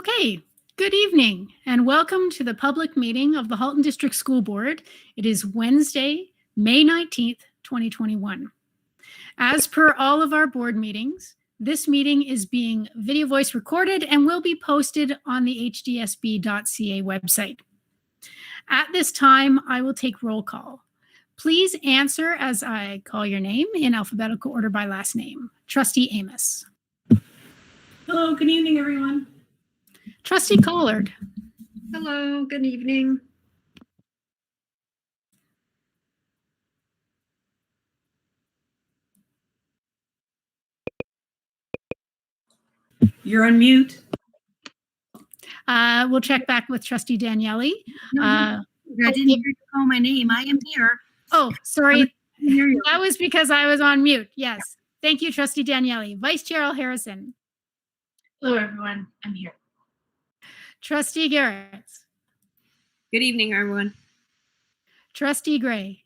Okay, good evening and welcome to the public meeting of the Halton District School Board. It is Wednesday, May 19th, 2021. As per all of our board meetings, this meeting is being video voice recorded and will be posted on the hdsb.ca website. At this time, I will take roll call. Please answer as I call your name in alphabetical order by last name. Trustee Amos. Hello, good evening, everyone. Trustee Collard. Hello, good evening. You're on mute. We'll check back with Trustee Daniele. I didn't hear you call my name. I am here. Oh, sorry. Hear you. That was because I was on mute. Yes. Thank you, Trustee Daniele. Vice Chair Al Harrison. Hello, everyone. I'm here. Trustee Garrett. Good evening, everyone. Trustee Gray.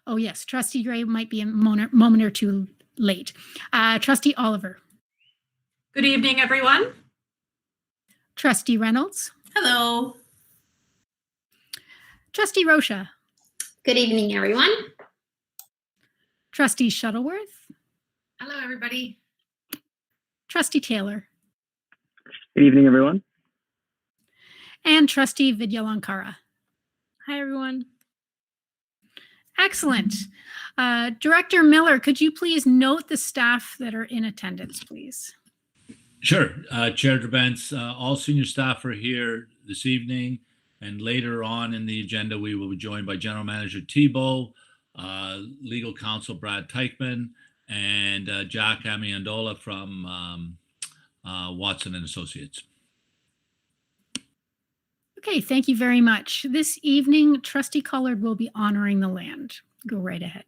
Oh, yes. Trustee Gray might be a moment or two late. Trustee Oliver. Good evening, everyone. Trustee Reynolds. Hello. Trustee Rocha. Good evening, everyone. Trustee Shuttleworth. Hello, everybody. Trustee Taylor. Good evening, everyone. And Trustee Vidyalankara. Hi, everyone. Excellent. Director Miller, could you please note the staff that are in attendance, please? Sure. Chair Drabantz, all senior staff are here this evening, and later on in the agenda, we will be joined by General Manager Thibault, Legal Counsel Brad Teichman, and Jack Amiandola from Watson and Associates. Okay, thank you very much. This evening, Trustee Collard will be honoring the land. Go right ahead.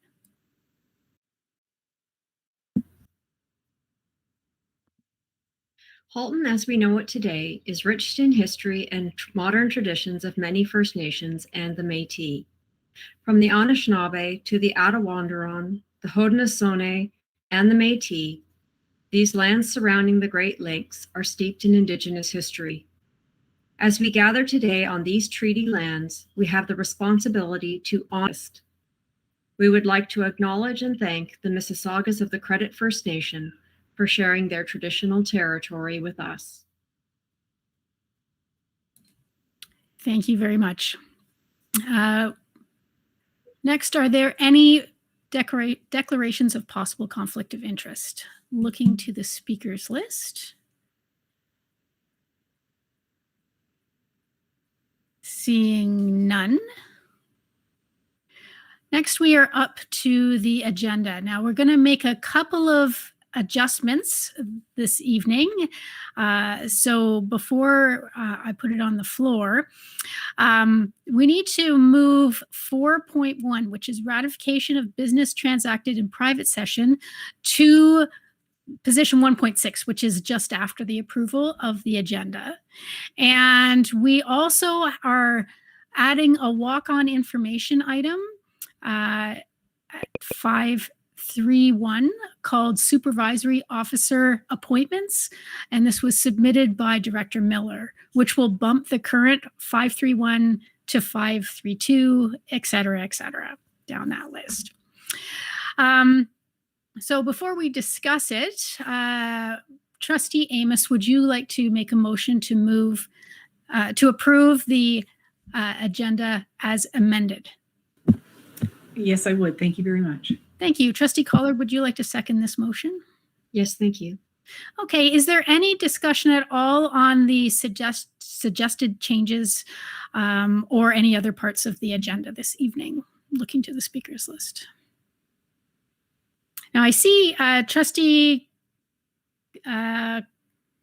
Halton, as we know it today, is rich in history and modern traditions of many First Nations and the Métis. From the Anishinaabe to the Attawandaron, the Haudenosaunee, and the Métis, these lands surrounding the Great Lakes are steeped in Indigenous history. As we gather today on these treaty lands, we have the responsibility to honor. We would like to acknowledge and thank the Mississaugas of the Credit First Nation for sharing their traditional territory with us. Thank you very much. Next, are there any declarations of possible conflict of interest? Looking to the speakers list. Seeing none. Next, we are up to the agenda. Now, we're going to make a couple of adjustments this evening. So before I put it on the floor, we need to move 4.1, which is ratification of business transacted in private session, to position 1.6, which is just after the approval of the agenda. And we also are adding a walk-on information item at 531 called Supervisory Officer Appointments. And this was submitted by Director Miller, which will bump the current 531 to 532, et cetera, down that list. So before we discuss it, Trustee Amos, would you like to make a motion to move to approve the agenda as amended? Yes, I would. Thank you very much. Thank you. Trustee Collard, would you like to second this motion? Yes, thank you. Okay, is there any discussion at all on the suggested changes or any other parts of the agenda this evening? Looking to the speakers list. Now I see Trustee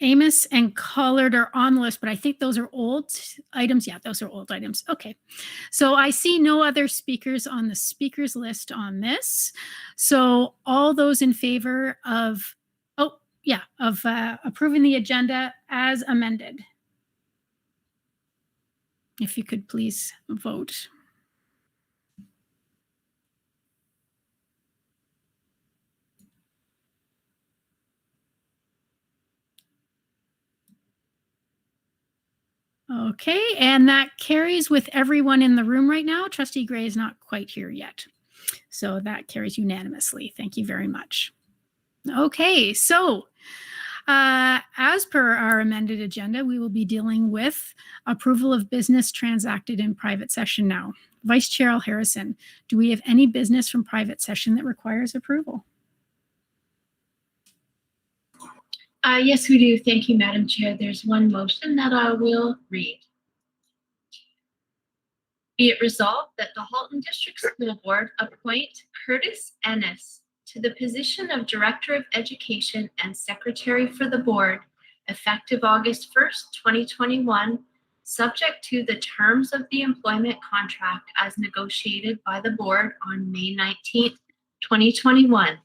Amos and Collard are on the list, but I think those are old items. Yeah, those are old items. Okay. So I see no other speakers on the speakers list on this. So all those in favor of, approving the agenda as amended. If you could please vote. Okay, and that carries with everyone in the room right now. Trustee Gray is not quite here yet. So that carries unanimously. Thank you very much. Okay, so as per our amended agenda, we will be dealing with approval of business transacted in private session now. Vice Chair Harrison, do we have any business from private session that requires approval? Yes, we do. Thank you, Madam Chair. There's one motion that I will read. Be it resolved that the Halton District School Board appoint Curtis Ennis to the position of Director of Education and Secretary for the Board, effective August 1st, 2021, subject to the terms of the employment contract as negotiated by the Board on May 19th, 2021,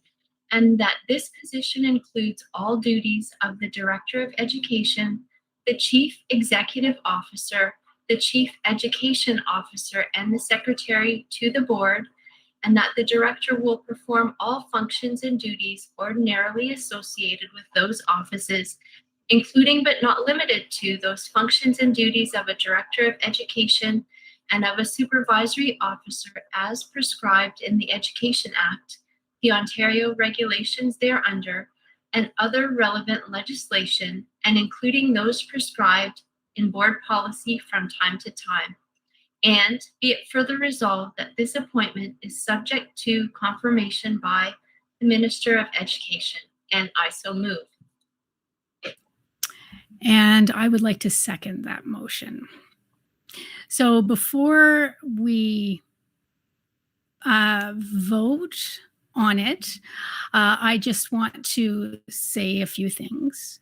and that this position includes all duties of the Director of Education, the Chief Executive Officer, the Chief Education Officer, and the Secretary to the Board, and that the Director will perform all functions and duties ordinarily associated with those offices, including but not limited to those functions and duties of a Director of Education and of a Supervisory Officer as prescribed in the Education Act, the Ontario regulations thereunder, and other relevant legislation, and including those prescribed in board policy from time to time. And be it further resolved that this appointment is subject to confirmation by the Minister of Education, and I so move. And I would like to second that motion. So before we vote on it, I just want to say a few things.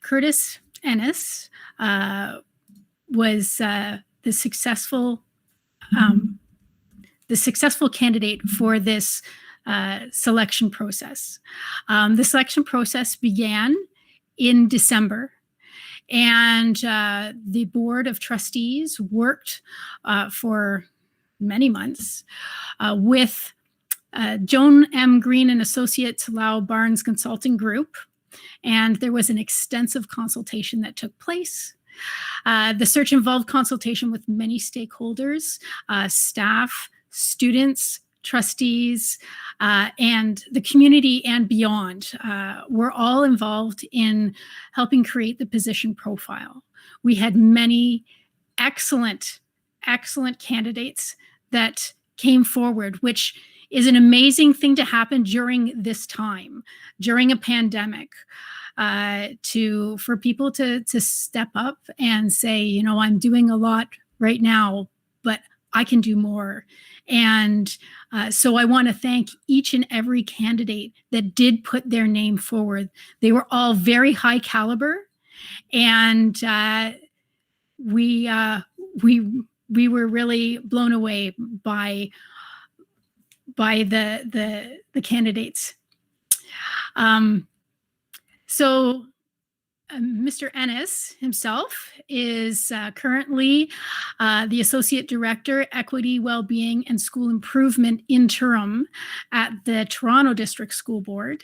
Curtis Ennis was the successful candidate for this selection process. The selection process began in December, and the Board of Trustees worked for many months with Joan M. Green and Associates Lau Barnes Consulting Group, and there was an extensive consultation that took place. The search involved consultation with many stakeholders, staff, students, trustees, and the community and beyond were all involved in helping create the position profile. We had many excellent candidates that came forward, which is an amazing thing to happen during this time, during a pandemic, for people to step up and say, you know, I'm doing a lot right now, but I can do more. And so I want to thank each and every candidate that did put their name forward. They were all very high caliber, and we were really blown away by the candidates. So Mr. Ennis himself is currently the Associate Director, Equity, Wellbeing, and School Improvement Interim at the Toronto District School Board.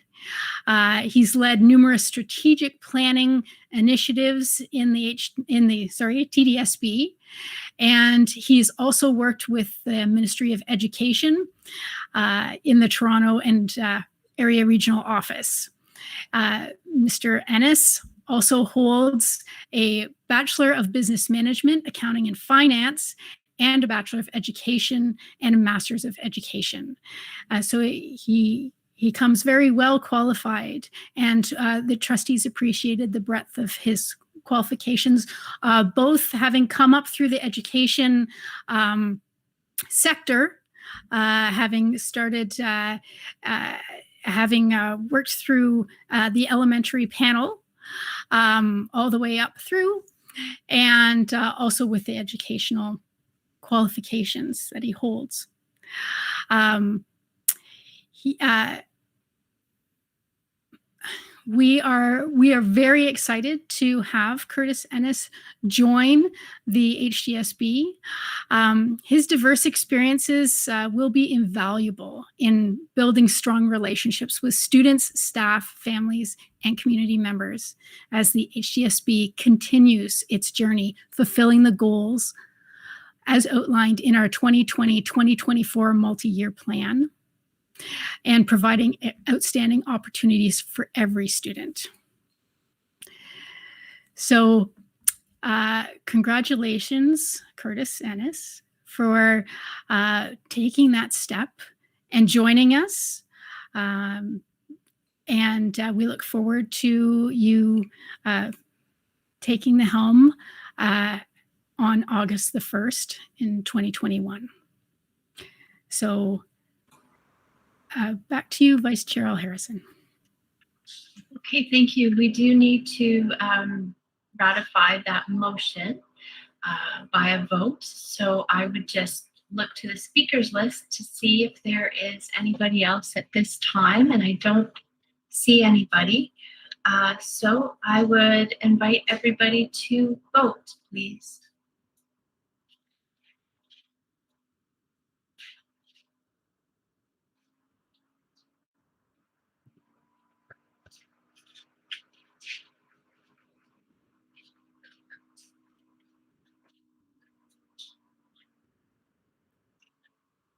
He's led numerous strategic planning initiatives in the TDSB, and he's also worked with the Ministry of Education in the Toronto and area regional office. Mr. Ennis also holds a Bachelor of Business Management, Accounting and Finance, and a Bachelor of Education and a Master's of Education. So he comes very well qualified, and the trustees appreciated the breadth of his qualifications, both having come up through the education sector, having started, having worked through the elementary panel, all the way up through, and also with the educational qualifications that he holds. we are very excited to have Curtis Ennis join the HDSB. His diverse experiences will be invaluable in building strong relationships with students, staff, families, and community members as the HDSB continues its journey fulfilling the goals as outlined in our 2020-2024 multi-year plan, and providing outstanding opportunities for every student. So congratulations, Curtis Ennis, for taking that step and joining us. And we look forward to you taking the helm on August the 1st in 2021. So back to you, Vice Chair Harrison. Okay, thank you. We do need to ratify that motion by a vote. So I would just look to the speakers list to see if there is anybody else at this time, and I don't see anybody. So I would invite everybody to vote, please.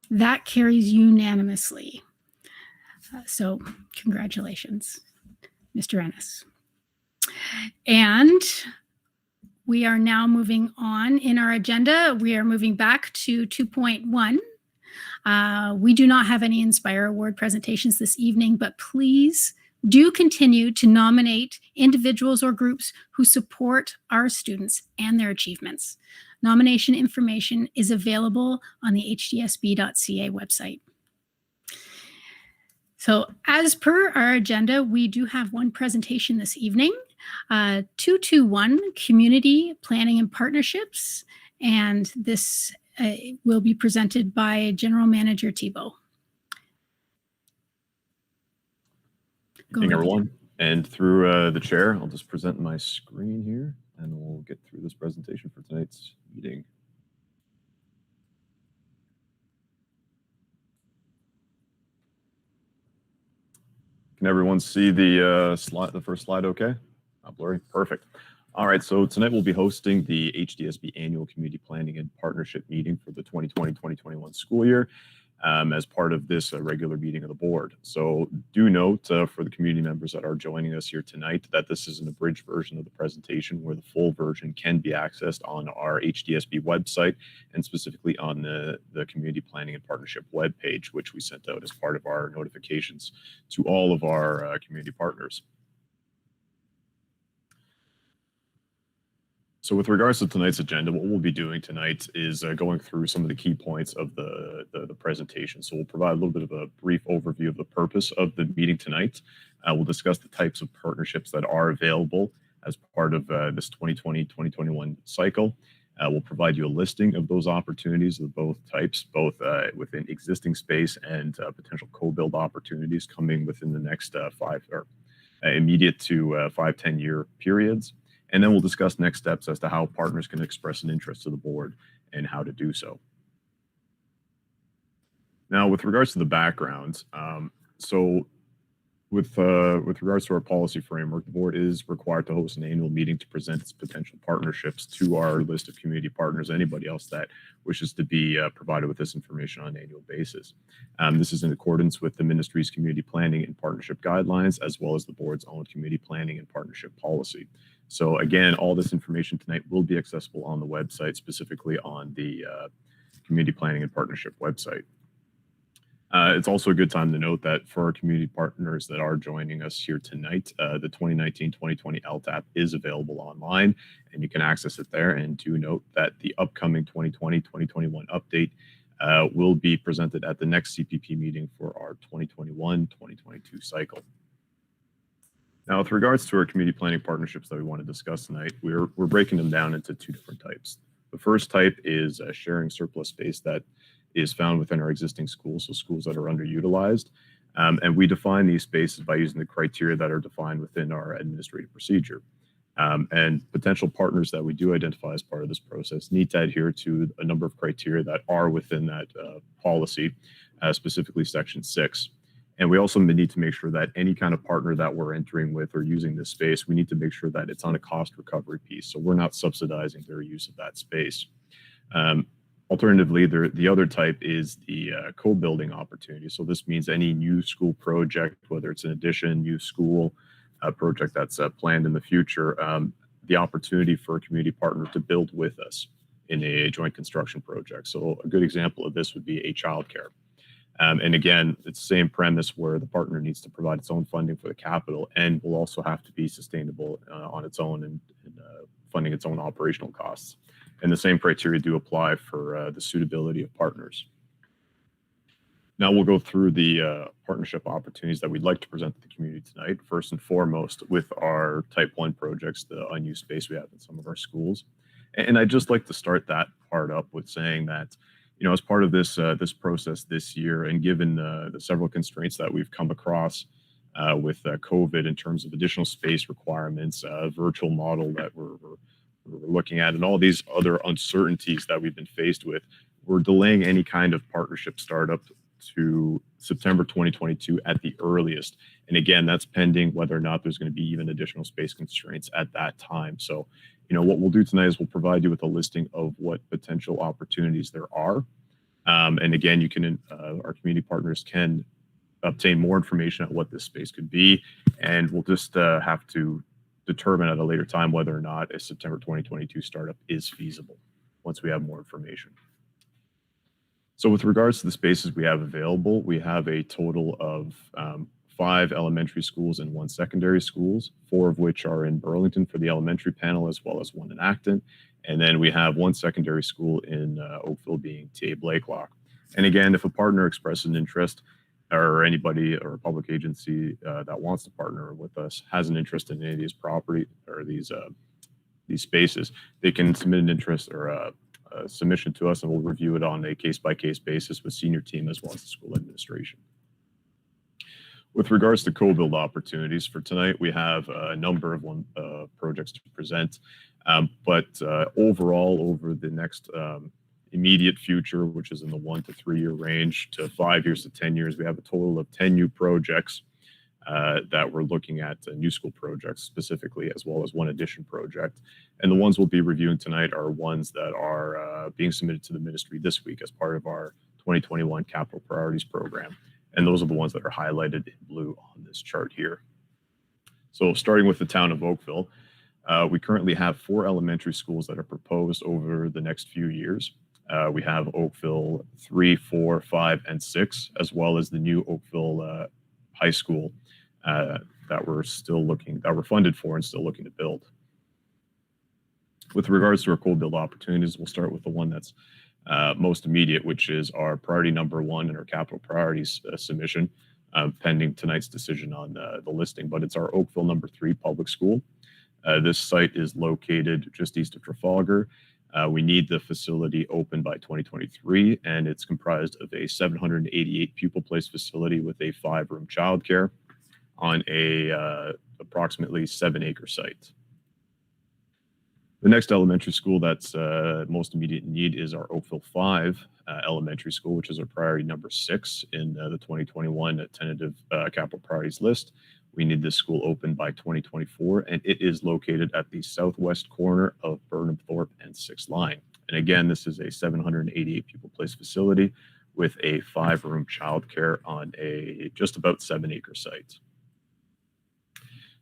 That carries unanimously. So congratulations, Mr. Ennis. And we are now moving on in our agenda. We are moving back to 2.1. We do not have any Inspire Award presentations this evening, but please do continue to nominate individuals or groups who support our students and their achievements. Nomination information is available on the hdsb.ca website. So as per our agenda, we do have one presentation this evening, 221 Community Planning and Partnerships, and this will be presented by General Manager Thibault. Good evening, everyone. And through the chair, I'll just present my screen here and we'll get through this presentation for tonight's meeting. Can everyone see the first slide okay? Not blurry? Perfect. All right, so tonight we'll be hosting the HDSB Annual Community Planning and Partnership Meeting for the 2020-2021 school year as part of this regular meeting of the board. So do note for the community members that are joining us here tonight that this is an abridged version of the presentation where the full version can be accessed on our HDSB website and specifically on the Community Planning and Partnership webpage, which we sent out as part of our notifications to all of our community partners. So with regards to tonight's agenda, what we'll be doing tonight is going through some of the key points of the presentation. So we'll provide a little bit of a brief overview of the purpose of the meeting tonight. We'll discuss the types of partnerships that are available as part of this 2020-2021 cycle. We'll provide you a listing of those opportunities of both types, both within existing space and potential co-build opportunities coming within the next immediate to 5-10 year periods. And then we'll discuss next steps as to how partners can express an interest to the board and how to do so. Now, with regards to the background, so with regards to our policy framework, the board is required to host an annual meeting to present its potential partnerships to our list of community partners, anybody else that wishes to be provided with this information on an annual basis. This is in accordance with the ministry's community planning and partnership guidelines, as well as the board's own community planning and partnership policy. So again, all this information tonight will be accessible on the website, specifically on the Community Planning and Partnership website. It's also a good time to note that for our community partners that are joining us here tonight, the 2019-2020 LTAP is available online, and you can access it there. And do note that the upcoming 2020-2021 update will be presented at the next CPP meeting for our 2021-2022 cycle. Now, with regards to our community planning partnerships that we want to discuss tonight, we're breaking them down into two different types. The first type is sharing surplus space that is found within our existing schools, so schools that are underutilized. And we define these spaces by using the criteria that are defined within our administrative procedure. And potential partners that we do identify as part of this process need to adhere to a number of criteria that are within that policy, specifically Section 6. And we also need to make sure that any kind of partner that we're entering with or using this space, we need to make sure that it's on a cost recovery piece. So we're not subsidizing their use of that space. Alternatively, the other type is the co-building opportunity. So this means any new school project, whether it's an addition, new school project that's planned in the future, the opportunity for a community partner to build with us in a joint construction project. So a good example of this would be a childcare. And again, it's the same premise where the partner needs to provide its own funding for the capital and will also have to be sustainable on its own and funding its own operational costs. And the same criteria do apply for the suitability of partners. Now we'll go through the partnership opportunities that we'd like to present to the community tonight. First and foremost, with our Type 1 projects, the unused space we have in some of our schools. And I'd just like to start that part up with saying that, you know, as part of this this process this year, and given the several constraints that we've come across with COVID in terms of additional space requirements, virtual model that we're looking at, and all these other uncertainties that we've been faced with, we're delaying any kind of partnership startup to September 2022 at the earliest. And again, that's pending whether or not there's going to be even additional space constraints at that time. So, you know, what we'll do tonight is we'll provide you with a listing of what potential opportunities there are. And again, you can, our community partners can obtain more information on what this space could be. And we'll just have to determine at a later time whether or not a September 2022 startup is feasible once we have more information. So with regards to the spaces we have available, we have a total of 5 elementary schools and 1 secondary schools, 4 of which are in Burlington for the elementary panel, as well as 1 in Acton. And then we have 1 secondary school in Oakville, being TA Blakelock. And again, if a partner expresses an interest, or anybody or a public agency that wants to partner with us has an interest in any of these property or these spaces, they can submit an interest or a submission to us, and we'll review it on a case-by-case basis with senior team as well as the school administration. With regards to co-build opportunities for tonight, we have a number of projects to present, but overall, over the next immediate future, which is in the 1 to 3 year range to 5 years to 10 years, we have a total of 10 new projects that we're looking at, new school projects specifically, as well as 1 addition project. And the ones we'll be reviewing tonight are ones that are being submitted to the ministry this week as part of our 2021 Capital Priorities Program. And those are the ones that are highlighted in blue on this chart here. So starting with the town of Oakville, we currently have 4 elementary schools that are proposed over the next few years. We have Oakville 3, 4, 5, and 6, as well as the new Oakville High School that we're funded for and still looking to build. With regards to our co-build opportunities, we'll start with the one that's most immediate, which is our priority number 1 in our capital priorities submission, pending tonight's decision on the listing. But it's our Oakville number 3 public school. This site is located just east of Trafalgar. We need the facility open by 2023, and it's comprised of a 788 pupil place facility with a 5-room childcare on a approximately 7-acre site. The next elementary school that's most immediate in need is our Oakville 5 elementary school, which is our priority number 6 in the 2021 tentative capital priorities list. We need this school open by 2024, and it is located at the southwest corner of Burnham Thorpe and 6th Line. And again, this is a 788 pupil place facility with a 5-room childcare on a just about 7-acre site.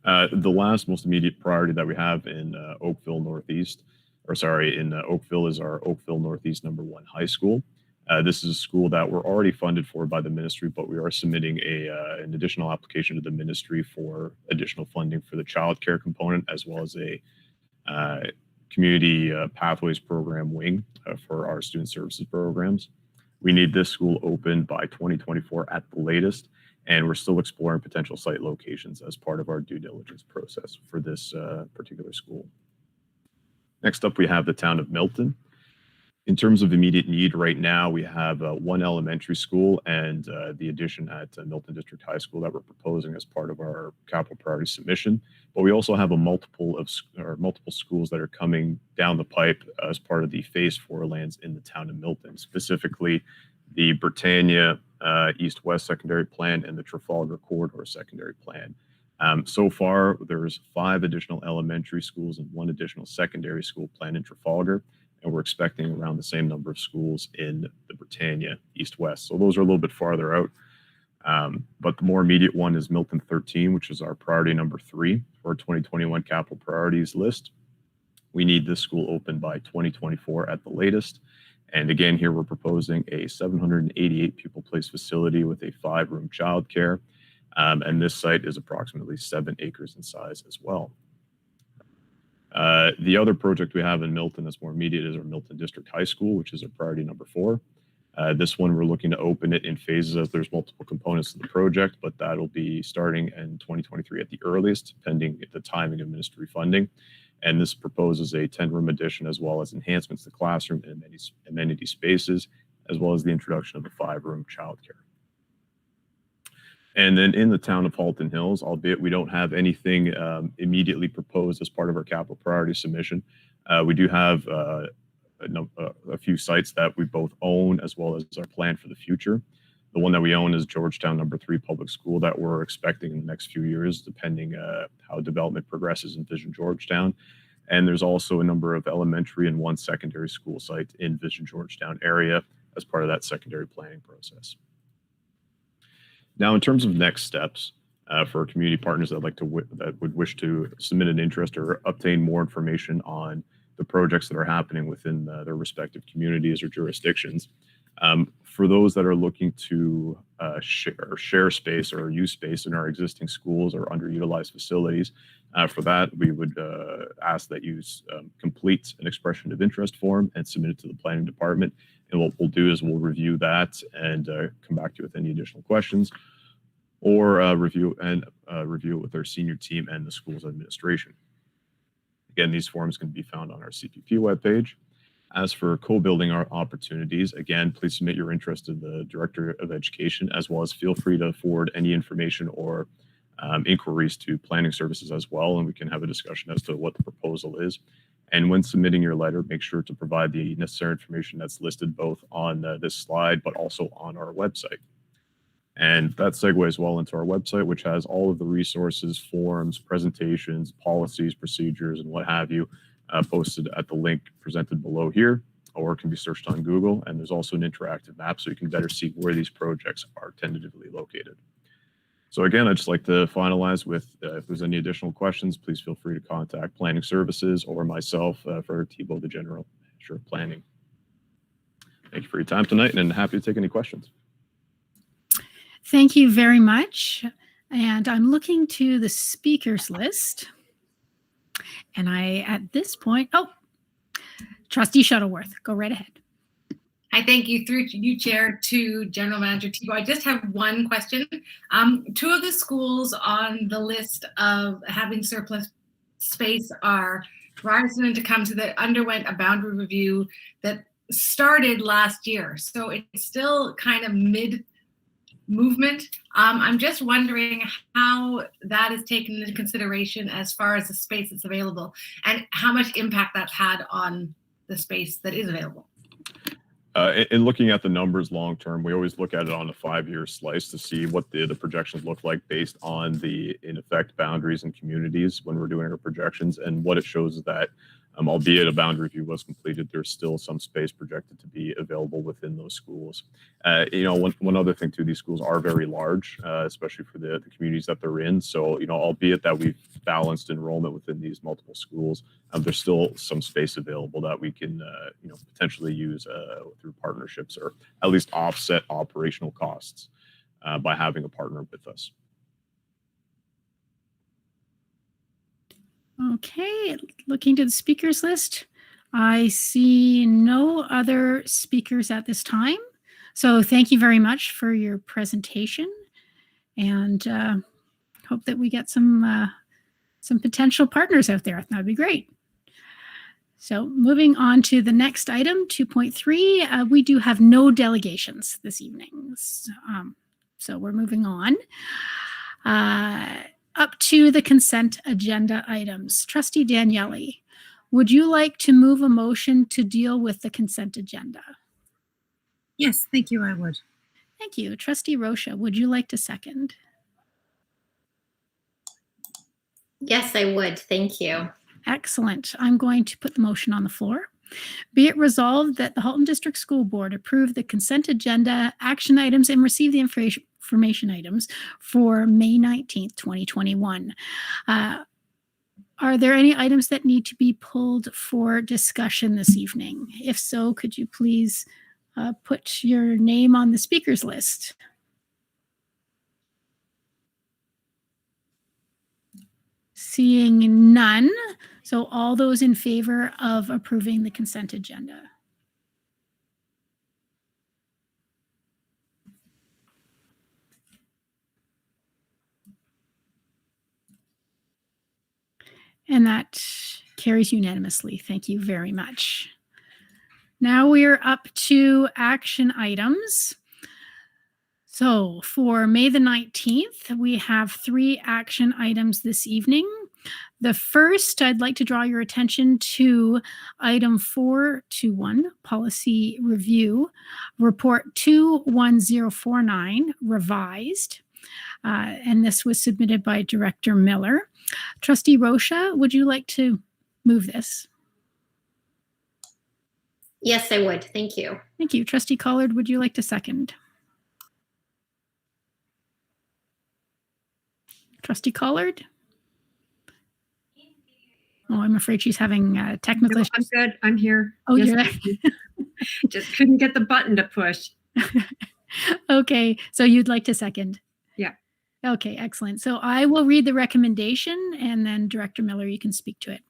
The last most immediate priority that we have in Oakville Northeast, Oakville is our Oakville Northeast number 1 high school. This is a school that we're already funded for by the ministry, but we are submitting an additional application to the ministry for additional funding for the child care component, as well as a community pathways program wing for our student services programs. We need this school open by 2024 at the latest, and we're still exploring potential site locations as part of our due diligence process for this particular school. Next up, we have the town of Milton. In terms of immediate need right now, we have one elementary school and the addition at Milton District High School that we're proposing as part of our capital priority submission. But we also have a multiple schools that are coming down the pipe as part of the Phase 4 lands in the town of Milton, specifically the Britannia East-West Secondary Plan and the Trafalgar Corridor Secondary Plan. So far, there's 5 additional elementary schools and 1 additional secondary school planned in Trafalgar. And we're expecting around the same number of schools in the Britannia East-West. So those are a little bit farther out. But the more immediate one is Milton 13, which is our priority number 3 for our 2021 capital priorities list. We need this school open by 2024 at the latest. And again, here we're proposing a 788 pupil place facility with a 5-room childcare. And this site is approximately 7 acres in size as well. The other project we have in Milton that's more immediate is our Milton District High School, which is our priority number 4. This one, we're looking to open it in phases as there's multiple components to the project, but that'll be starting in 2023 at the earliest, pending the timing of ministry funding. And this proposes a 10-room addition as well as enhancements to classroom and amenity spaces, as well as the introduction of a 5-room childcare. And then in the town of Halton Hills, albeit we don't have anything immediately proposed as part of our capital priority submission, we do have a few sites that we both own as well as our plan for the future. The one that we own is Georgetown number 3 Public School that we're expecting in the next few years, depending how development progresses in Vision Georgetown. And there's also a number of elementary and 1 secondary school site in Vision Georgetown area as part of that secondary planning process. Now, in terms of next steps for community partners that would wish to submit an interest or obtain more information on the projects that are happening within their respective communities or jurisdictions, for those that are looking to share space or use space in our existing schools or underutilized facilities, for that we would ask that you complete an expression of interest form and submit it to the planning department. And what we'll do is we'll review that and come back to you with any additional questions, or review it with our senior team and the school's administration. Again, these forms can be found on our CPP webpage. As for co-building our opportunities, again, please submit your interest to the Director of Education, as well as feel free to forward any information or inquiries to planning services as well, and we can have a discussion as to what the proposal is. And when submitting your letter, make sure to provide the necessary information that's listed both on this slide, but also on our website. And that segues well into our website, which has all of the resources, forms, presentations, policies, procedures, and what have you posted at the link presented below here, or it can be searched on Google. And there's also an interactive map so you can better see where these projects are tentatively located. So again, I'd just like to finalize with, if there's any additional questions, please feel free to contact Planning Services or myself, Frederick Thibault, the General Manager of Planning. Thank you for your time tonight, and happy to take any questions. Thank you very much. And I'm looking to the speakers list. And at this point, Trustee Shuttleworth, go right ahead. I thank you through you, Chair, to General Manager Thibault. I just have one question. 2 of the schools on the list of having surplus space are Ryerson and Tecumseh that underwent a boundary review that started last year. So it's still kind of mid-movement. I'm just wondering how that is taken into consideration as far as the space that's available and how much impact that's had on the space that is available. In looking at the numbers long term, we always look at it on a 5-year slice to see what the projections look like based on the, in effect, boundaries and communities when we're doing our projections. And what it shows is that, albeit a boundary review was completed, there's still some space projected to be available within those schools. One other thing too, these schools are very large, especially for the communities that they're in. So, albeit that we've balanced enrollment within these multiple schools, there's still some space available that we can, potentially use through partnerships, or at least offset operational costs by having a partner with us. Okay, looking to the speakers list, I see no other speakers at this time. So thank you very much for your presentation, and hope that we get some potential partners out there. That'd be great. So moving on to the next item, 2.3, we do have no delegations this evening. So we're moving on. Up to the consent agenda items. Trustee Daniele, would you like to move a motion to deal with the consent agenda? Yes, thank you, I would. Thank you. Trustee Rocha, would you like to second? Yes, I would. Thank you. Excellent. I'm going to put the motion on the floor. Be it resolved that the Halton District School Board approve the consent agenda action items and receive the information items for May 19th, 2021. Are there any items that need to be pulled for discussion this evening? If so, could you please put your name on the speakers list? Seeing none, so all those in favor of approving the consent agenda? And that carries unanimously. Thank you very much. Now we're up to action items. So for May the 19th, we have 3 action items this evening. The first, I'd like to draw your attention to item 4.2.1, policy review, report 21049, revised. And this was submitted by Director Miller. Trustee Rocha, would you like to move this? Yes, I would. Thank you. Thank you. Trustee Collard, would you like to second? Trustee Collard? Oh, I'm afraid she's having technical issues. I'm good. I'm here. Oh, Yes, you're thank you. Just couldn't get the button to push. Okay, so you'd like to second? Yeah. Okay, excellent. So I will read the recommendation and then Director Miller, you can speak to it.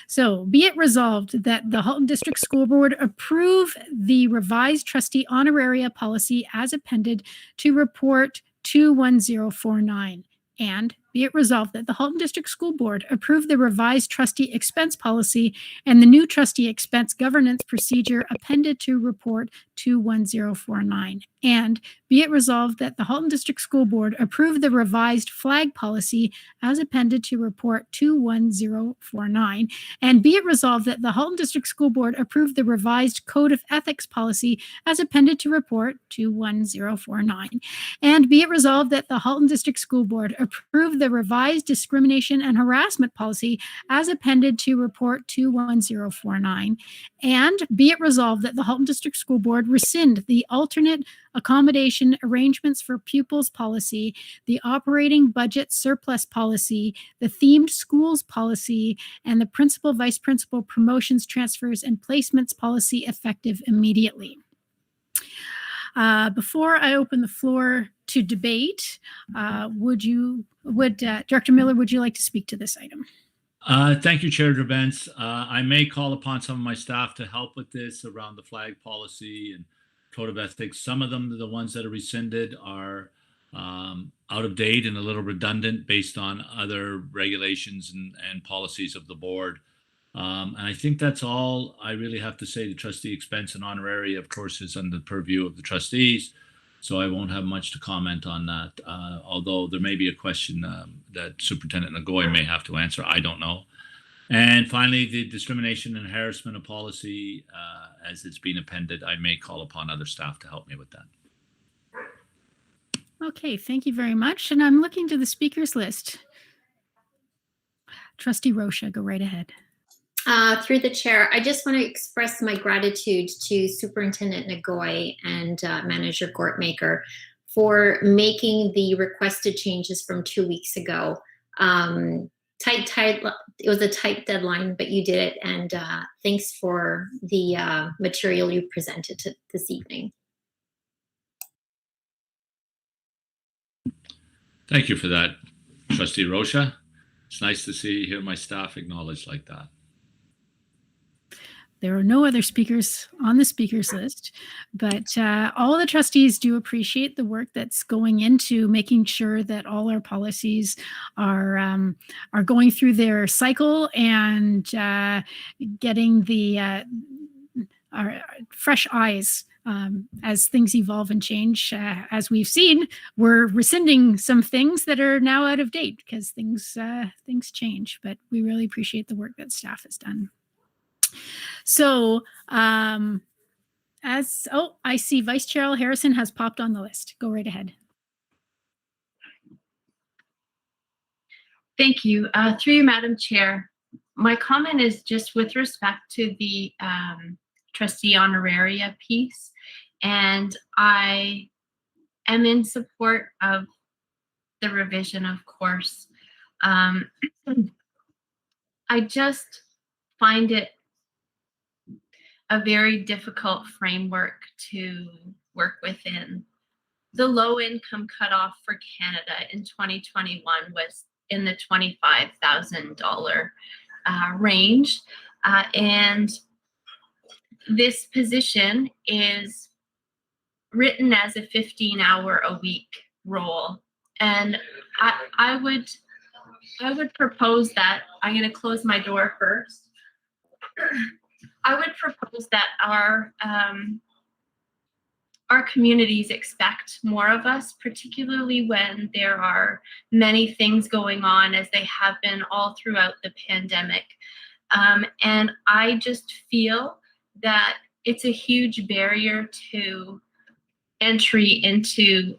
So be it resolved that the Halton District School Board approve the revised trustee honoraria policy as appended to report 21049. And be it resolved that the Halton District School Board approve the revised trustee expense policy and the new trustee expense governance procedure appended to report 21049. And be it resolved that the Halton District School Board approve the revised flag policy as appended to report 21049. And be it resolved that the Halton District School Board approve the revised code of ethics policy as appended to report 21049. And be it resolved that the Halton District School Board approve the revised discrimination and harassment policy as appended to report 21049. And be it resolved that the Halton District School Board rescind the alternate accommodation arrangements for pupils policy, the operating budget surplus policy, the themed schools policy, and the principal vice principal promotions, transfers, and placements policy effective immediately. Before I open the floor to debate, Director Miller, would you like to speak to this item? Thank you, Chair Drabens. I may call upon some of my staff to help with this around the flag policy and code of ethics. Some of them, the ones that are rescinded, are out of date and a little redundant based on other regulations and policies of the board. And I think that's all I really have to say. The trustee expense and honoraria, of course, is under the purview of the trustees. So I won't have much to comment on that, although there may be a question that Superintendent Nagoy may have to answer. I don't know. And finally, the discrimination and harassment of policy, as it's been appended, I may call upon other staff to help me with that. Okay, thank you very much. And I'm looking to the speakers list. Trustee Rocha, go right ahead. Through the chair, I just want to express my gratitude to Superintendent Nagoy and Manager Gortmaker for making the requested changes from 2 weeks ago. It was a tight deadline, but you did it, and thanks for the material you presented this evening. Thank you for that, Trustee Rocha. It's nice to hear my staff acknowledged like that. there are no other speakers on the speakers list, but all the trustees do appreciate the work that's going into making sure that all our policies are going through their cycle and getting the our fresh eyes as things evolve and change. As we've seen, we're rescinding some things that are now out of date because things change. But we really appreciate the work that staff has done. So, I see Vice Chair Al Harrison has popped on the list. Go right ahead. Thank you. Through you, Madam Chair, my comment is just with respect to the trustee honoraria piece, and I am in support of the revision, of course. I just find it a very difficult framework to work within. The low income cutoff for Canada in 2021 was in the $25,000 range. And this position is written as a 15-hour-a-week role. And I would propose that, I'm going to close my door first. I would propose that our communities expect more of us, particularly when there are many things going on, as they have been all throughout the pandemic. And I just feel that it's a huge barrier to entry into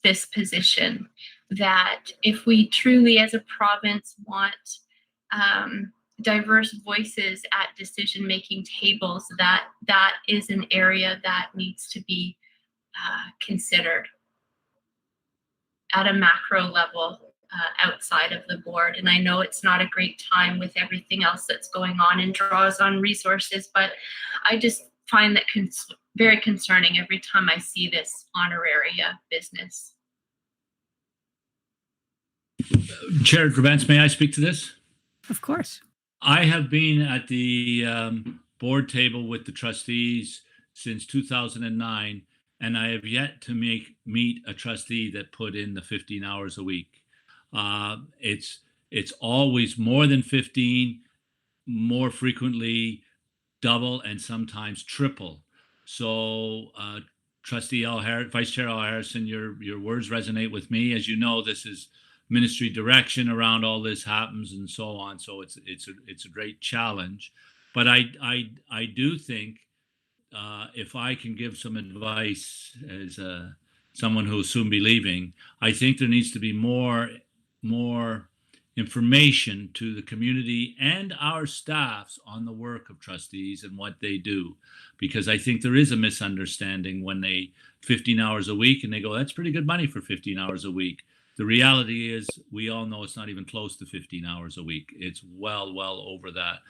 this position, that if we truly as a province want diverse voices at decision-making tables, that is an area that needs to be considered at a macro level outside of the board. And I know it's not a great time with everything else that's going on and draws on resources, but I just find that very concerning every time I see this honoraria business. Chair Drabantz, may I speak to this? Of course. I have been at the board table with the trustees since 2009, and I have yet to meet a trustee that put in the 15 hours a week. It's always more than 15, more frequently double and sometimes triple. So, Trustee Vice Chair Al Harrison, your words resonate with me. As you know, this is ministry direction around all this happens and so on. So it's a great challenge. But I do think if I can give some advice as someone who will soon be leaving, I think there needs to be more information to the community and our staffs on the work of trustees and what they do, because I think there is a misunderstanding when 15 hours a week and they go, that's pretty good money for 15 hours a week. The reality is we all know it's not even close to 15 hours a week. It's well over that,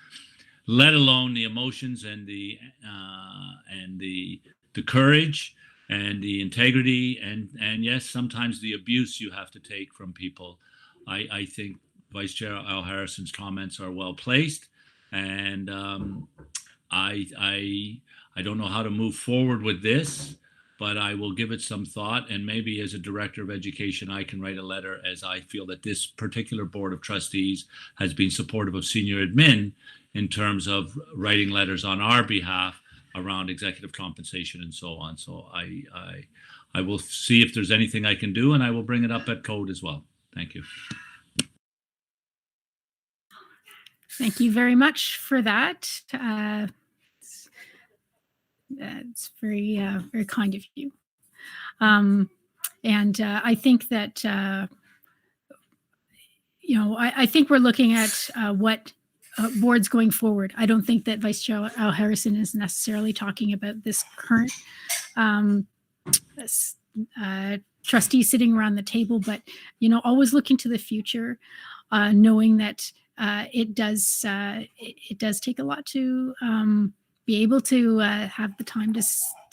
let alone the emotions and the courage and the integrity and yes, sometimes the abuse you have to take from people. I think Vice Chair Al Harrison's comments are well placed, and I don't know how to move forward with this, but I will give it some thought, and maybe as a Director of Education, I can write a letter, as I feel that this particular Board of Trustees has been supportive of senior admin in terms of writing letters on our behalf around executive compensation and so on. So I will see if there's anything I can do, and I will bring it up at code as well. Thank you. Thank you very much for that. It's very, very kind of you. And I think that, I think we're looking at what boards going forward. I don't think that Vice Chair Al Harrison is necessarily talking about this current trustee sitting around the table, but, always looking to the future, knowing that it does take a lot to be able to have the time to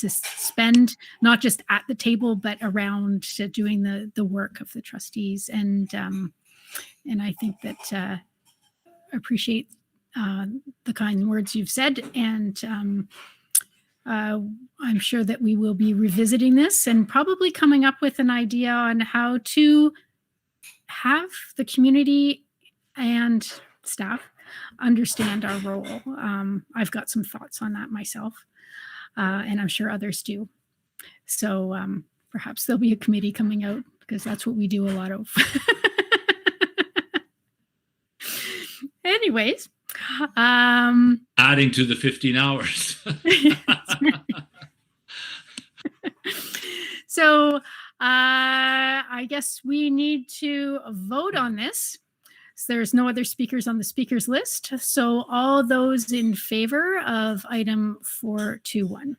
spend not just at the table but around doing the work of the trustees, and I think that appreciate the kind words you've said, and I'm sure that we will be revisiting this and probably coming up with an idea on how to have the community and staff understand our role. I've got some thoughts on that myself, and I'm sure others do. So perhaps there'll be a committee coming out, because that's what we do a lot of. Anyways. Adding to the 15 hours. So I guess we need to vote on this. So there's no other speakers on the speakers list. So all those in favor of item 421.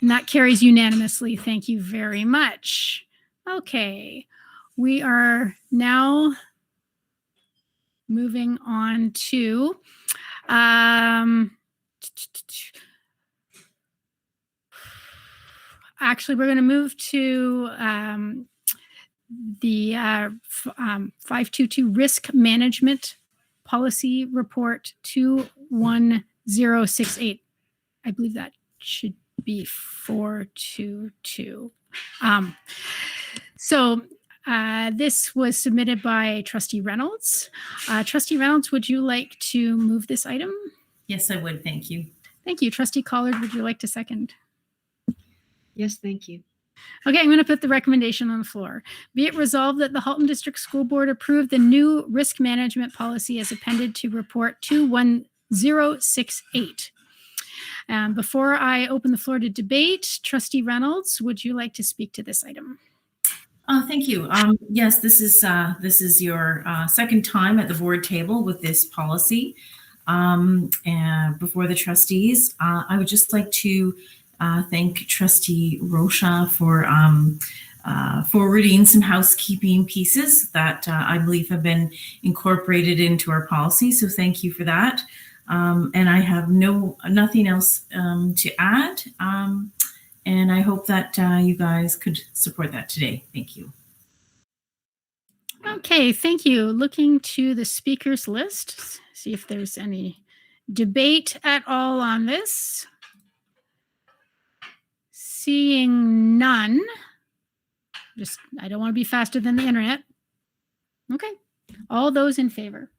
And that carries unanimously. Thank you very much. Okay, we are now moving on to actually, we're going to move to the 522 Risk Management Policy Report 21068. I believe that should be 422. So this was submitted by Trustee Reynolds. Trustee Reynolds, would you like to move this item? Yes, I would. Thank you. Thank you. Trustee Collard, would you like to second? Yes, thank you. Okay, I'm going to put the recommendation on the floor. Be it resolved that the Halton District School Board approve the new risk management policy as appended to report 21068. Before I open the floor to debate, Trustee Reynolds, would you like to speak to this item? Thank you. Yes, this is your second time at the board table with this policy. And before the trustees, I would just like to thank Trustee Rocha for forwarding some housekeeping pieces that I believe have been incorporated into our policy. So thank you for that. And I have nothing else to add. And I hope that you guys could support that today. Thank you. Okay, thank you. Looking to the speakers list, see if there's any debate at all on this. Seeing none. I don't want to be faster than the internet. Okay, all those in favor.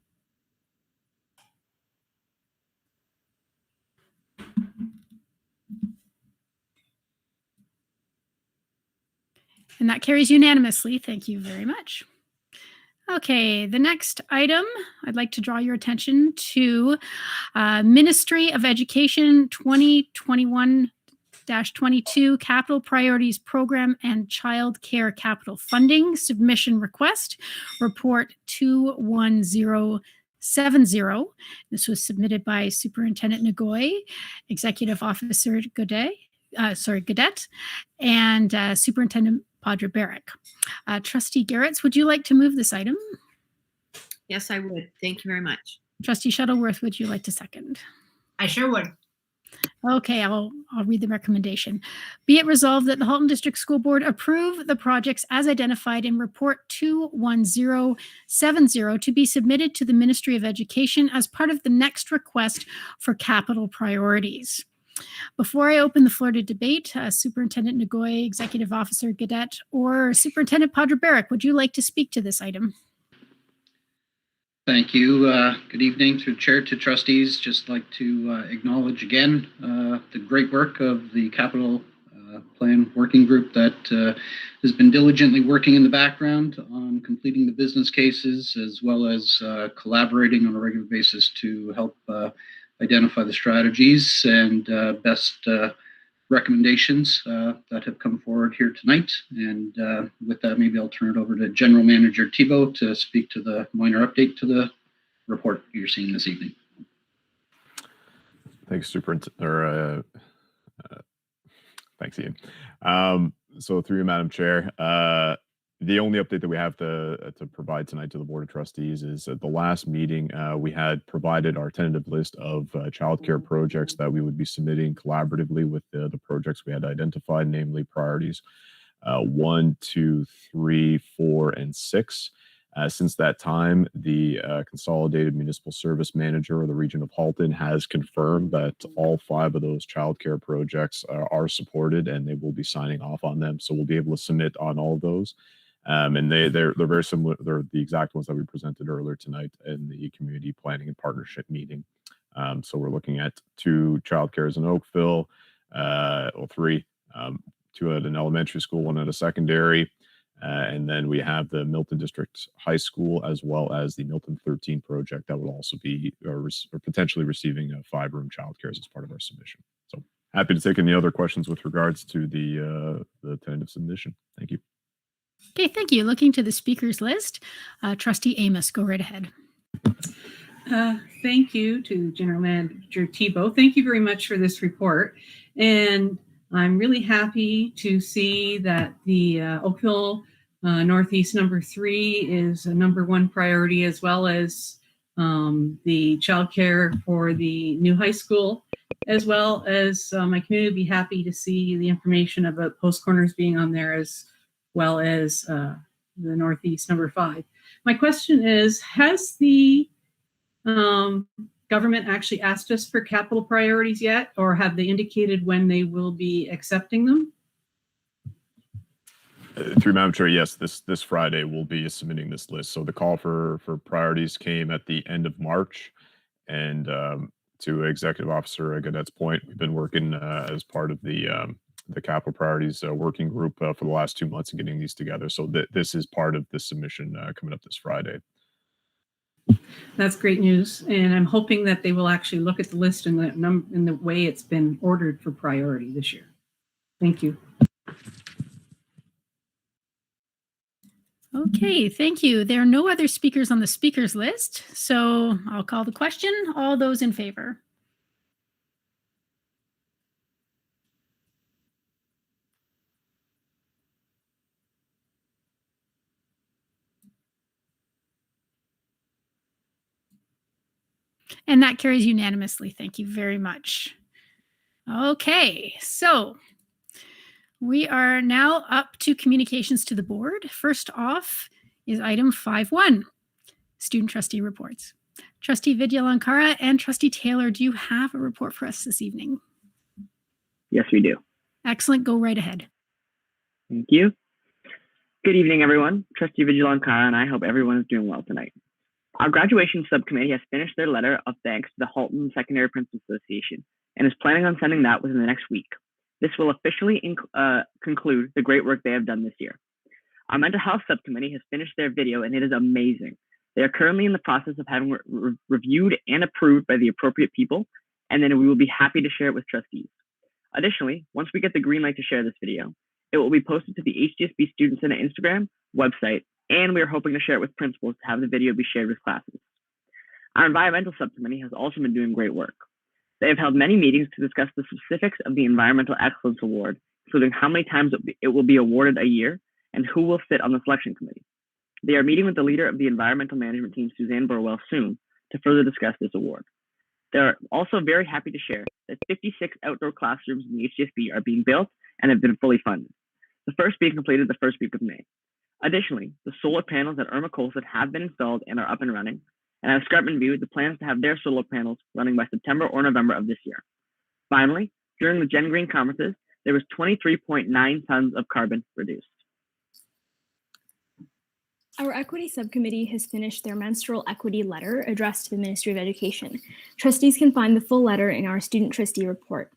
And that carries unanimously. Thank you very much. Okay, the next item, I'd like to draw your attention to Ministry of Education 2021-22 Capital Priorities Program and Child Care Capital Funding Submission Request, Report 21070. This was submitted by Superintendent Nagoy, Executive Officer Godet, and Superintendent Padre-Barrick. Trustee Garretts, would you like to move this item? Yes, I would. Thank you very much. Trustee Shuttleworth, would you like to second? I sure would. Okay, I'll read the recommendation. Be it resolved that the Halton District School Board approve the projects as identified in Report 21070 to be submitted to the Ministry of Education as part of the next request for capital priorities. Before I open the floor to debate, Superintendent Nagoy, Executive Officer Gadet, or Superintendent Padre-Barrick, would you like to speak to this item? Thank you. Good evening through chair to trustees. Just like to acknowledge again the great work of the capital plan working group that has been diligently working in the background on completing the business cases, as well as collaborating on a regular basis to help identify the strategies and best recommendations that have come forward here tonight. And with that, maybe I'll turn it over to General Manager Thibault to speak to the minor update to the report you're seeing this evening. Thanks, thanks, Ian. So through you, Madam Chair, the only update that we have to provide tonight to the Board of Trustees is at the last meeting, we had provided our tentative list of childcare projects that we would be submitting collaboratively with the projects we had identified, namely priorities 1, 2, 3, 4, and 6. Since that time, the Consolidated Municipal Service Manager of the region of Halton has confirmed that all 5 of those childcare projects are supported, and they will be signing off on them. So we'll be able to submit on all of those. And they're very similar. They're the exact ones that we presented earlier tonight in the community planning and partnership meeting. So we're looking at 2 childcares in Oakville, 3, 2 at an elementary school, 1 at a secondary. And then we have the Milton District High School, as well as the Milton 13 project that will also be or potentially receiving 5-room childcares as part of our submission. So happy to take any other questions with regards to the tentative submission. Thank you. Okay, thank you. Looking to the speakers list, Trustee Amos, go right ahead. Thank you to General Manager Thibault. Thank you very much for this report. And I'm really happy to see that the Oakville Northeast number 3 is a number 1 priority, as well as the childcare for the new high school, as well as my community will be happy to see the information about Post Corners being on there, as well as the Northeast number 5. My question is, has the government actually asked us for capital priorities yet, or have they indicated when they will be accepting them? Through Madam Chair, yes, this Friday we'll be submitting this list. So the call for priorities came at the end of March, and to Executive Officer Gadet's point, we've been working as part of the capital priorities working group for the last 2 months and getting these together. So this is part of the submission coming up this Friday. That's great news, and I'm hoping that they will actually look at the list in the way it's been ordered for priority this year. Thank you. Okay, thank you. There are no other speakers on the speakers list, so I'll call the question. All those in favor? And that carries unanimously. Thank you very much. Okay, so we are now up to communications to the board. First off is item 5.1, student trustee reports. Trustee Vidyalankara and Trustee Taylor, do you have a report for us this evening? Yes, we do. Excellent. Go right ahead. Thank you. Good evening, everyone. Trustee Vidyalankara and I hope everyone is doing well tonight. Our graduation subcommittee has finished their letter of thanks to the Halton Secondary Principals Association and is planning on sending that within the next week. This will officially conclude the great work they have done this year. Our mental health subcommittee has finished their video and it is amazing. They are currently in the process of having reviewed and approved by the appropriate people, and then we will be happy to share it with trustees. Additionally, once we get the green light to share this video, it will be posted to the HDSB Student Center Instagram website, and we are hoping to share it with principals to have the video be shared with classes. Our environmental subcommittee has also been doing great work. They have held many meetings to discuss the specifics of the Environmental Excellence Award, including how many times it will be awarded a year and who will sit on the selection committee. They are meeting with the leader of the environmental management team, Suzanne Burwell, soon to further discuss this award. They are also very happy to share that 56 outdoor classrooms in the HDSB are being built and have been fully funded, the first being completed the first week of May. Additionally, the solar panels at Irma Colson have been installed and are up and running, and at Escarpment View, the plans to have their solar panels running by September or November of this year. Finally, during the Gen Green conferences, there was 23.9 tons of carbon reduced. Our equity subcommittee has finished their menstrual equity letter addressed to the Ministry of Education. Trustees can find the full letter in our student trustee report.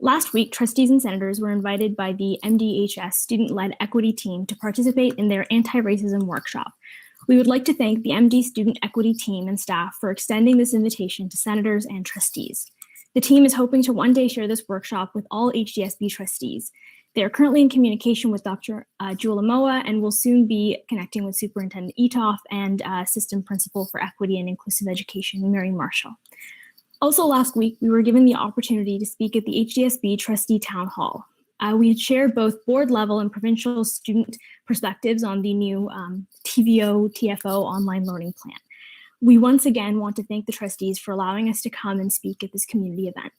Last week, trustees and senators were invited by the MDHS student-led equity team to participate in their anti-racism workshop. We would like to thank the MD student equity team and staff for extending this invitation to senators and trustees. The team is hoping to one day share this workshop with all HDSB trustees. They are currently in communication with Dr. Jewel Amoa and will soon be connecting with Superintendent Etoff and Assistant Principal for Equity and Inclusive Education, Mary Marshall. Also last week, we were given the opportunity to speak at the HDSB Trustee Town Hall. We had shared both board level and provincial student perspectives on the new TVO-TFO online learning plan. We once again want to thank the trustees for allowing us to come and speak at this community event.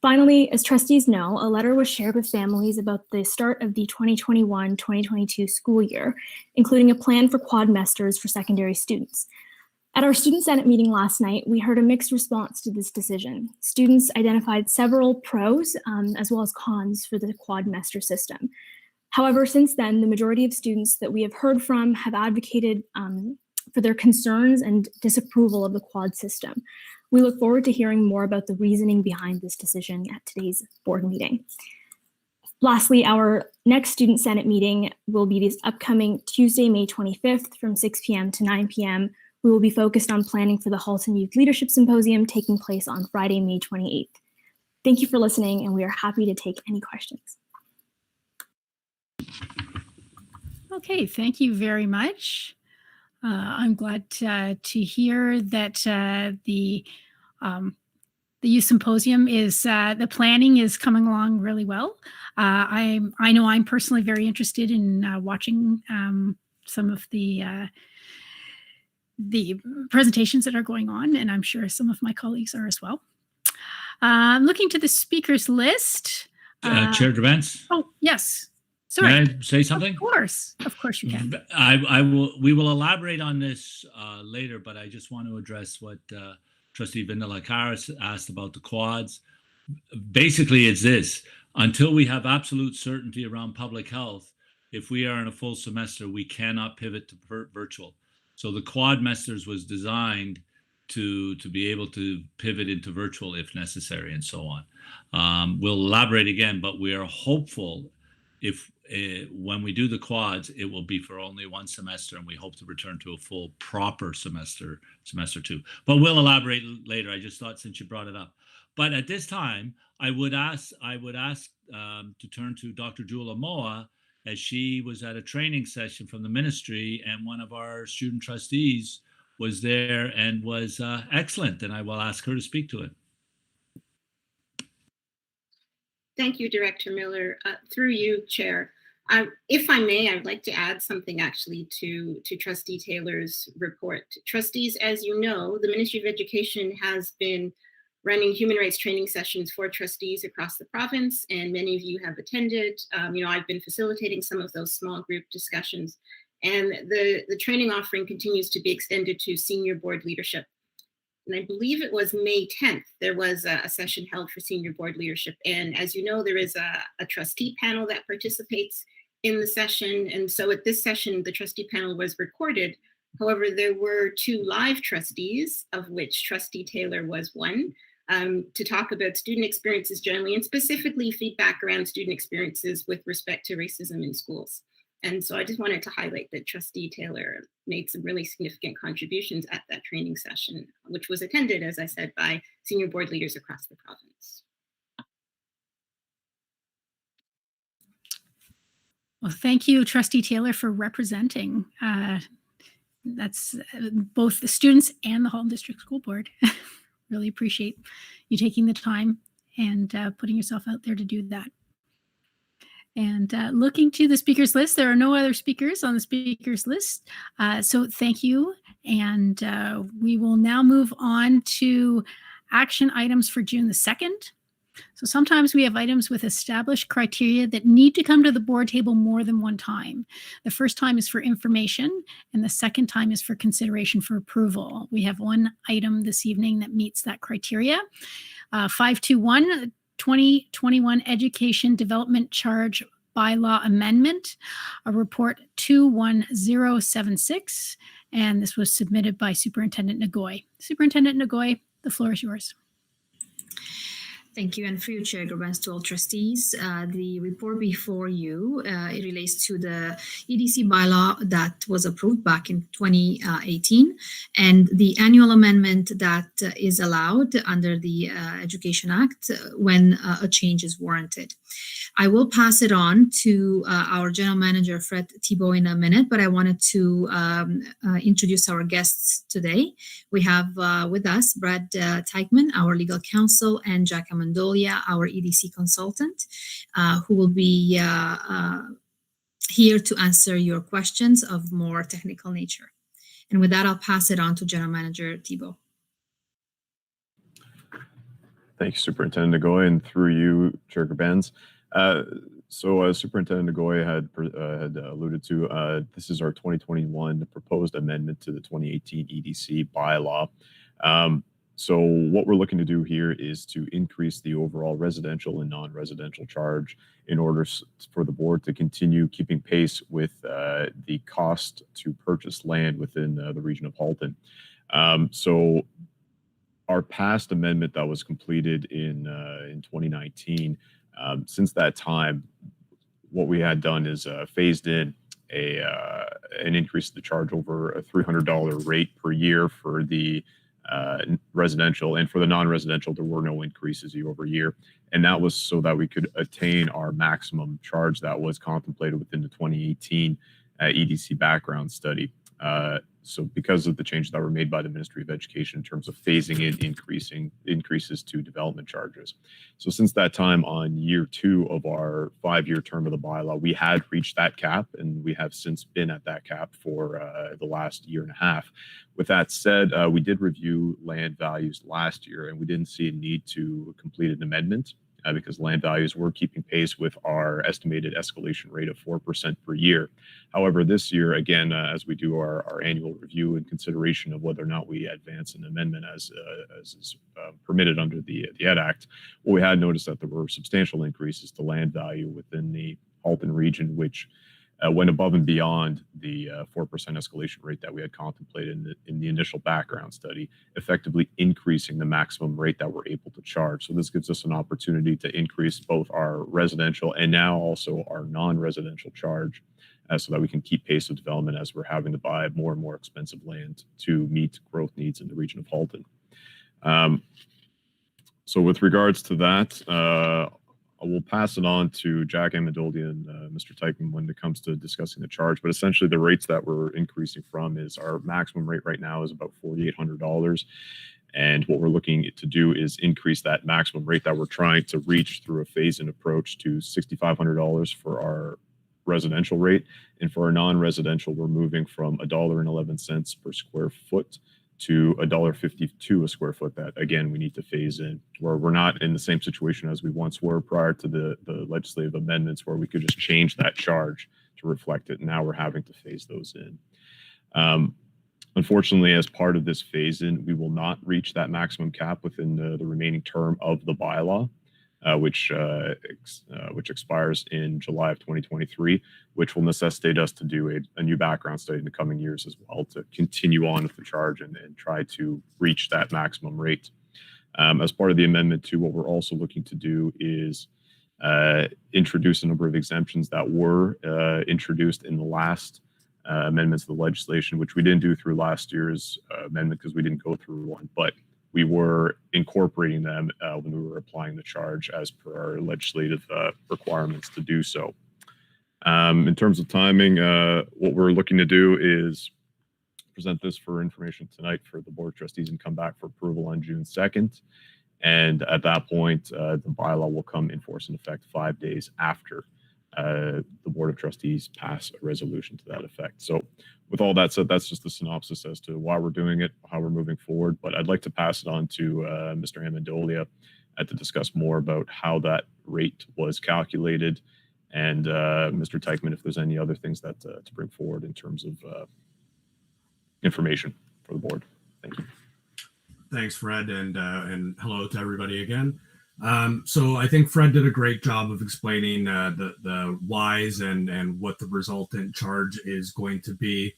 Finally, as trustees know, a letter was shared with families about the start of the 2021-2022 school year, including a plan for quadmesters for secondary students. At our Student Senate meeting last night, we heard a mixed response to this decision. Students identified several pros as well as cons for the quadmester system. However, since then, the majority of students that we have heard from have advocated for their concerns and disapproval of the quad system. We look forward to hearing more about the reasoning behind this decision at today's board meeting. Lastly, our next Student Senate meeting will be this upcoming Tuesday, May 25th from 6 p.m. to 9 p.m. We will be focused on planning for the Halton Youth Leadership Symposium taking place on Friday, May 28th. Thank you for listening, and we are happy to take any questions. Okay, thank you very much. I'm glad to hear that the youth symposium is the planning is coming along really well. I know I'm personally very interested in watching some of the presentations that are going on, and I'm sure some of my colleagues are as well. Looking to the speakers list. Chair Drabantz? Oh, yes. Sorry. May I say something? Of course you can. We will elaborate on this later, but I just want to address what Trustee Vindalakar asked about the quads. Basically, it's this: until we have absolute certainty around public health, if we are in a full semester, we cannot pivot to virtual. So the quadmesters was designed to be able to pivot into virtual if necessary, and so on. We'll elaborate again, but we are hopeful if when we do the quads, it will be for only one semester, and we hope to return to a full proper semester 2. But we'll elaborate later. I just thought since you brought it up. But at this time, I would ask to turn to Dr. Jula Moa, as she was at a training session from the ministry, and one of our student trustees was there and was excellent. And I will ask her to speak to it. Thank you, Director Miller. Through you, Chair. If I may, I'd like to add something actually to Trustee Taylor's report. Trustees, as you know, the Ministry of Education has been running human rights training sessions for trustees across the province, and many of you have attended. I've been facilitating some of those small group discussions, and the training offering continues to be extended to senior board leadership. And I believe it was May 10th, there was a session held for senior board leadership. And as you know, there is a trustee panel that participates in the session. And so at this session, the trustee panel was recorded. However, there were 2 live trustees, of which Trustee Taylor was one, to talk about student experiences generally, and specifically feedback around student experiences with respect to racism in schools. And so I just wanted to highlight that Trustee Taylor made some really significant contributions at that training session, which was attended, as I said, by senior board leaders across the province. Well, thank you, Trustee Taylor, for representing. That's both the students and the Halton District School Board. Really appreciate you taking the time and putting yourself out there to do that. And looking to the speakers list, there are no other speakers on the speakers list. So thank you. And we will now move on to action items for June the 2nd. So sometimes we have items with established criteria that need to come to the board table more than one time. The first time is for information, and the second time is for consideration for approval. We have one item this evening that meets that criteria. 521, 2021 Education Development Charge Bylaw Amendment, a report 21076, and this was submitted by Superintendent Nagoy. Superintendent Nagoy, the floor is yours. Thank you, and through you, Chair Gerbrands, to all trustees. The report before you, it relates to the EDC bylaw that was approved back in 2018, and the annual amendment that is allowed under the Education Act when a change is warranted. I will pass it on to our General Manager, Fred Thibault, in a minute, but I wanted to introduce our guests today. We have with us Brad Teichman, our legal counsel, and Jack Amendolia, our EDC consultant, who will be here to answer your questions of more technical nature. And with that, I'll pass it on to General Manager Thibault. Thank you, Superintendent Nagoy, and through you, Chair Gerbens. So Superintendent Nagoy had alluded to, this is our 2021 proposed amendment to the 2018 EDC bylaw. So what we're looking to do here is to increase the overall residential and non-residential charge in order for the board to continue keeping pace with the cost to purchase land within the region of Halton. So our past amendment that was completed in 2019, since that time, what we had done is phased in an increase in the charge over a $300 rate per year for the residential, and for the non-residential there were no increases year over year, and that was so that we could attain our maximum charge that was contemplated within the 2018 EDC background study. So because of the changes that were made by the Ministry of Education in terms of phasing in increases to development charges. So since that time, on year 2 of our 5-year term of the bylaw, we had reached that cap, and we have since been at that cap for the last year and a half. With that said, we did review land values last year, and we didn't see a need to complete an amendment because land values were keeping pace with our estimated escalation rate of 4% per year. However, this year, again, as we do our annual review and consideration of whether or not we advance an amendment as is permitted under the Ed Act, well, we had noticed that there were substantial increases to land value within the Halton region, which went above and beyond the 4% escalation rate that we had contemplated in the initial background study, effectively increasing the maximum rate that we're able to charge. So this gives us an opportunity to increase both our residential and now also our non-residential charge, so that we can keep pace with development as we're having to buy more and more expensive land to meet growth needs in the region of Halton. So with regards to that, I will pass it on to Jack Amendolia and Mr. Teichman when it comes to discussing the charge. But essentially, the rates that we're increasing from is our maximum rate right now is about $4,800. And what we're looking to do is increase that maximum rate that we're trying to reach through a phase-in approach to $6,500 for our residential rate. And for our non-residential, we're moving from $1.11 per square foot to $1.52 a square foot. That again, we need to phase in, where we're not in the same situation as we once were prior to the legislative amendments, where we could just change that charge to reflect it. Now we're having to phase those in. Unfortunately, as part of this phase in, we will not reach that maximum cap within the remaining term of the bylaw, which expires in July of 2023, which will necessitate us to do a new background study in the coming years as well to continue on with the charge and try to reach that maximum rate. As part of the amendment too, what we're also looking to do is introduce a number of exemptions that were introduced in the last amendments of the legislation, which we didn't do through last year's amendment because we didn't go through one, but we were incorporating them when we were applying the charge as per our legislative requirements to do so. In terms of timing, what we're looking to do is present this for information tonight for the Board of Trustees and come back for approval on June 2nd. And at that point, the bylaw will come in force in effect 5 days after the Board of Trustees pass a resolution to that effect. So with all that said, that's just the synopsis as to why we're doing it, how we're moving forward. But I'd like to pass it on to Mr. Amendolia to discuss more about how that rate was calculated. And Mr. Teichman, if there's any other things that to bring forward in terms of information for the board. Thank you. Thanks, Fred, and hello to everybody again. So I think Fred did a great job of explaining the whys and what the resultant charge is going to be.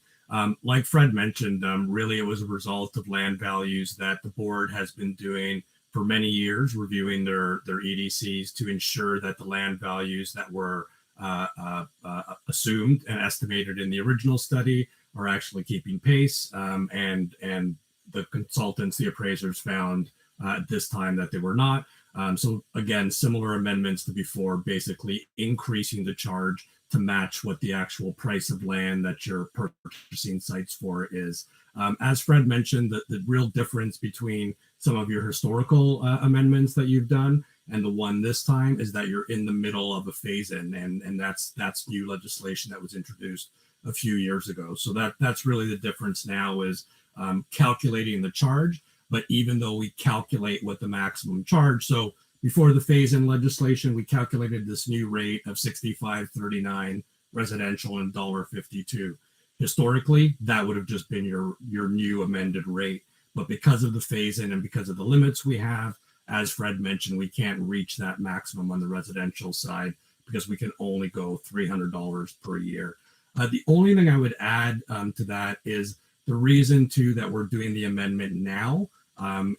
Like Fred mentioned, really it was a result of land values that the board has been doing for many years, reviewing their EDCs to ensure that the land values that were assumed and estimated in the original study are actually keeping pace. And the consultants, the appraisers found at this time that they were not. So again, similar amendments to before, basically increasing the charge to match what the actual price of land that you're purchasing sites for is. As Fred mentioned, the real difference between some of your historical amendments that you've done and the one this time is that you're in the middle of a phase-in, and that's new legislation that was introduced a few years ago. So that's really the difference now is calculating the charge. But even though we calculate what the maximum charge, so before the phase-in legislation, we calculated this new rate of $65.39 residential and $1.52. Historically, that would have just been your new amended rate. But because of the phase-in and because of the limits we have, as Fred mentioned, we can't reach that maximum on the residential side because we can only go $300 per year. The only thing I would add to that is the reason too that we're doing the amendment now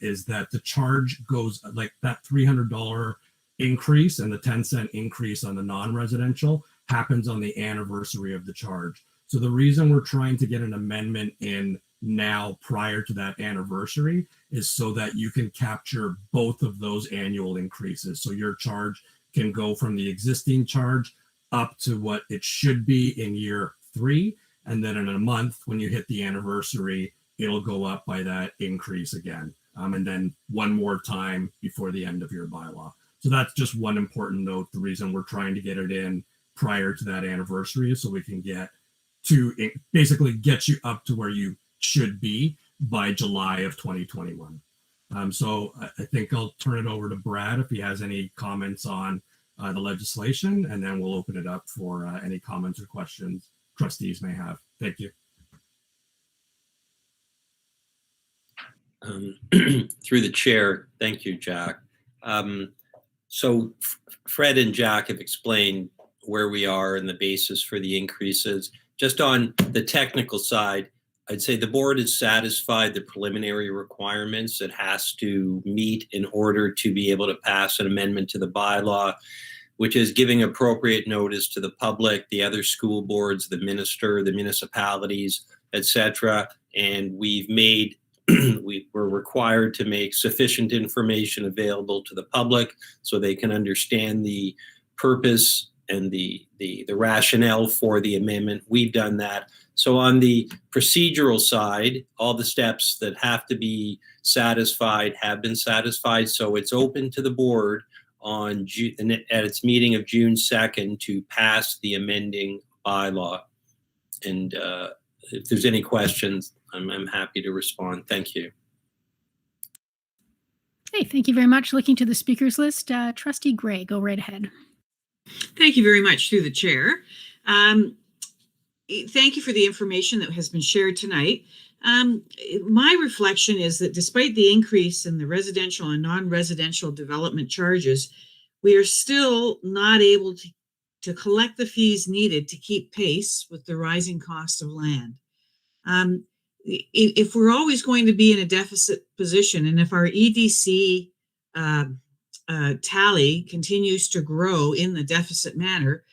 is that the charge goes like that $300 increase and the 10-cent increase on the non-residential happens on the anniversary of the charge. So the reason we're trying to get an amendment in now prior to that anniversary is so that you can capture both of those annual increases. So your charge can go from the existing charge up to what it should be in year 3. And then in a month, when you hit the anniversary, it'll go up by that increase again. And then one more time before the end of your bylaw. So that's just one important note. The reason we're trying to get it in prior to that anniversary is so we can get to basically get you up to where you should be by July of 2021. So I think I'll turn it over to Brad if he has any comments on the legislation, and then we'll open it up for any comments or questions trustees may have. Thank you. Through the chair, thank you, Jack. So Fred and Jack have explained where we are and the basis for the increases. Just on the technical side, I'd say the board has satisfied the preliminary requirements it has to meet in order to be able to pass an amendment to the bylaw, which is giving appropriate notice to the public, the other school boards, the minister, the municipalities, etc. And we've made we're required to make sufficient information available to the public so they can understand the purpose and the rationale for the amendment. We've done that. So on the procedural side, all the steps that have to be satisfied have been satisfied. So it's open to the board on at its meeting of June 2nd to pass the amending bylaw. And if there's any questions, I'm happy to respond. Thank you. Hey, thank you very much. Looking to the speakers list, Trustee Gray, go right ahead. Thank you very much through the chair. Thank you for the information that has been shared tonight. My reflection is that despite the increase in the residential and non-residential development charges, we are still not able to collect the fees needed to keep pace with the rising cost of land. If we're always going to be in a deficit position, and if our EDC tally continues to grow in the deficit manner,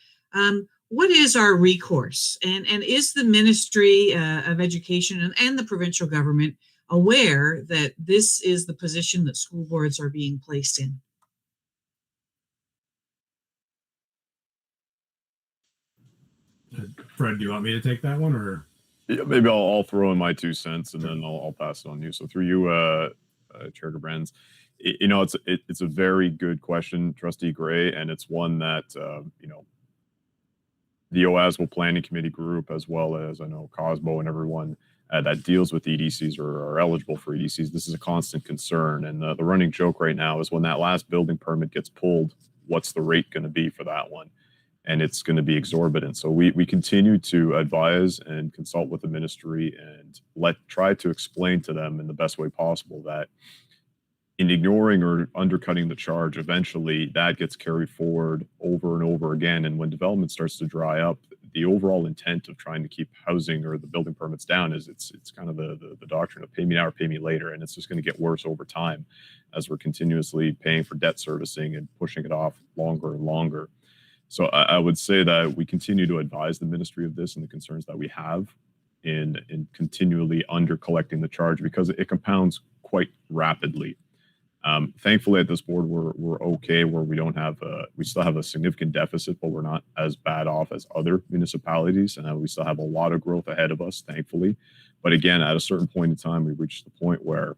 what is our recourse? And is the Ministry of Education and the provincial government aware that this is the position that school boards are being placed in? Fred, do you want me to take that one, or? Yeah, maybe I'll throw in my 2 cents and then I'll pass it on to you. So through you, Chair Gerbrands, you know, it's a very good question, Trustee Gray, and it's one that you know, the OASBO Planning Committee group, as well as I know COSBO and everyone that deals with EDCs or are eligible for EDCs, this is a constant concern. And the running joke right now is when that last building permit gets pulled, what's the rate going to be for that one? And it's going to be exorbitant. So we continue to advise and consult with the ministry and try to explain to them in the best way possible that in ignoring or undercutting the charge, eventually that gets carried forward over and over again. And when development starts to dry up, the overall intent of trying to keep housing or the building permits down is it's kind of the doctrine of pay me now or pay me later. And it's just going to get worse over time as we're continuously paying for debt servicing and pushing it off longer and longer. So I would say that we continue to advise the ministry of this and the concerns that we have in continually under collecting the charge because it compounds quite rapidly. Thankfully at this board, we're okay where we don't have we still have a significant deficit, but we're not as bad off as other municipalities. And we still have a lot of growth ahead of us, thankfully. But again, at a certain point in time, we reach the point where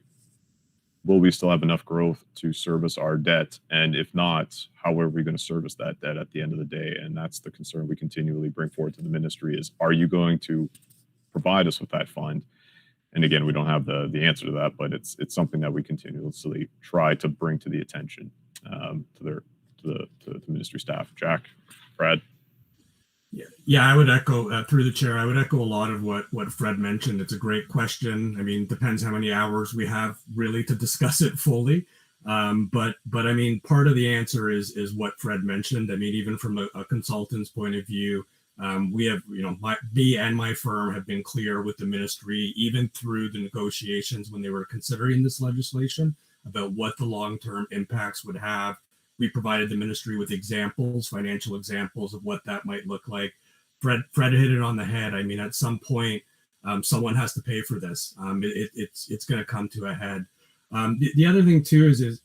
will we still have enough growth to service our debt? And if not, how are we going to service that debt at the end of the day? And that's the concern we continually bring forward to the ministry is, are you going to provide us with that fund? And again, we don't have the answer to that, but it's something that we continuously try to bring to the attention to the ministry staff. Jack, Brad. Yeah, I would echo through the chair. I would echo a lot of what Fred mentioned. It's a great question. I mean, depends how many hours we have really to discuss it fully. But I mean, part of the answer is what Fred mentioned. I mean, even from a consultant's point of view, we have, me and my firm have been clear with the ministry, even through the negotiations when they were considering this legislation, about what the long-term impacts would have. We provided the ministry with examples, financial examples of what that might look like. Fred hit it on the head. I mean, at some point, someone has to pay for this. It's going to come to a head. The other thing too is it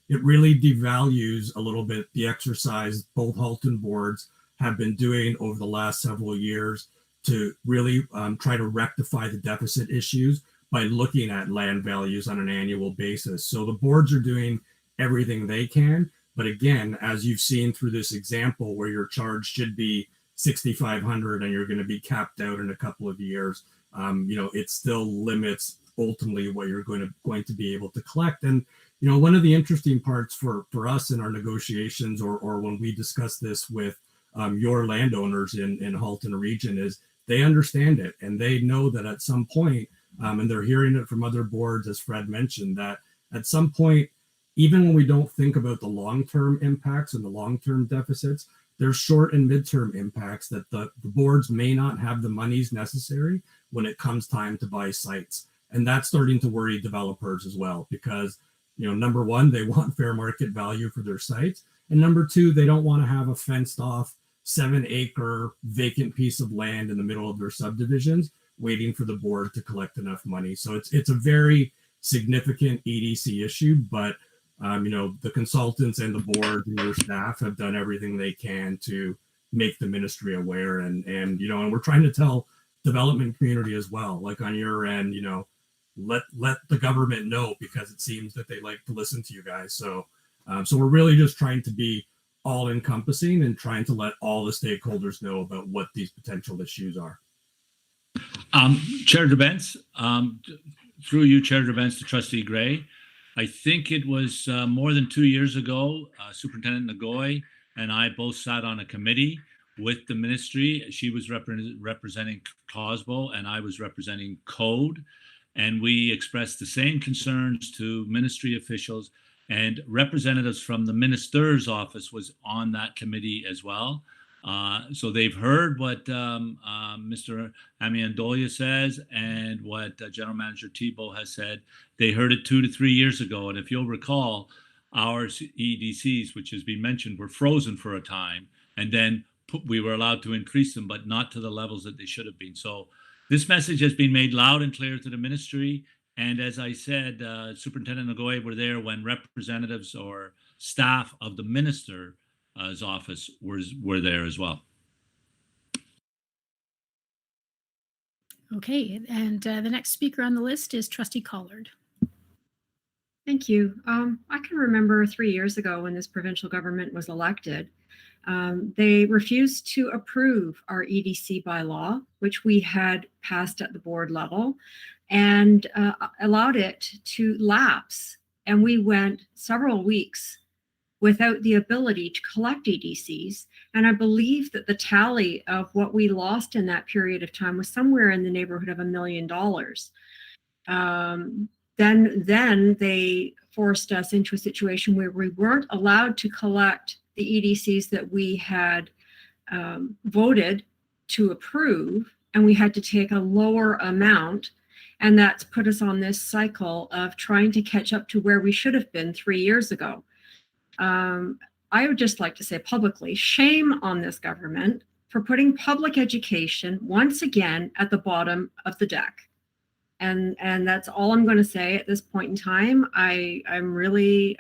really devalues a little bit the exercise both Halton boards have been doing over the last several years to really try to rectify the deficit issues by looking at land values on an annual basis. So the boards are doing everything they can, but again, as you've seen through this example where your charge should be $6,500 and you're going to be capped out in a couple of years, it still limits ultimately what you're going to be able to collect. And one of the interesting parts for us in our negotiations or when we discuss this with your landowners in Halton region is they understand it and they know that at some point, and they're hearing it from other boards, as Fred mentioned, that at some point, even when we don't think about the long-term impacts and the long-term deficits, there's short and midterm impacts that the boards may not have the monies necessary when it comes time to buy sites. And that's starting to worry developers as well, because, number one, they want fair market value for their sites. And number two, they don't want to have a fenced off 7-acre vacant piece of land in the middle of their subdivisions waiting for the board to collect enough money. So it's a very significant EDC issue, but the consultants and the board and your staff have done everything they can to make the ministry aware. And we're trying to tell development community as well, like on your end, let the government know, because it seems that they like to listen to you guys. So we're really just trying to be all encompassing and trying to let all the stakeholders know about what these potential issues are. Chair Debence, through you, Chair Debence, to Trustee Gray. I think it was more than 2 years ago, Superintendent Nagoy and I both sat on a committee with the ministry. She was representing COSBO and I was representing Code. And we expressed the same concerns to ministry officials, and representatives from the minister's office was on that committee as well. So they've heard what Mr. Amiandolia says and what General Manager Thibault has said. They heard it 2 to 3 years ago. And if you'll recall, our EDCs, which has been mentioned, were frozen for a time. And then we were allowed to increase them, but not to the levels that they should have been. So this message has been made loud and clear to the ministry. And as I said, Superintendent Nagoy were there when representatives or staff of the minister's office were there as well. Okay, and the next speaker on the list is Trustee Collard. Thank you. I can remember 3 years ago when this provincial government was elected, they refused to approve our EDC bylaw, which we had passed at the board level, and allowed it to lapse. And we went several weeks without the ability to collect EDCs. And I believe that the tally of what we lost in that period of time was somewhere in the neighborhood of $1 million. Then they forced us into a situation where we weren't allowed to collect the EDCs that we had voted to approve, and we had to take a lower amount. And that's put us on this cycle of trying to catch up to where we should have been 3 years ago. I would just like to say publicly, shame on this government for putting public education once again at the bottom of the deck. And that's all I'm going to say at this point in time. I'm really,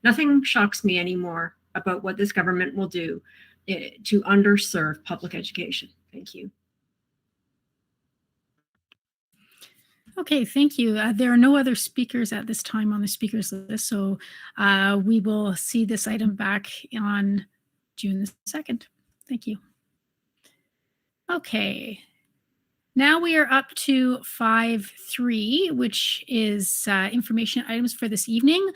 nothing shocks me anymore about what this government will do to underserve public education. Thank you. Okay, thank you. There are no other speakers at this time on the speakers list, so we will see this item back on June the 2nd. Thank you. Okay. Now we are up to 5.3, which is information items for this evening.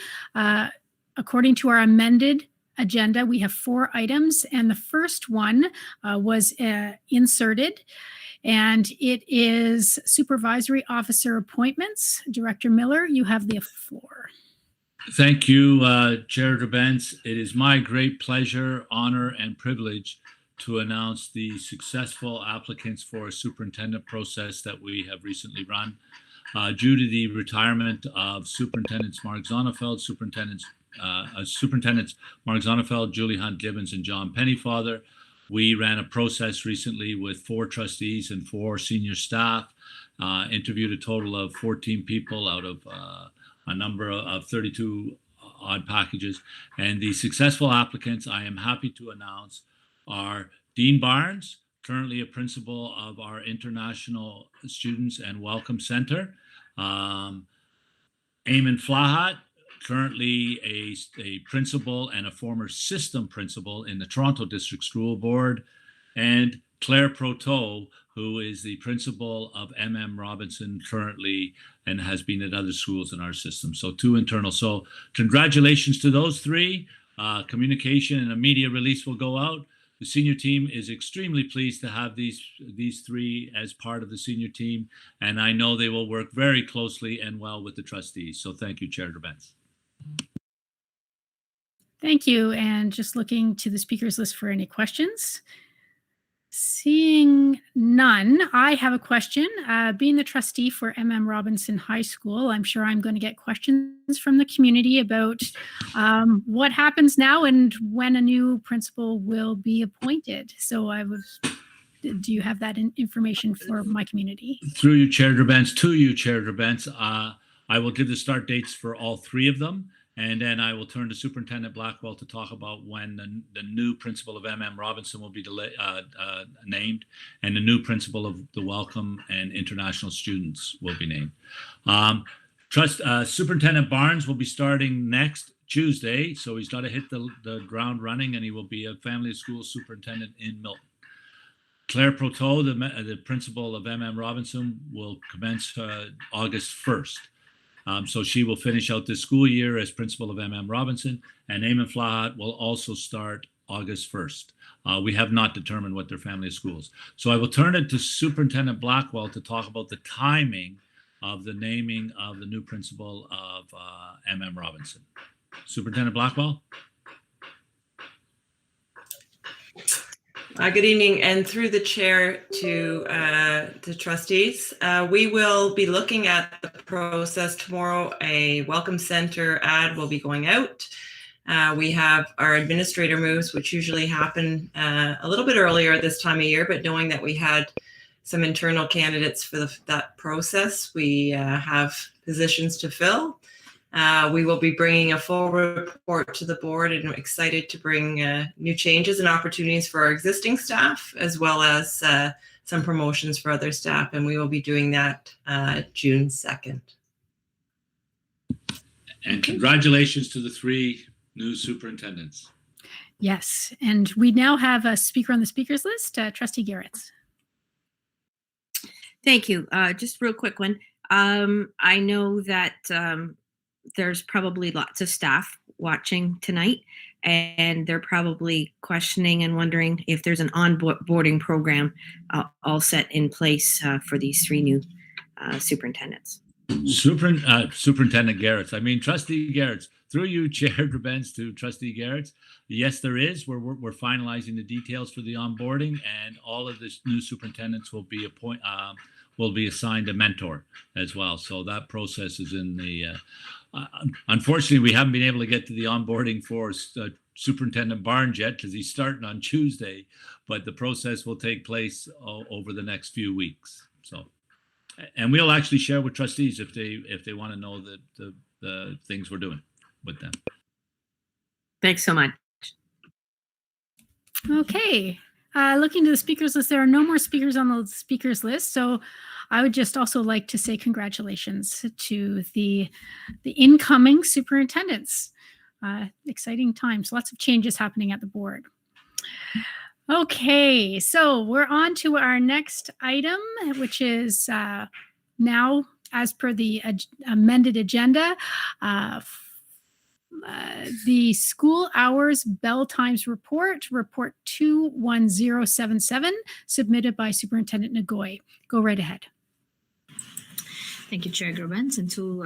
According to our amended agenda, we have 4 items, and the first one was inserted, and it is supervisory officer appointments. Director Miller, you have the floor. Thank you, Chair Drabens. It is my great pleasure, honor, and privilege to announce the successful applicants for a superintendent process that we have recently run. Due to the retirement of Superintendents Mark Zonnefeld, Superintendents Mark Zonnefeld, Julie Hunt Gibbons, and John Pennyfather, we ran a process recently with 4 trustees and 4 senior staff, interviewed a total of 14 people out of a number of 32 odd packages. And the successful applicants, I am happy to announce, are Dean Barnes, currently a principal of our International Students and Welcome Center. Eamon Flahat, currently a principal and a former system principal in the Toronto District School Board. And Claire Proteau, who is the principal of MM Robinson currently and has been at other schools in our system. So 2 internal. So congratulations to those 3. Communication and a media release will go out. The senior team is extremely pleased to have these 3 as part of the senior team, and I know they will work very closely and well with the trustees. So thank you, Chair Drabens. Thank you. And just looking to the speakers list for any questions. Seeing none, I have a question. Being the trustee for MM Robinson High School, I'm sure I'm going to get questions from the community about what happens now and when a new principal will be appointed. So do you have that information for my community? Through you, Chair Drabens, to you, Chair Drabens, I will give the start dates for all 3 of them. And then I will turn to Superintendent Blackwell to talk about when the new principal of MM Robinson will be named, and the new principal of the Welcome and International Students will be named. Superintendent Barnes will be starting next Tuesday, so he's got to hit the ground running, and he will be a family school superintendent in Milton. Claire Proteau, the principal of MM Robinson, will commence August 1st. So she will finish out this school year as principal of MM Robinson, and Eamon Flahat will also start August 1st. We have not determined what their family of schools. So I will turn it to Superintendent Blackwell to talk about the timing of the naming of the new principal of MM Robinson. Superintendent Blackwell? Good evening, and through the chair to the trustees. We will be looking at the process tomorrow. A welcome center ad will be going out. We have our administrator moves, which usually happen a little bit earlier this time of year, but knowing that we had some internal candidates for that process, we have positions to fill. We will be bringing a full report to the board, and I'm excited to bring new changes and opportunities for our existing staff, as well as some promotions for other staff, and we will be doing that June 2nd. And congratulations to the 3 new superintendents. Yes, and we now have a speaker on the speakers list, Trustee Garrett. Thank you. Just real quick one. I know that there's probably lots of staff watching tonight, and they're probably questioning and wondering if there's an onboarding program all set in place for these 3 new superintendents. Superintendent Garrett, Trustee Garrett, through you, Chair Drabens, to Trustee Garrett. Yes, there is. We're finalizing the details for the onboarding, and all of the new superintendents will be assigned a mentor as well. So that process is in the. Unfortunately, we haven't been able to get to the onboarding for Superintendent Barnes yet because he's starting on Tuesday, but the process will take place over the next few weeks. So, and we'll actually share with trustees if they want to know the things we're doing with them. Thanks so much. Okay. Looking to the speakers list, there are no more speakers on the speakers list. So I would just also like to say congratulations to the incoming superintendents. Exciting times, lots of changes happening at the board. Okay, so we're on to our next item, which is now, as per the amended agenda, the school hours bell times report 21077, submitted by Superintendent Nagoy. Go right ahead. Thank you, Chair Gerbens, and through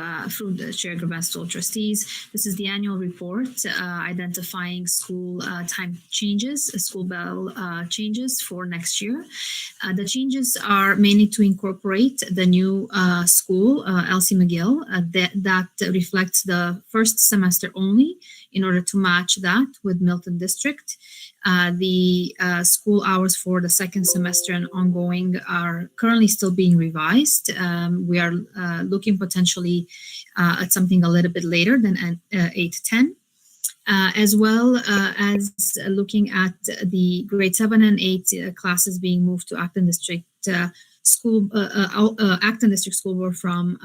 the Chair Gerbens to all trustees. This is the annual report identifying school time changes, school bell changes for next year. The changes are mainly to incorporate the new school, Elsie McGill, that reflects the first semester only in order to match that with Milton District. The school hours for the second semester and ongoing are currently still being revised. We are looking potentially at something a little bit later than 8 to 10, as well as looking at the grade 7 and 8 classes being moved to Acton District Acton District School Board from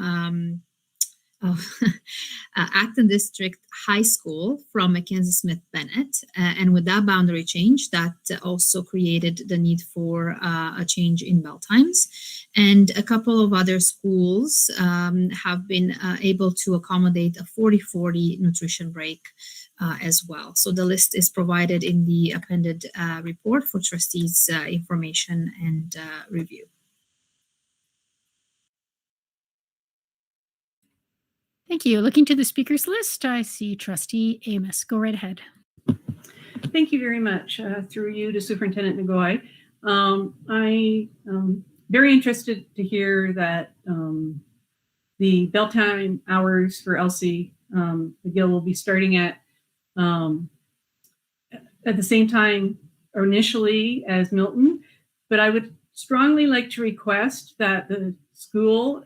Acton District High School from Mackenzie Smith Bennett. And with that boundary change, that also created the need for a change in bell times. And a couple of other schools have been able to accommodate a 40-40 nutrition break as well. So the list is provided in the appended report for trustees' information and review. Thank you. Looking to the speakers list, I see Trustee Amos. Go right ahead. Thank you very much. Through you to Superintendent Nagoy. I am very interested to hear that the bell time hours for Elsie McGill will be starting at the same time initially as Milton, but I would strongly like to request that the school,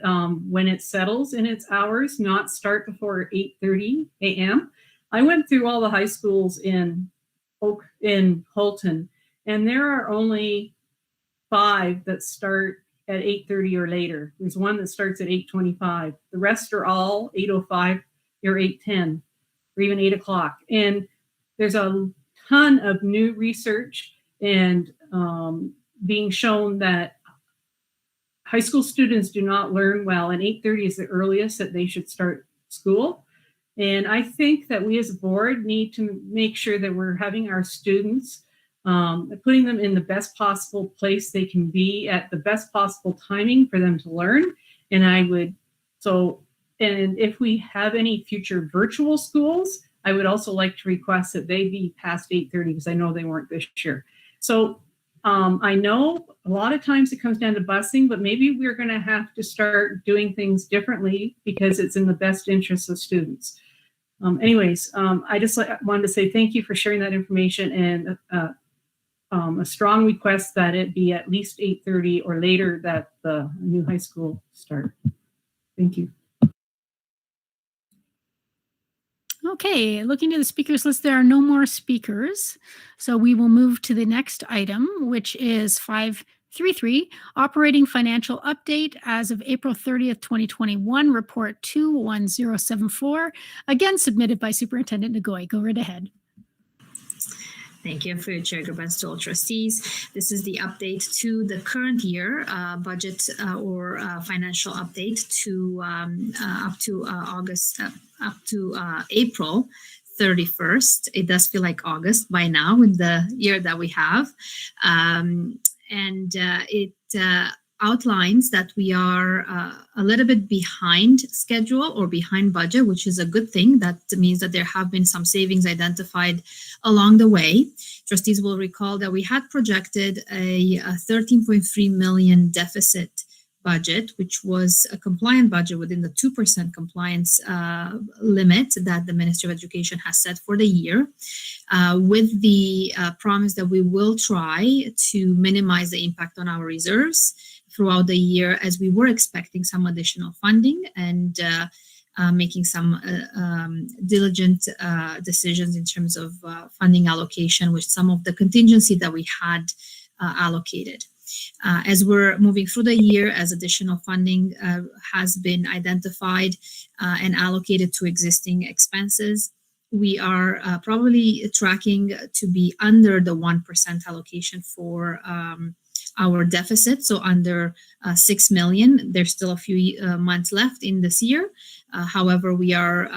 when it settles in its hours, not start before 8:30 a.m. I went through all the high schools in Halton, and there are only 5 that start at 8:30 or later. There's one that starts at 8:25. The rest are all 8:05 or 8:10 or even 8 o'clock. And there's a ton of new research and being shown that high school students do not learn well, and 8:30 is the earliest that they should start school. And I think that we as a board need to make sure that we're having our students, putting them in the best possible place they can be at the best possible timing for them to learn. And and if we have any future virtual schools, I would also like to request that they be past 8:30 because I know they weren't this year. So I know a lot of times it comes down to busing, but maybe we're going to have to start doing things differently because it's in the best interest of students. I just wanted to say thank you for sharing that information and a strong request that it be at least 8:30 or later that the new high school start. Thank you. Okay, looking to the speakers list, there are no more speakers. So we will move to the next item, which is 533, Operating Financial Update as of April 30th, 2021, Report 21074, again submitted by Superintendent Nagoy. Go right ahead. Thank you for your Chair Gerbens to all trustees. This is the update to the current year budget or financial update to up to April 31st. It does feel like August by now with the year that we have. It outlines that we are a little bit behind schedule or behind budget, which is a good thing. That means that there have been some savings identified along the way. Trustees will recall that we had projected a 13.3 million deficit budget, which was a compliant budget within the 2% compliance limit that the Ministry of Education has set for the year, with the promise that we will try to minimize the impact on our reserves throughout the year, as we were expecting some additional funding and making some diligent decisions in terms of funding allocation with some of the contingency that we had allocated. As we're moving through the year, as additional funding has been identified and allocated to existing expenses, we are probably tracking to be under the 1% allocation for our deficit, so under 6 million. There's still a few months left in this year. However, we are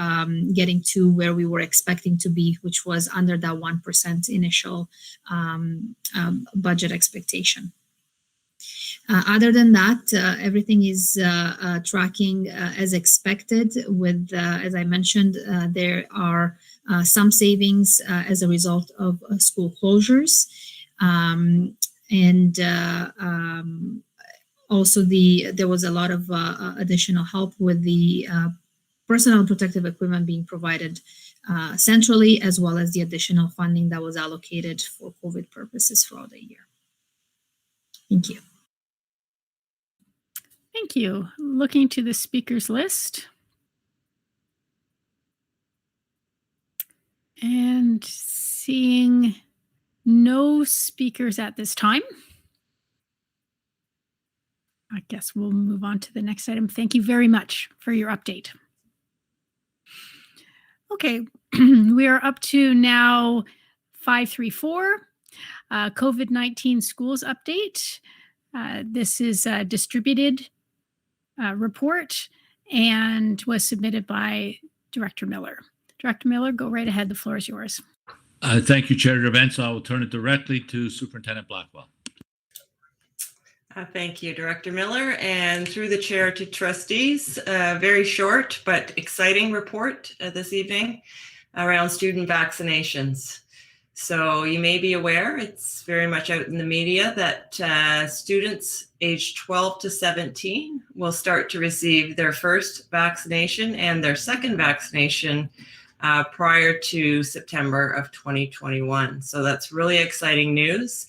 getting to where we were expecting to be, which was under that 1% initial budget expectation. Other than that, everything is tracking as expected with, as I mentioned, there are some savings as a result of school closures. Also there was a lot of additional help with the personal protective equipment being provided centrally, as well as the additional funding that was allocated for COVID purposes throughout the year. Thank you. Thank you. Looking to the speakers list. And seeing no speakers at this time, I guess we'll move on to the next item. Thank you very much for your update. Okay, we are up to now 534, COVID-19 schools update. This is a distributed report and was submitted by Director Miller. Director Miller, go right ahead. The floor is yours. Thank you, Chair Events. I will turn it directly to Superintendent Blackwell. Thank you, Director Miller, and through the chair to trustees, very short but exciting report this evening around student vaccinations. So you may be aware, it's very much out in the media, that students aged 12 to 17 will start to receive their first vaccination and their second vaccination prior to September of 2021. So that's really exciting news.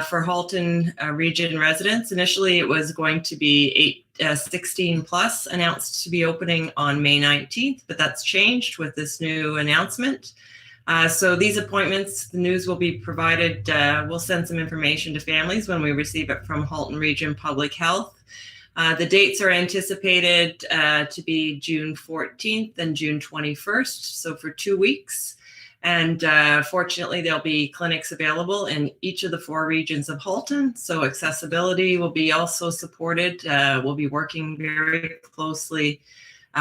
For Halton region residents, initially it was going to be 16 plus announced to be opening on May 19th, but that's changed with this new announcement. So these appointments, the news will be provided, we'll send some information to families when we receive it from Halton Region Public Health. The dates are anticipated to be June 14th and June 21st, so for 2 weeks. And fortunately, there'll be clinics available in each of the 4 regions of Halton. So accessibility will be also supported. We'll be working very closely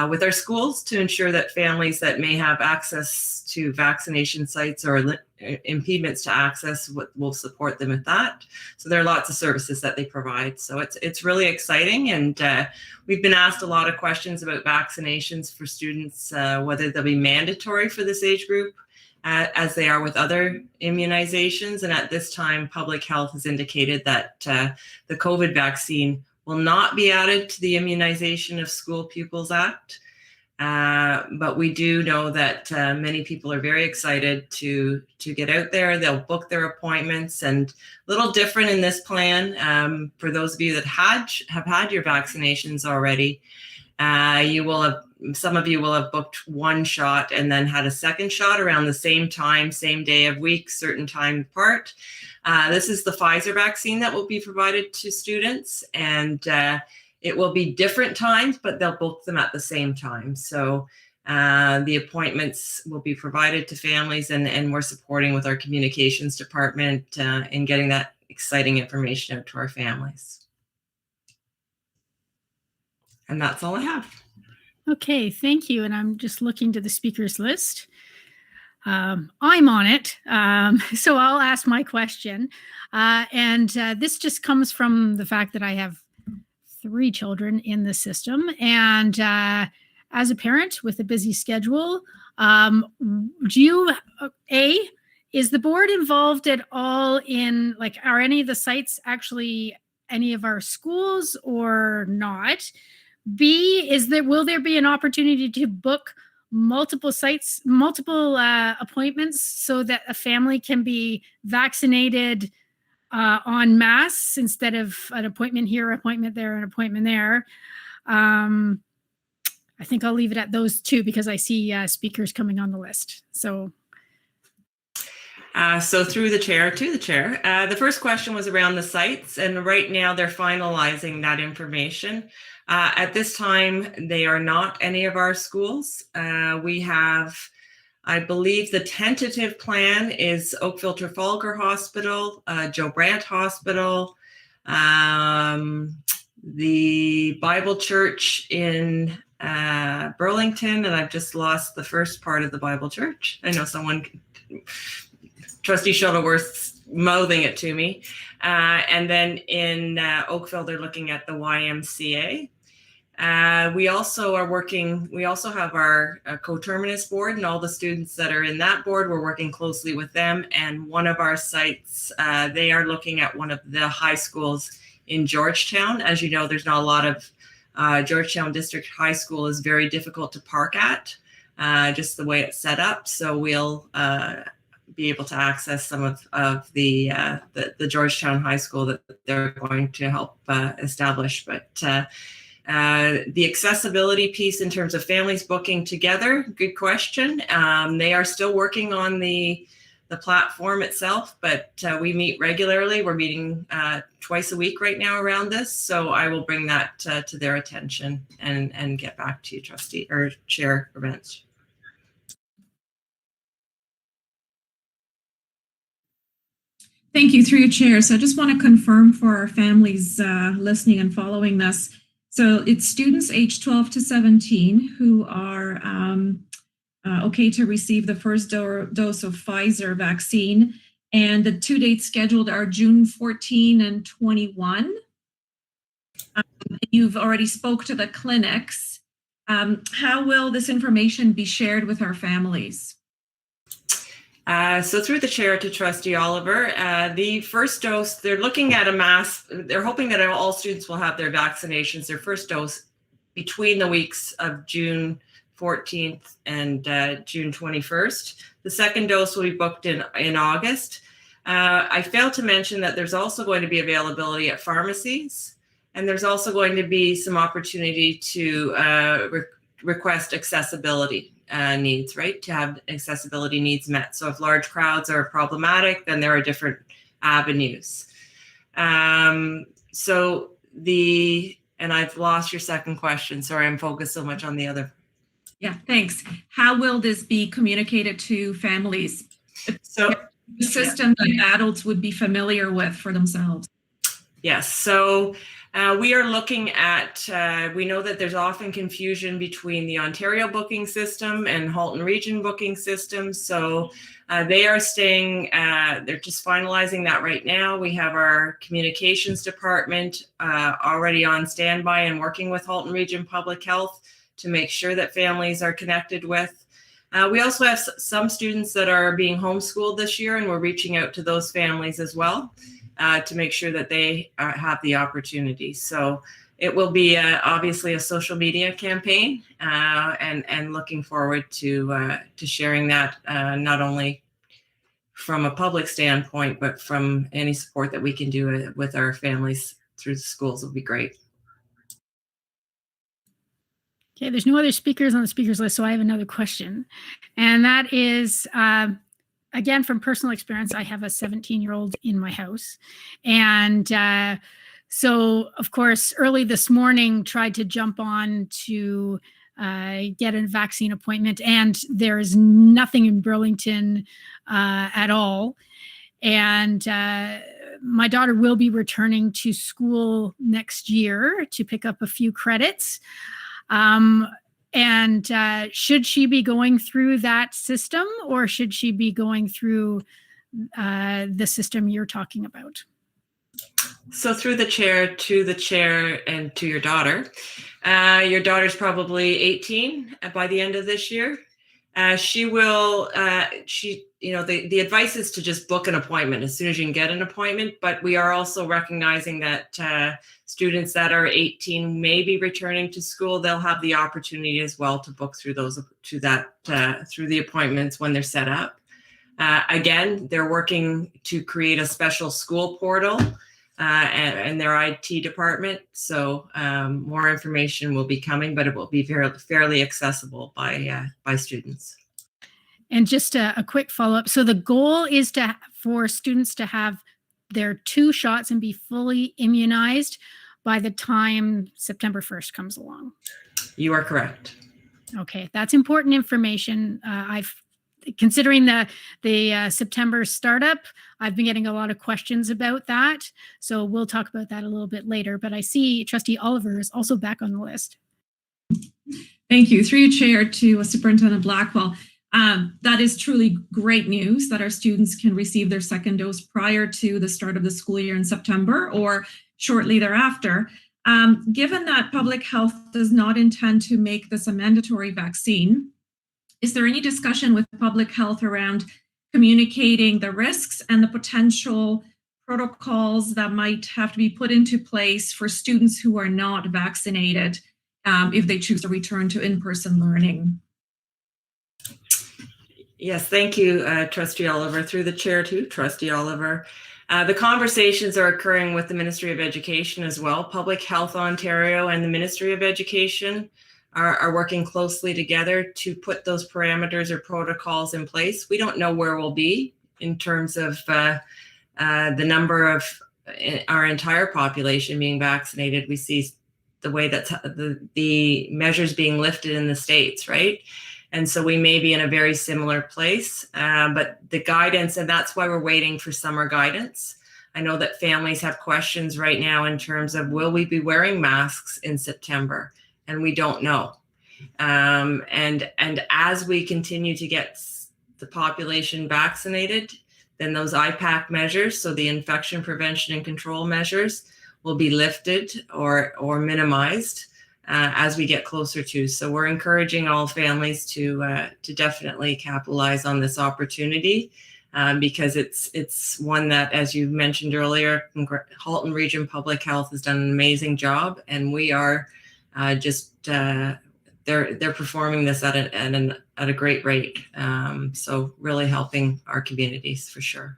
with our schools to ensure that families that may have access to vaccination sites or impediments to access will support them with that. So there are lots of services that they provide. So it's really exciting. And we've been asked a lot of questions about vaccinations for students, whether they'll be mandatory for this age group, as they are with other immunizations. And at this time, Public Health has indicated that the COVID vaccine will not be added to the Immunization of School Pupils Act. But we do know that many people are very excited to get out there. They'll book their appointments, and a little different in this plan. For those of you that have had your vaccinations already, some of you will have booked one shot and then had a second shot around the same time, same day of week, certain time apart. This is the Pfizer vaccine that will be provided to students, and it will be different times, but they'll book them at the same time. So the appointments will be provided to families, and we're supporting with our communications department in getting that exciting information out to our families. And that's all I have. Okay, thank you. And I'm just looking to the speakers list. I'm on it, so I'll ask my question. This just comes from the fact that I have 3 children in the system. And as a parent with a busy schedule, is the board involved at all in, like, are any of the sites actually any of our schools or not? B, will there be an opportunity to book multiple sites, multiple appointments, so that a family can be vaccinated en masse instead of an appointment here, appointment there, an appointment there? I think I'll leave it at those 2 because I see speakers coming on the list. So through the chair to the chair, the first question was around the sites, and right now they're finalizing that information. At this time, they are not any of our schools. We have I believe the tentative plan is Oakville Trafalgar Hospital, Joe Brandt Hospital, the Bible Church in Burlington, and I've just lost the first part of the Bible Church. I know someone, Trustee Shuttleworth's mouthing it to me. And then in Oakville, they're looking at the YMCA. We also have our coterminous board, and all the students that are in that board, we're working closely with them. And one of our sites, they are looking at one of the high schools in Georgetown. As you know, there's not a lot of Georgetown District High School is very difficult to park at, just the way it's set up. So we'll be able to access some of the Georgetown High School that they're going to help establish. But the accessibility piece in terms of families booking together, good question. They are still working on the platform itself, but we meet regularly. We're meeting twice a week right now around this. So I will bring that to their attention and get back to you, Trustee or Chair Events. Thank you, through your chair. So I just want to confirm for our families listening and following this. So it's students aged 12 to 17 who are okay to receive the first dose of Pfizer vaccine. And the 2 dates scheduled are June 14 and 21. You've already spoke to the clinics. How will this information be shared with our families? So through the chair to Trustee Oliver, the first dose, they're looking at they're hoping that all students will have their vaccinations, their first dose between the weeks of June 14th and June 21st. The second dose will be booked in August. I failed to mention that there's also going to be availability at pharmacies, and there's also going to be some opportunity to request accessibility needs, right? To have accessibility needs met. So if large crowds are problematic, then there are different avenues. And I've lost your second question. Sorry, I'm focused so much on the other. Yeah, thanks. How will this be communicated to families? So the system that adults would be familiar with for themselves. Yes. So we are looking at, we know that there's often confusion between the Ontario booking system and Halton region booking system. So they are staying, they're just finalizing that right now. We have our communications department already on standby and working with Halton Region Public Health to make sure that families are connected with. We also have some students that are being homeschooled this year, and we're reaching out to those families as well to make sure that they have the opportunity. So it will be obviously a social media campaign, and looking forward to sharing that not only from a public standpoint, but from any support that we can do with our families through the schools will be great. Okay, there's no other speakers on the speakers list, so I have another question. And that is, again, from personal experience, I have a 17-year-old in my house. And so, of course, early this morning, tried to jump on to get a vaccine appointment, and there is nothing in Burlington at all. And my daughter will be returning to school next year to pick up a few credits. And should she be going through that system, or should she be going through the system you're talking about? So through the chair to the chair and to your daughter's probably 18 by the end of this year. She will, the advice is to just book an appointment as soon as you can get an appointment, but we are also recognizing that students that are 18 may be returning to school. They'll have the opportunity as well to book through through the appointments when they're set up. Again, they're working to create a special school portal and their IT department. So more information will be coming, but it will be fairly accessible by students. And just a quick follow-up. So the goal is for students to have their 2 shots and be fully immunized by the time September 1st comes along. You are correct. Okay, that's important information. considering the September startup, I've been getting a lot of questions about that. So we'll talk about that a little bit later. But I see Trustee Oliver is also back on the list. Thank you. Through you, Chair, to Superintendent Blackwell. That is truly great news that our students can receive their second dose prior to the start of the school year in September or shortly thereafter. Given that public health does not intend to make this a mandatory vaccine, is there any discussion with public health around communicating the risks and the potential protocols that might have to be put into place for students who are not vaccinated if they choose to return to in-person learning? Yes, thank you, Trustee Oliver. Through the chair to Trustee Oliver. The conversations are occurring with the Ministry of Education as well. Public Health Ontario and the Ministry of Education are working closely together to put those parameters or protocols in place. We don't know where we'll be in terms of the number of our entire population being vaccinated. We see the way that the measures being lifted in the States, right? And so we may be in a very similar place, but the guidance, and that's why we're waiting for summer guidance. I know that families have questions right now in terms of, will we be wearing masks in September? And we don't know. And as we continue to get the population vaccinated, then those IPAC measures, so the infection prevention and control measures, will be lifted or minimized as we get closer to. So we're encouraging all families to definitely capitalize on this opportunity because it's one that, as you mentioned earlier, Halton Region Public Health has done an amazing job, and we are they're performing this at a great rate. So really helping our communities for sure.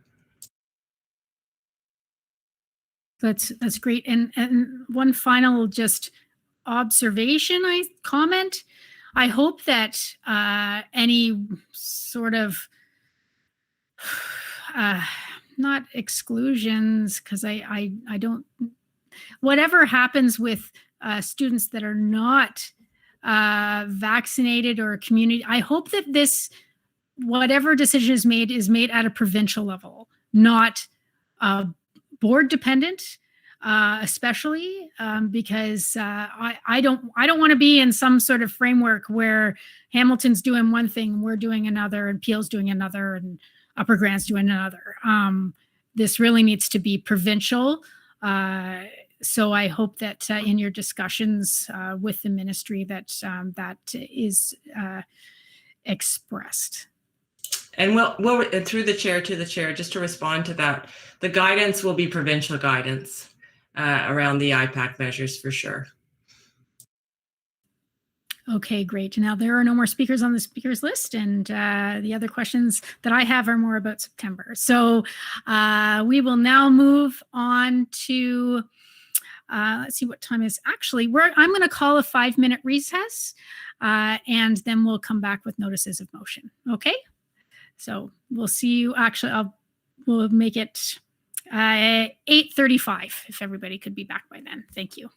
That's great. And one final just observation, comment. I hope that any sort of not exclusions, because I don't, whatever happens with students that are not vaccinated or community, I hope that this, whatever decision is made at a provincial level, not board dependent, especially because I don't want to be in some sort of framework where Hamilton's doing one thing, we're doing another, and Peel's doing another, and Upper Grant's doing another. This really needs to be provincial. So I hope that in your discussions with the ministry that that is expressed. And we'll through the chair to the chair, just to respond to that, the guidance will be provincial guidance around the IPAC measures for sure. Okay, great. Now there are no more speakers on the speakers list, and the other questions that I have are more about September. So we will now move on to, let's see what time is actually. I'm going to call a 5-minute recess, and then we'll come back with notices of motion. Okay. So we'll see you. Actually, we'll make it 8:35 if everybody could be back by then. Thank you.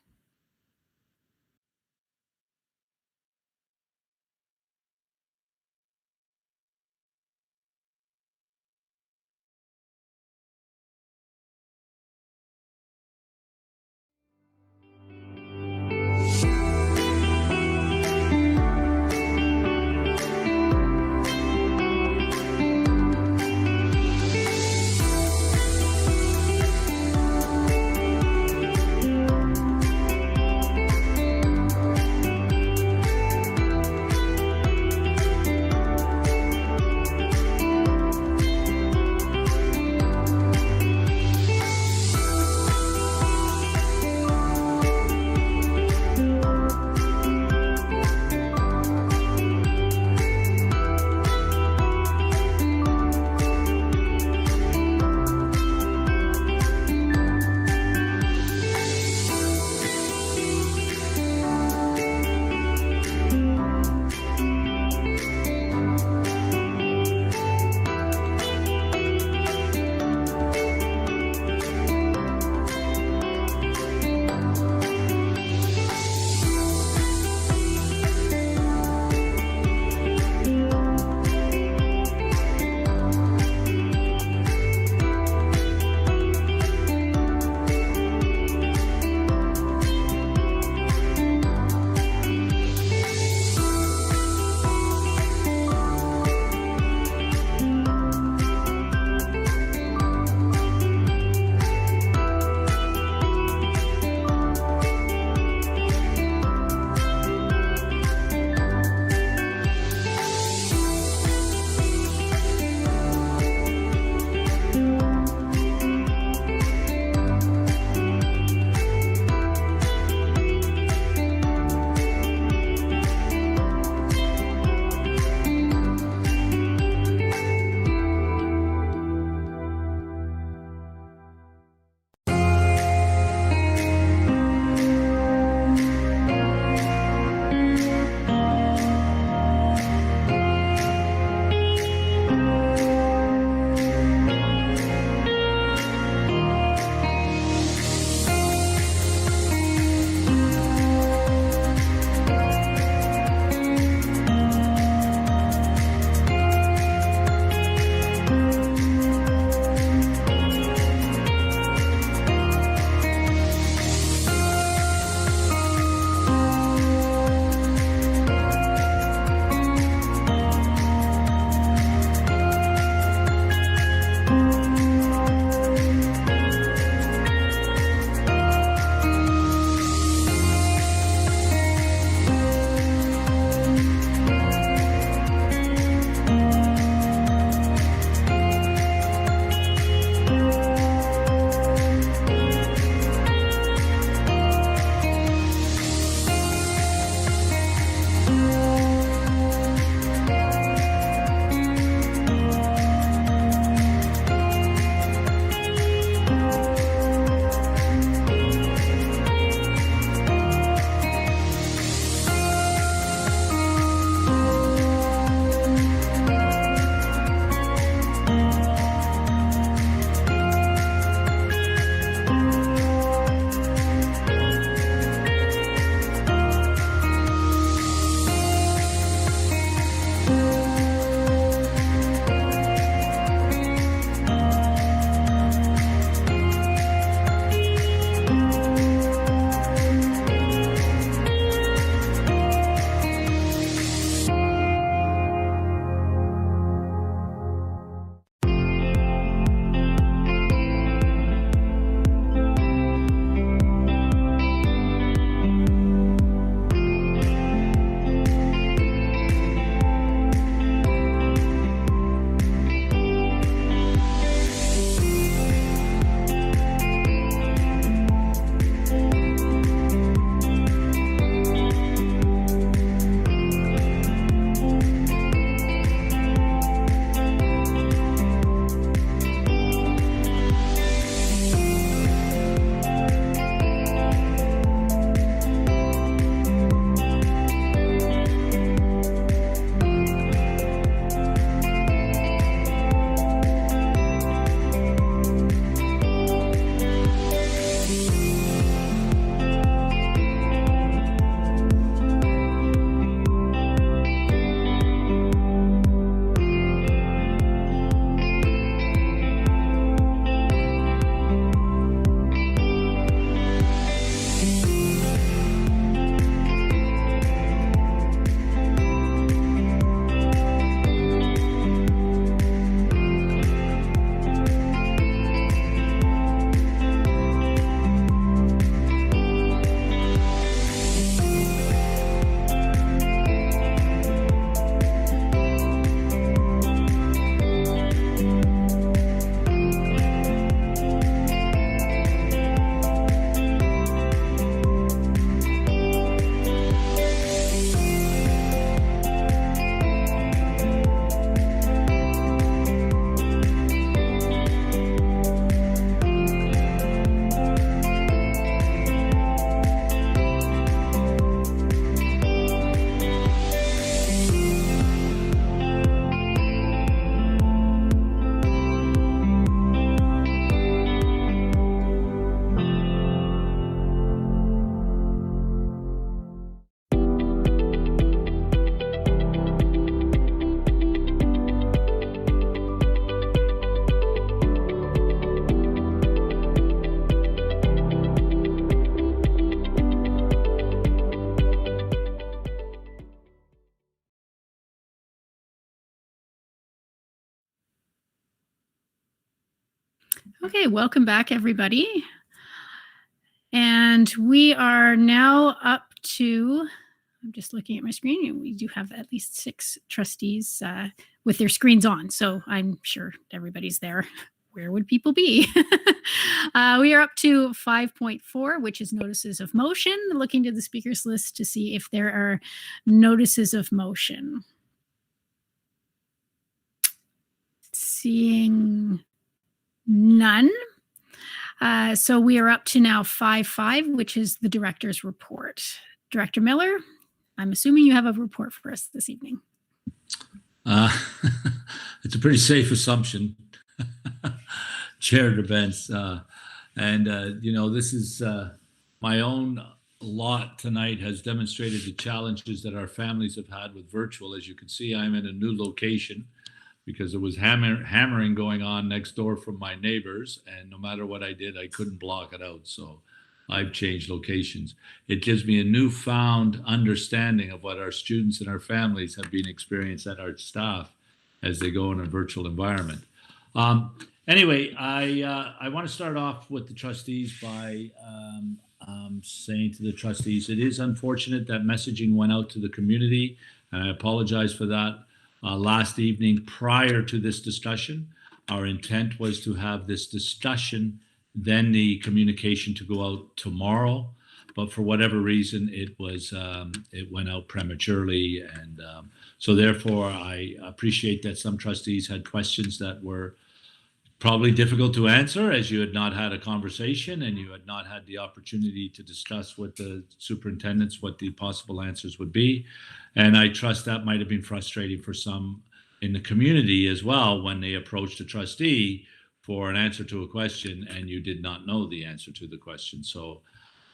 Okay, welcome back, everybody. And we are now up to, I'm just looking at my screen, and we do have at least 6 trustees with their screens on. So I'm sure everybody's there. Where would people be? We are up to 5.4, which is notices of motion. Looking to the speakers list to see if there are notices of motion. Seeing none. So we are up to now 5.5, which is the director's report. Director Miller, I'm assuming you have a report for us this evening. It's a pretty safe assumption, Chair Defense. This is my own lot tonight has demonstrated the challenges that our families have had with virtual. As you can see, I'm in a new location because there was hammering going on next door from my neighbors, and no matter what I did, I couldn't block it out. So I've changed locations. It gives me a newfound understanding of what our students and our families have been experiencing, and our staff as they go in a virtual environment. Anyway, I want to start off with the trustees by saying to the trustees, it is unfortunate that messaging went out to the community, and I apologize for that. Last evening, prior to this discussion, our intent was to have this discussion, then the communication to go out tomorrow. But for whatever reason, it went out prematurely, and so therefore, I appreciate that some trustees had questions that were probably difficult to answer, as you had not had a conversation and you had not had the opportunity to discuss with the superintendents what the possible answers would be. And I trust that might have been frustrating for some in the community as well when they approached a trustee for an answer to a question and you did not know the answer to the question. So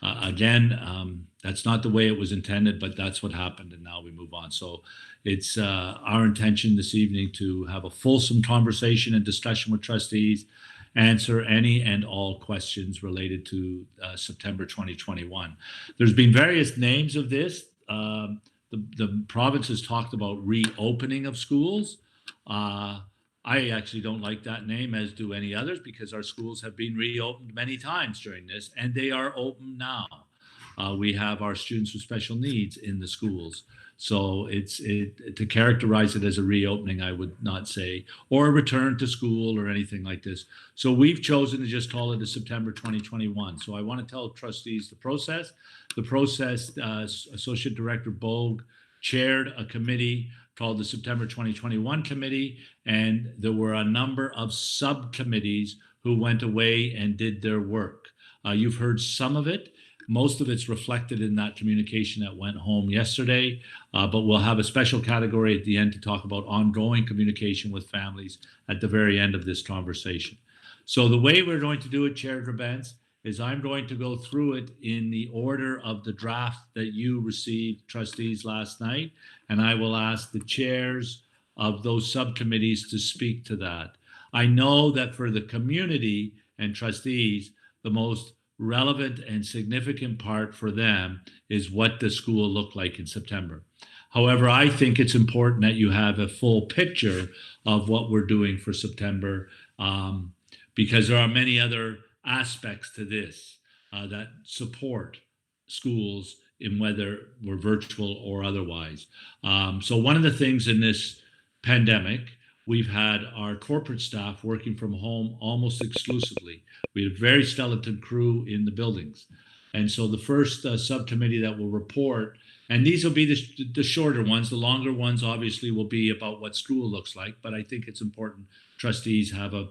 again, that's not the way it was intended, but that's what happened, and now we move on. So it's our intention this evening to have a fulsome conversation and discussion with trustees, answer any and all questions related to September 2021. There's been various names of this. The province has talked about reopening of schools. I actually don't like that name, as do any others, because our schools have been reopened many times during this, and they are open now. We have our students with special needs in the schools. So to characterize it as a reopening, I would not say, or a return to school or anything like this. So we've chosen to just call it a September 2021. So I want to tell trustees the process. The process, Associate Director Bogue chaired a committee called the September 2021 Committee, and there were a number of subcommittees who went away and did their work. You've heard some of it. Most of it's reflected in that communication that went home yesterday, but we'll have a special category at the end to talk about ongoing communication with families at the very end of this conversation. So the way we're going to do it, Chair Drabantz, is I'm going to go through it in the order of the draft that you received, trustees, last night, and I will ask the chairs of those subcommittees to speak to that. I know that for the community and trustees, the most relevant and significant part for them is what the school looked like in September. However, I think it's important that you have a full picture of what we're doing for September, because there are many other aspects to this that support schools in whether we're virtual or otherwise. So one of the things in this pandemic, we've had our corporate staff working from home almost exclusively. We had a very skeleton crew in the buildings. And so the first subcommittee that will report, and these will be the shorter ones, the longer ones obviously will be about what school looks like, but I think it's important trustees have a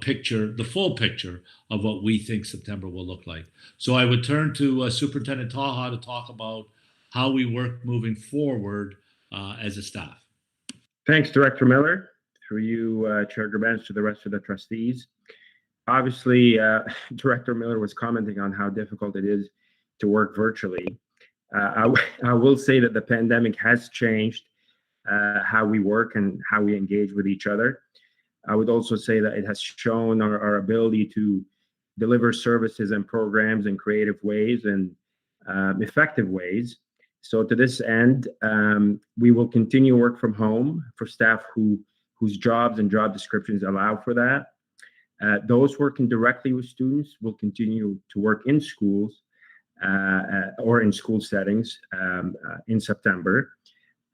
picture, the full picture of what we think September will look like. So I would turn to Superintendent Taha to talk about how we work moving forward as a staff. Thanks, Director Miller. Through you, Chair Drabantz, to the rest of the trustees. Obviously, Director Miller was commenting on how difficult it is to work virtually. I will say that the pandemic has changed how we work and how we engage with each other. I would also say that it has shown our ability to deliver services and programs in creative ways and effective ways. So to this end, we will continue work from home for staff whose jobs and job descriptions allow for that. Those working directly with students will continue to work in schools or in school settings in September.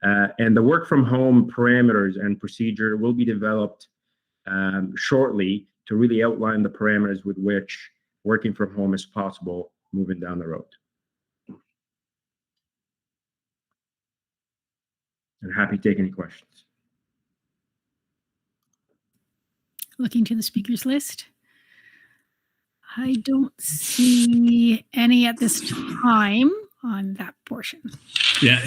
And the work from home parameters and procedure will be developed shortly to really outline the parameters with which working from home is possible moving down the road. I'm happy to take any questions. Looking to the speakers list. I don't see any at this time on that portion. Yeah,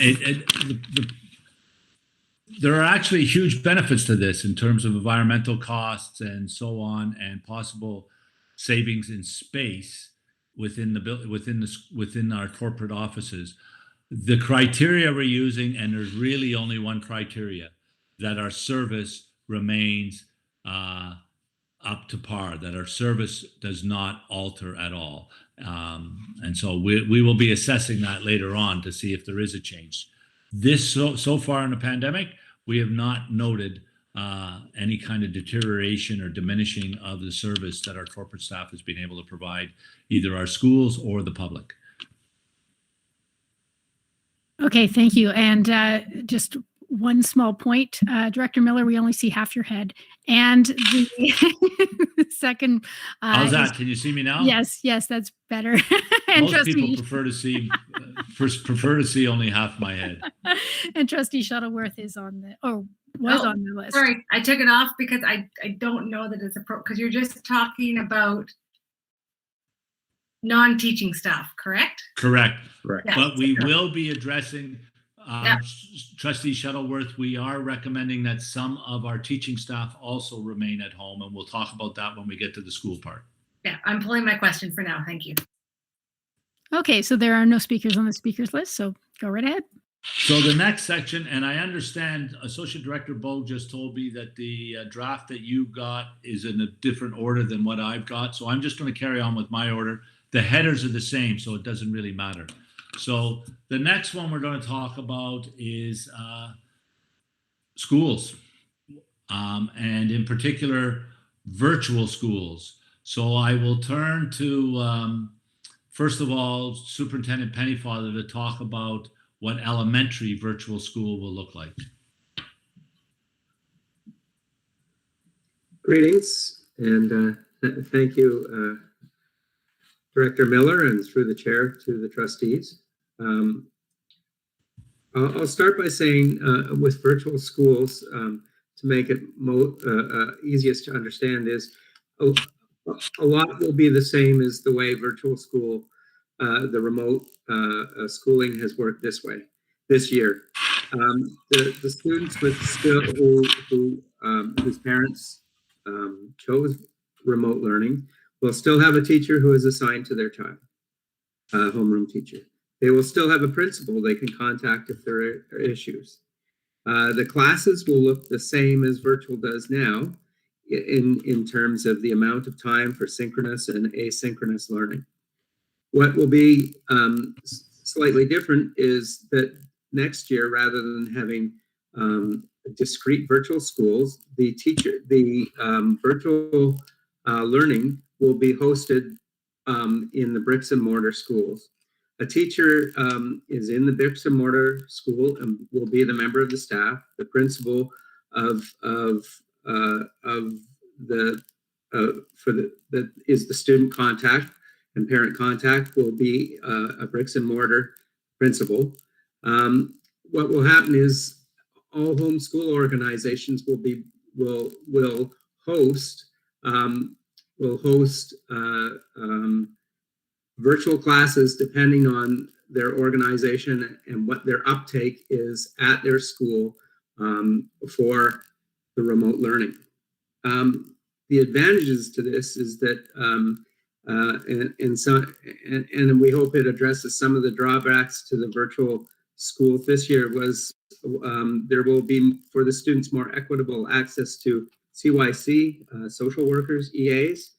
there are actually huge benefits to this in terms of environmental costs and so on, and possible savings in space within our corporate offices. The criteria we're using, and there's really only one criteria, that our service remains up to par, that our service does not alter at all. And so we will be assessing that later on to see if there is a change. This so far in the pandemic, we have not noted any kind of deterioration or diminishing of the service that our corporate staff has been able to provide, either our schools or the public. Okay, thank you. And just one small point, Director Miller, we only see half your head. And the second. How's that? Can you see me now? Yes, that's better. And Most people prefer to see only half my head. And Trustee Shuttleworth is on the was on the list. Sorry, I took it off because I don't know that it's appropriate, because you're just talking about non-teaching staff, correct? Correct. Correct. But we will be addressing, Trustee Shuttleworth, we are recommending that some of our teaching staff also remain at home, and we'll talk about that when we get to the school part. Yeah, I'm pulling my question for now. Thank you. Okay, so there are no speakers on the speakers list, so go right ahead. So the next section, and I understand Associate Director Bo just told me that the draft that you got is in a different order than what I've got. So I'm just going to carry on with my order. The headers are the same, so it doesn't really matter. So the next one we're going to talk about is schools, and in particular, virtual schools. So I will turn to, first of all, Superintendent Pennyfather to talk about what elementary virtual school will look like. Greetings, and thank you, Director Miller, and through the chair to the trustees. I'll start by saying with virtual schools, to make it easiest to understand, is a lot will be the same as the way virtual school, the remote schooling has worked this year. The students with still whose parents chose remote learning will still have a teacher who is assigned to their child, homeroom teacher. They will still have a principal they can contact if there are issues. The classes will look the same as virtual does now in terms of the amount of time for synchronous and asynchronous learning. What will be slightly different is that next year, rather than having discrete virtual schools, the virtual learning will be hosted in the bricks and mortar schools. A teacher is in the bricks and mortar school and will be the member of the staff. The principal is the student contact, and parent contact will be a bricks and mortar principal. What will happen is all homeschool organizations will host virtual classes depending on their organization and what their uptake is at their school for the remote learning. The advantages to this is that, and we hope it addresses some of the drawbacks to the virtual schools this year, was there will be, for the students, more equitable access to CYC, social workers, EAs.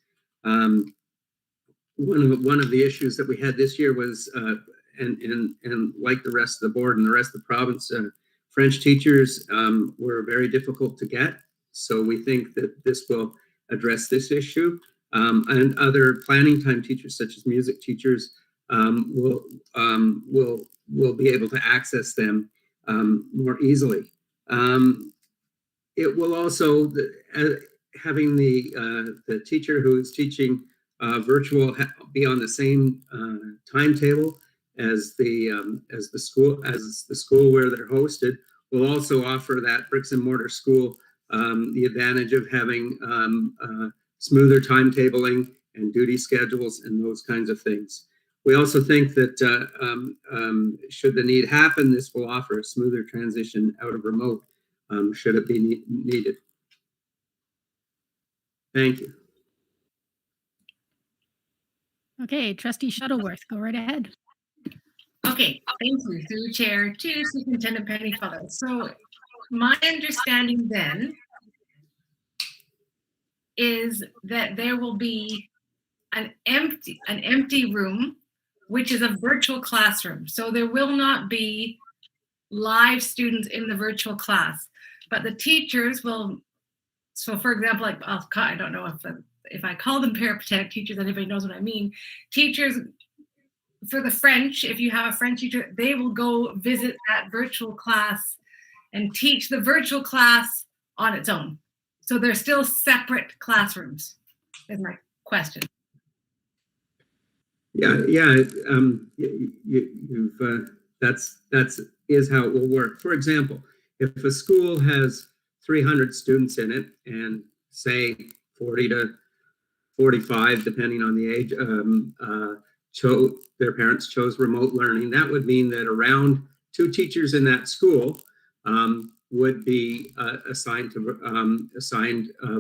One of the issues that we had this year was, and like the rest of the board and the rest of the province, French teachers were very difficult to get. So we think that this will address this issue. And other planning time teachers, such as music teachers, will be able to access them more easily. It will also, having the teacher who is teaching virtual be on the same timetable as the school where they're hosted, will also offer that bricks and mortar school the advantage of having smoother timetabling and duty schedules and those kinds of things. We also think that should the need happen, this will offer a smoother transition out of remote should it be needed. Thank you. Okay, Trustee Shuttleworth, go right ahead. Okay, thank you. Through the chair to Superintendent Pennyfeather. So my understanding then is that there will be an empty room, which is a virtual classroom. So there will not be live students in the virtual class, but the teachers will. So for example, like I don't know if I call them peripatetic teachers, anybody knows what I mean. Teachers for the French, if you have a French teacher, they will go visit that virtual class and teach the virtual class on its own. So they're still separate classrooms, is my question. Yeah. That's how it will work. For example, if a school has 300 students in it and say 40 to 45, depending on the age, their parents chose remote learning, that would mean that around 2 teachers in that school would be assigned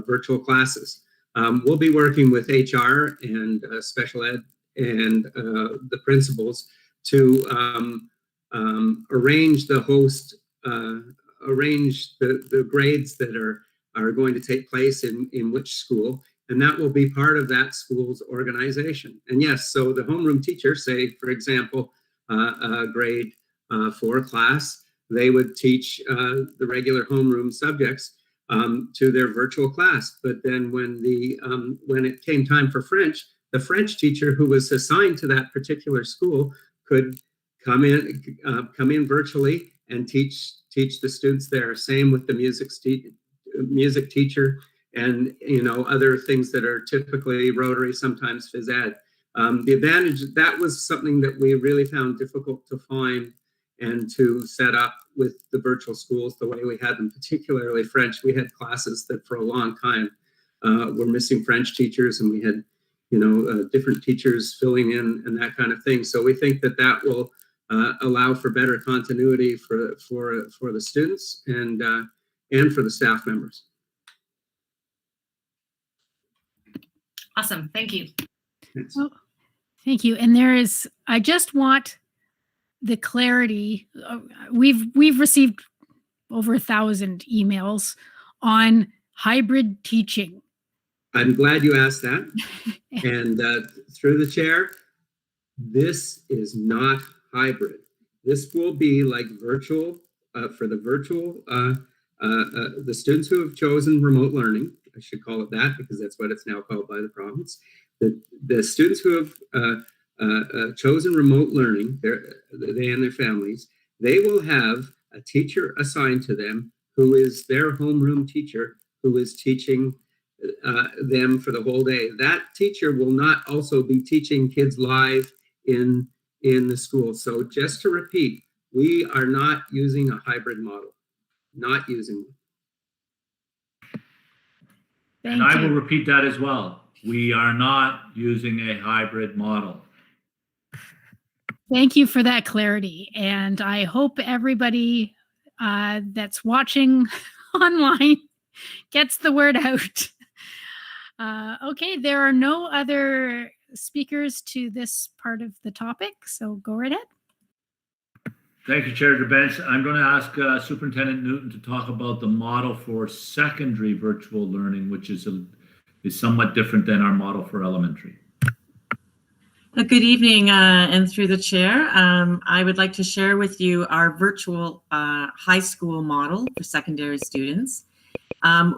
virtual classes. We'll be working with HR and special ed and the principals to arrange the host, arrange the grades that are going to take place in which school, and that will be part of that school's organization. And yes, so the homeroom teacher, say for example, grade 4 class, they would teach the regular homeroom subjects to their virtual class. But then when it came time for French, the French teacher who was assigned to that particular school could come in virtually and teach the students there. Same with the music teacher, and other things that are typically Rotary, sometimes phys ed. The advantage, that was something that we really found difficult to find and to set up with the virtual schools the way we had them, particularly French. We had classes that for a long time were missing French teachers, and we had different teachers filling in and that kind of thing. So we think that will allow for better continuity for the students and for the staff members. Awesome, thank you. Oh, thank you. And I just want the clarity. We've received over 1,000 emails on hybrid teaching. I'm glad you asked that. And through the chair, this is not hybrid. This will be like virtual for the virtual, the students who have chosen remote learning, I should call it that because that's what it's now called by the province. The students who have chosen remote learning, they and their families, they will have a teacher assigned to them who is their homeroom teacher who is teaching them for the whole day. That teacher will not also be teaching kids live in the school. So just to repeat, we are not using a hybrid model, not using one. And I will repeat that as well. We are not using a hybrid model. Thank you for that clarity. And I hope everybody that's watching online gets the word out. Okay, there are no other speakers to this part of the topic, so go right ahead. Thank you, Chair DeBence. I'm going to ask Superintendent Newton to talk about the model for secondary virtual learning, which is somewhat different than our model for elementary. Good evening, and through the chair, I would like to share with you our virtual high school model for secondary students.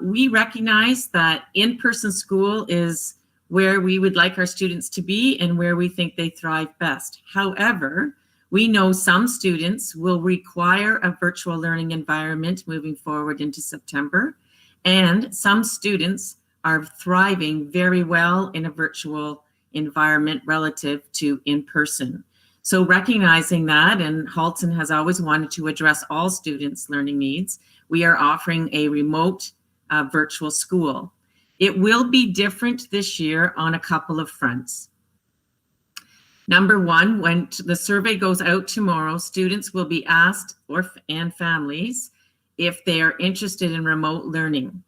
We recognize that in-person school is where we would like our students to be and where we think they thrive best. However, we know some students will require a virtual learning environment moving forward into September, and some students are thriving very well in a virtual environment relative to in-person. So recognizing that, and Halton has always wanted to address all students' learning needs, we are offering a remote virtual school. It will be different this year on a couple of fronts. Number one, when the survey goes out tomorrow, students will be asked, and families, if they are interested in remote learning.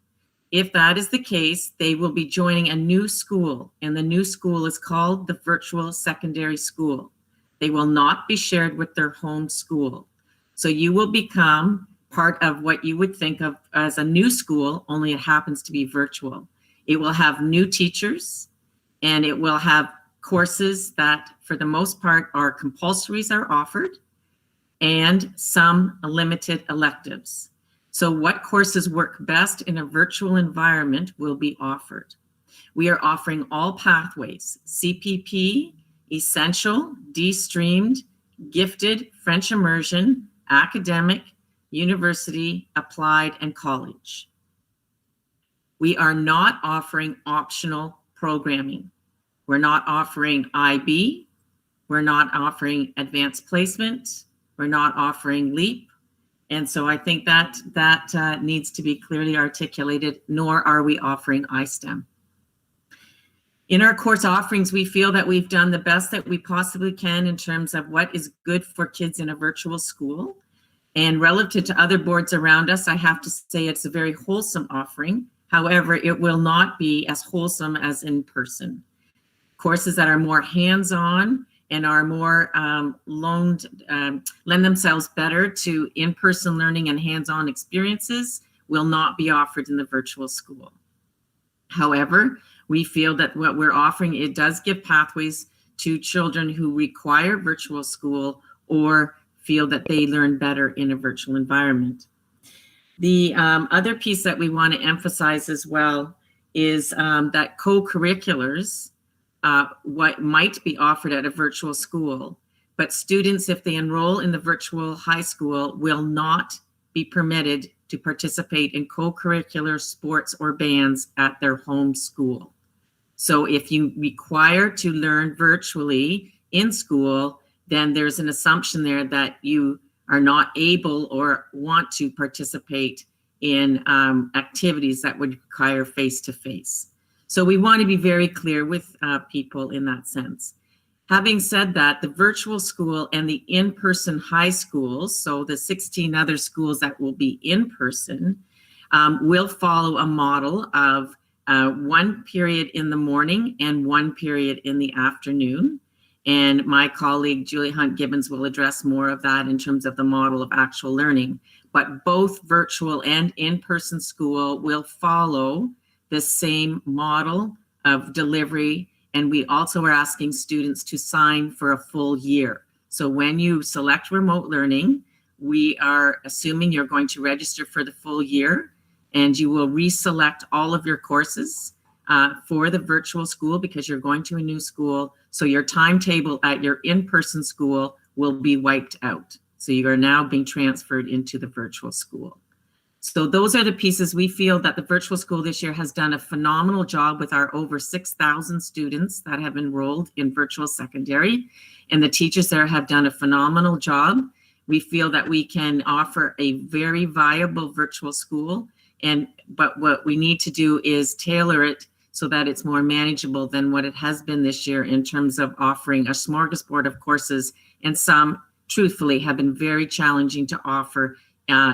If that is the case, they will be joining a new school, and the new school is called the Virtual Secondary School. They will not be shared with their home school. So you will become part of what you would think of as a new school, only it happens to be virtual. It will have new teachers, and it will have courses that, for the most part, are compulsories are offered, and some limited electives. So what courses work best in a virtual environment will be offered. We are offering all pathways: CPP, Essential, D-Streamed, Gifted, French Immersion, Academic, University, Applied, and College. We are not offering optional programming. We're not offering IB. We're not offering advanced placement. We're not offering LEAP. And so I think that needs to be clearly articulated, nor are we offering iSTEM. In our course offerings, we feel that we've done the best that we possibly can in terms of what is good for kids in a virtual school. And relative to other boards around us, I have to say it's a very wholesome offering. However, it will not be as wholesome as in person. Courses that are more hands-on and are more lend themselves better to in-person learning and hands-on experiences will not be offered in the virtual school. However, we feel that what we're offering, it does give pathways to children who require virtual school or feel that they learn better in a virtual environment. The other piece that we want to emphasize as well is that co-curriculars, what might be offered at a virtual school, but students, if they enroll in the virtual high school, will not be permitted to participate in co-curricular sports or bands at their home school. So if you require to learn virtually in school, then there's an assumption there that you are not able or want to participate in activities that would require face-to-face. So we want to be very clear with people in that sense. Having said that, the virtual school and the in-person high schools, so the 16 other schools that will be in person, will follow a model of one period in the morning and one period in the afternoon. And my colleague, Julie Hunt-Gibbons, will address more of that in terms of the model of actual learning. But both virtual and in-person school will follow the same model of delivery. And we also are asking students to sign for a full year. So when you select remote learning, we are assuming you're going to register for the full year, and you will reselect all of your courses for the virtual school because you're going to a new school. So your timetable at your in-person school will be wiped out. So you are now being transferred into the virtual school. So those are the pieces. We feel that the virtual school this year has done a phenomenal job with our over 6,000 students that have enrolled in virtual secondary, and the teachers there have done a phenomenal job. We feel that we can offer a very viable virtual school, but what we need to do is tailor it so that it's more manageable than what it has been this year in terms of offering a smorgasbord of courses, and some, truthfully, have been very challenging to offer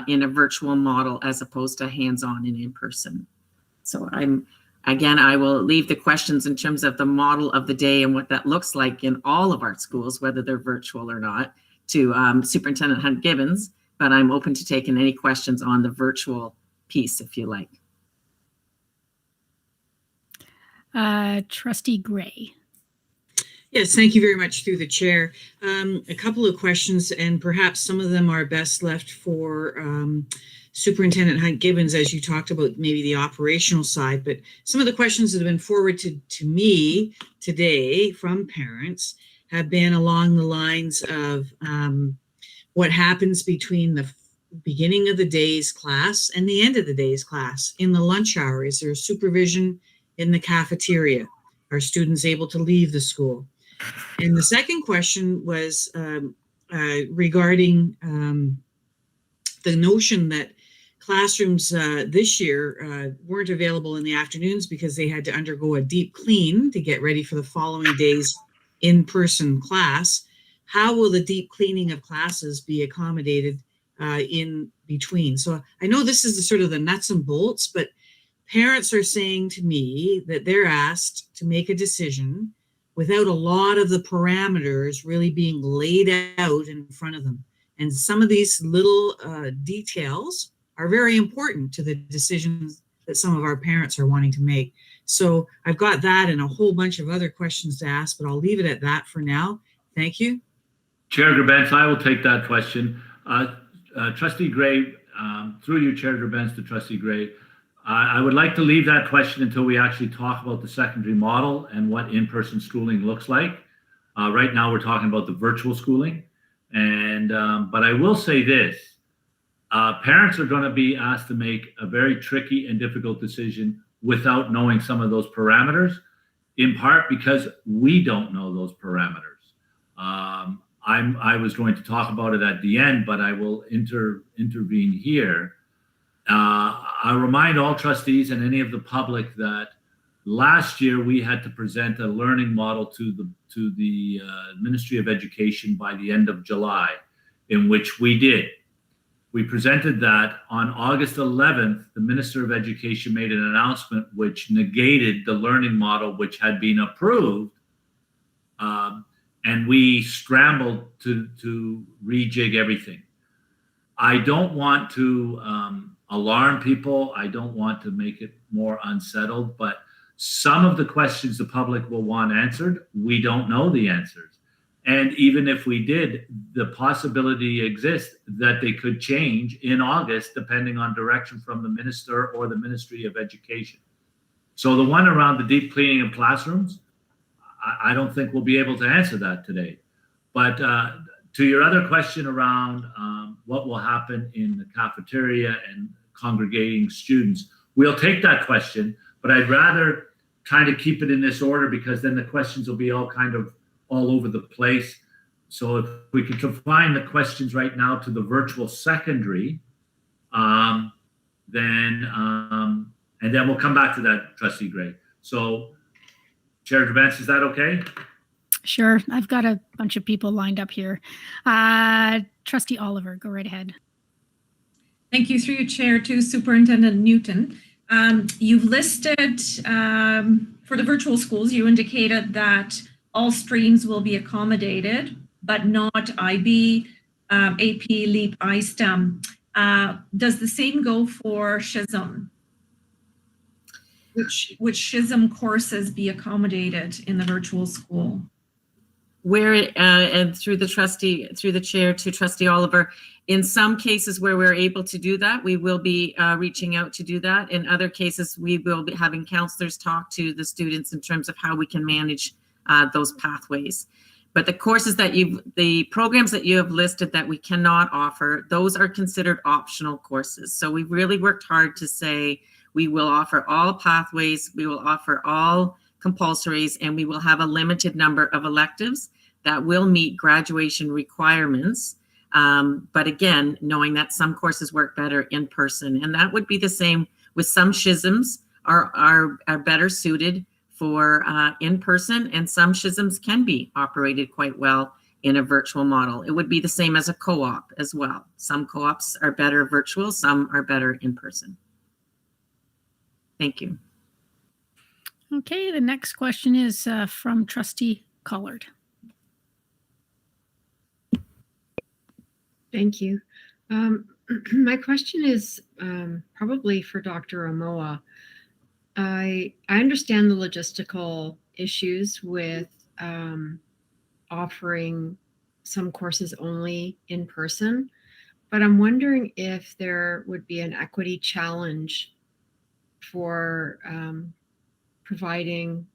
in a virtual model as opposed to hands-on and in-person. So I will leave the questions in terms of the model of the day and what that looks like in all of our schools, whether they're virtual or not, to Superintendent Hunt-Gibbons, but I'm open to taking any questions on the virtual piece if you like. Trustee Gray. Yes, thank you very much through the chair. A couple of questions, and perhaps some of them are best left for Superintendent Hunt Gibbons, as you talked about maybe the operational side, but some of the questions that have been forwarded to me today from parents have been along the lines of what happens between the beginning of the day's class and the end of the day's class in the lunch hour. Is there supervision in the cafeteria? Are students able to leave the school? And the second question was regarding the notion that classrooms this year weren't available in the afternoons because they had to undergo a deep clean to get ready for the following day's in-person class. How will the deep cleaning of classes be accommodated in between? So I know this is the sort of the nuts and bolts, but parents are saying to me that they're asked to make a decision without a lot of the parameters really being laid out in front of them. And some of these little details are very important to the decisions that some of our parents are wanting to make. So I've got that and a whole bunch of other questions to ask, but I'll leave it at that for now. Thank you. Chair Gerbens, I will take that question. Trustee Gray, through you, Chair Gerbens, to Trustee Gray, I would like to leave that question until we actually talk about the secondary model and what in-person schooling looks like. Right now, we're talking about the virtual schooling. And but I will say this, parents are going to be asked to make a very tricky and difficult decision without knowing some of those parameters, in part because we don't know those parameters. I was going to talk about it at the end, but I will intervene here. I remind all trustees and any of the public that last year we had to present a learning model to the Ministry of Education by the end of July, in which we did. We presented that on August 11th. The Minister of Education made an announcement which negated the learning model which had been approved, and we scrambled to rejig everything. I don't want to alarm people. I don't want to make it more unsettled, but some of the questions the public will want answered, we don't know the answers. And even if we did, the possibility exists that they could change in August, depending on direction from the minister or the Ministry of Education. So the one around the deep cleaning of classrooms, I don't think we'll be able to answer that today. But to your other question around what will happen in the cafeteria and congregating students, we'll take that question, but I'd rather kind of keep it in this order because then the questions will be all kind of all over the place. So if we could confine the questions right now to the virtual secondary, and then we'll come back to that, Trustee Gray. So Chair Gerbens, is that okay? Sure. I've got a bunch of people lined up here. Trustee Oliver, go right ahead. Thank you. Through your chair to Superintendent Newton. You've listed for the virtual schools, you indicated that all streams will be accommodated, but not IB, AP, LEAP, iSTEM. Does the same go for SHISM? Which SHISM courses be accommodated in the virtual school? Where and through the chair to Trustee Oliver, in some cases where we're able to do that, we will be reaching out to do that. In other cases, we will be having counselors talk to the students in terms of how we can manage those pathways. But the courses that the programs that you have listed that we cannot offer, those are considered optional courses. So we've really worked hard to say we will offer all pathways, we will offer all compulsories, and we will have a limited number of electives that will meet graduation requirements. But again, knowing that some courses work better in person, and that would be the same with some SHISMs are better suited for in person, and some SHISMs can be operated quite well in a virtual model. It would be the same as a co-op as well. Some co-ops are better virtual, some are better in person. Thank you. Okay, the next question is from Trustee Collard. Thank you. My question is probably for Dr. Amoa. I understand the logistical issues with offering some courses only in person, but I'm wondering if there would be an equity challenge for providing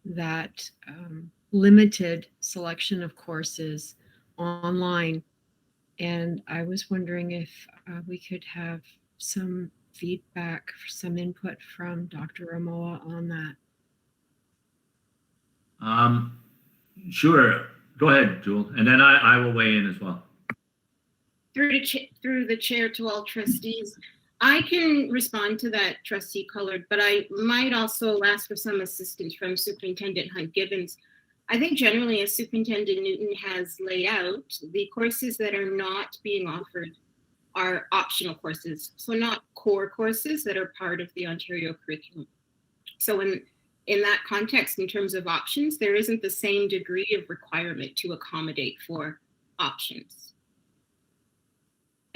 that limited selection of courses online. And I was wondering if we could have some feedback, some input from Dr. Ramoa on that. Sure. Go ahead, Jewel, and then I will weigh in as well. Through the chair to all trustees, I can respond to that, Trustee Collard, but I might also ask for some assistance from Superintendent Hunt-Gibbons. I think generally, as Superintendent Newton has laid out, the courses that are not being offered are optional courses, so not core courses that are part of the Ontario curriculum. So in that context, in terms of options, there isn't the same degree of requirement to accommodate for options.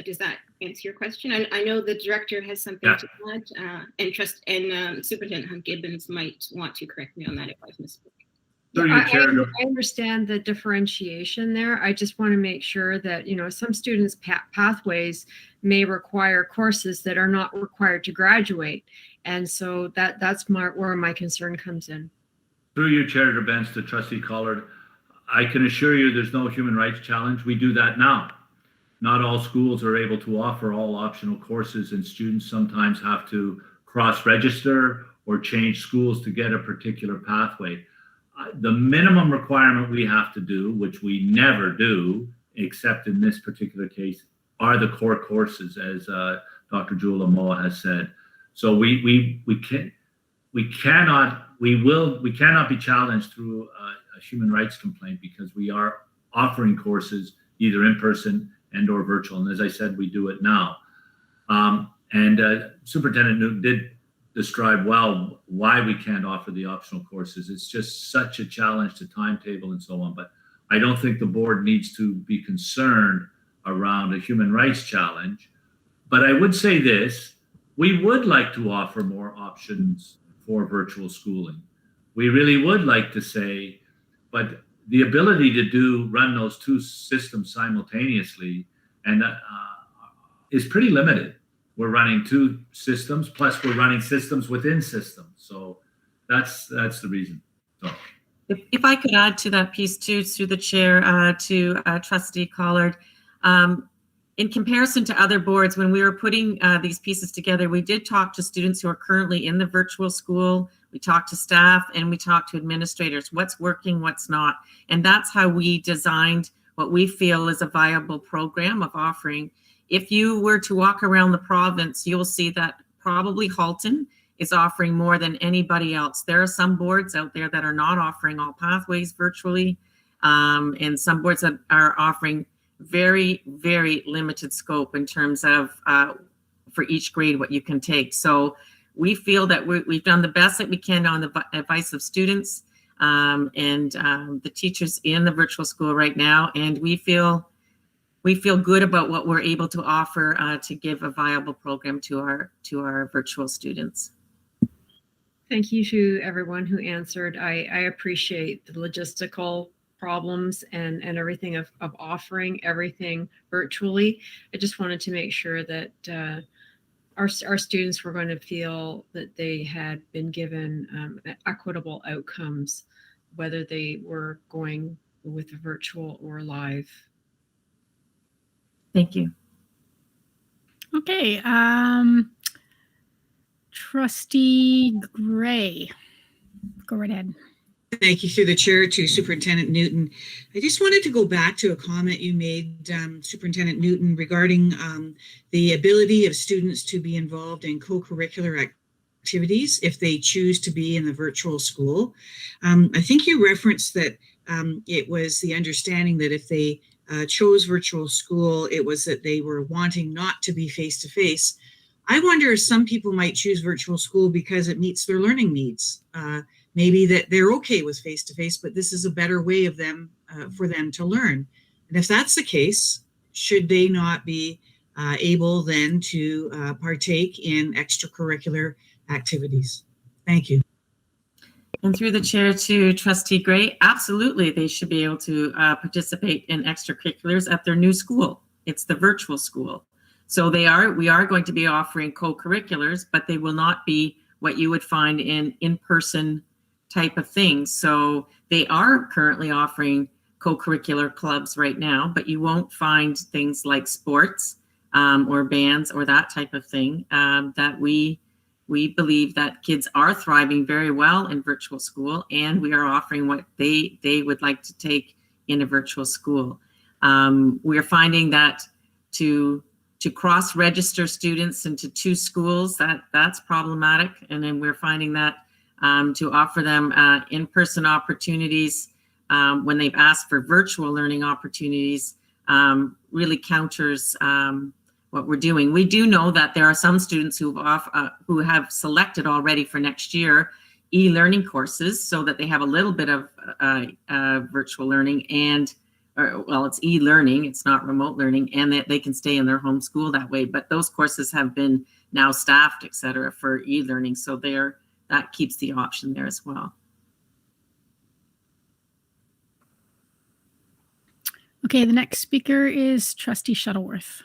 Does that answer your question? I know the director has something to add, and Superintendent Hunt-Gibbons might want to correct me on that if I've misspoken. I understand the differentiation there. I just want to make sure that, some students' pathways may require courses that are not required to graduate. And so that's where my concern comes in. Through you, Chair Benz, to Trustee Collard, I can assure you there's no human rights challenge. We do that now. Not all schools are able to offer all optional courses, and students sometimes have to cross-register or change schools to get a particular pathway. The minimum requirement we have to do, which we never do, except in this particular case, are the core courses, as Dr. Jewel Amoa has said. So we cannot be challenged through a human rights complaint, because we are offering courses either in person and or virtual. And as I said, we do it now. Superintendent Newton did describe well why we can't offer the optional courses. It's just such a challenge to timetable and so on. But I don't think the board needs to be concerned around a human rights challenge. But I would say this: we would like to offer more options for virtual schooling. We really would like to say, but the ability to run those two systems simultaneously and is pretty limited. We're running two systems, plus we're running systems within systems. So that's the reason. So. If I could add to that piece too, through the chair, to Trustee Collard, in comparison to other boards, when we were putting these pieces together, we did talk to students who are currently in the virtual school. We talked to staff and we talked to administrators, what's working, what's not. And that's how we designed what we feel is a viable program of offering. If you were to walk around the province, you'll see that probably Halton is offering more than anybody else. There are some boards out there that are not offering all pathways virtually, and some boards that are offering very, very limited scope in terms of for each grade what you can take. So we feel that we've done the best that we can on the advice of students and the teachers in the virtual school right now, and we feel good about what we're able to offer to give a viable program to our virtual students. Thank you to everyone who answered. I appreciate the logistical problems and everything of offering everything virtually. I just wanted to make sure that our students were going to feel that they had been given equitable outcomes, whether they were going with a virtual or live. Thank you. Okay. Trustee Gray, go right ahead. Thank you, through the chair, to Superintendent Newton. I just wanted to go back to a comment you made, Superintendent Newton, regarding the ability of students to be involved in co-curricular activities if they choose to be in the virtual school. I think you referenced that it was the understanding that if they chose virtual school, it was that they were wanting not to be face-to-face. I wonder if some people might choose virtual school because it meets their learning needs. Maybe that they're okay with face-to-face, but this is a better way of them for them to learn. And if that's the case, should they not be able then to partake in extracurricular activities? Thank you. And through the chair to Trustee Gray, absolutely, they should be able to participate in extracurriculars at their new school. It's the virtual school. So we are going to be offering co-curriculars, but they will not be what you would find in-person type of things. So they are currently offering co-curricular clubs right now, but you won't find things like sports or bands or that type of thing. That we believe that kids are thriving very well in virtual school, and we are offering what they would like to take in a virtual school. We are finding that to cross-register students into two schools, that's problematic. And then we're finding that to offer them in-person opportunities when they've asked for virtual learning opportunities really counters what we're doing. We do know that there are some students who have selected already for next year e-learning courses so that they have a little bit of virtual learning it's e-learning, it's not remote learning, and that they can stay in their home school that way. But those courses have been now staffed, et cetera, for e-learning. So that keeps the option there as well. Okay, the next speaker is Trustee Shuttleworth.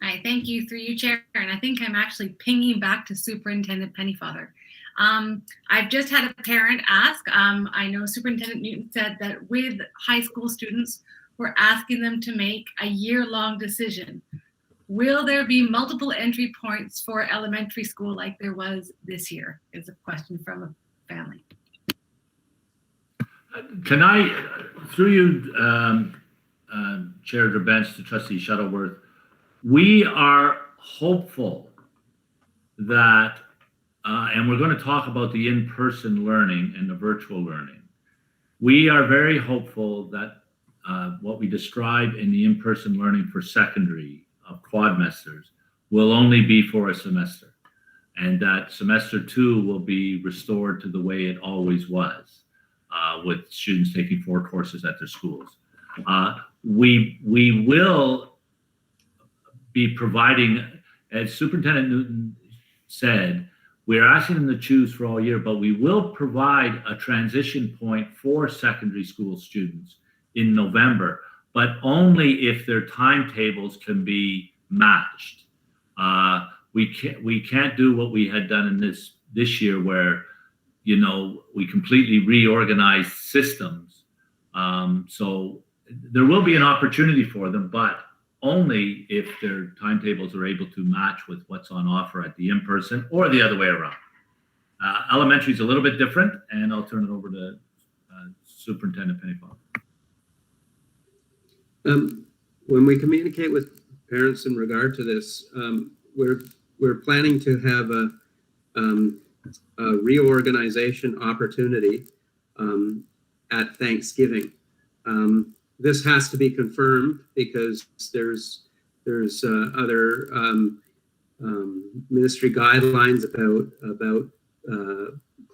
Hi, thank you through you, Chair. And I think I'm actually pinging back to Superintendent Pennyfather. I've just had a parent ask, I know Superintendent Newton said that with high school students, we're asking them to make a year-long decision. Will there be multiple entry points for elementary school like there was this year? Is a question from a family. Can I, through you, Chair Drabens to Trustee Shuttleworth, we are hopeful that, and we're going to talk about the in-person learning and the virtual learning. We are very hopeful that what we describe in the in-person learning for secondary of quadmesters will only be for a semester, and that semester 2 will be restored to the way it always was, with students taking 4 courses at their schools. We will be providing, as Superintendent Newton said, we're asking them to choose for all year, but we will provide a transition point for secondary school students in November, but only if their timetables can be matched. We can't do what we had done in this year, where we completely reorganized systems. So there will be an opportunity for them, but only if their timetables are able to match with what's on offer at the in-person or the other way around. Elementary is a little bit different, and I'll turn it over to Superintendent Pennyfather. When we communicate with parents in regard to this, we're planning to have a reorganization opportunity at Thanksgiving. This has to be confirmed because there's other ministry guidelines about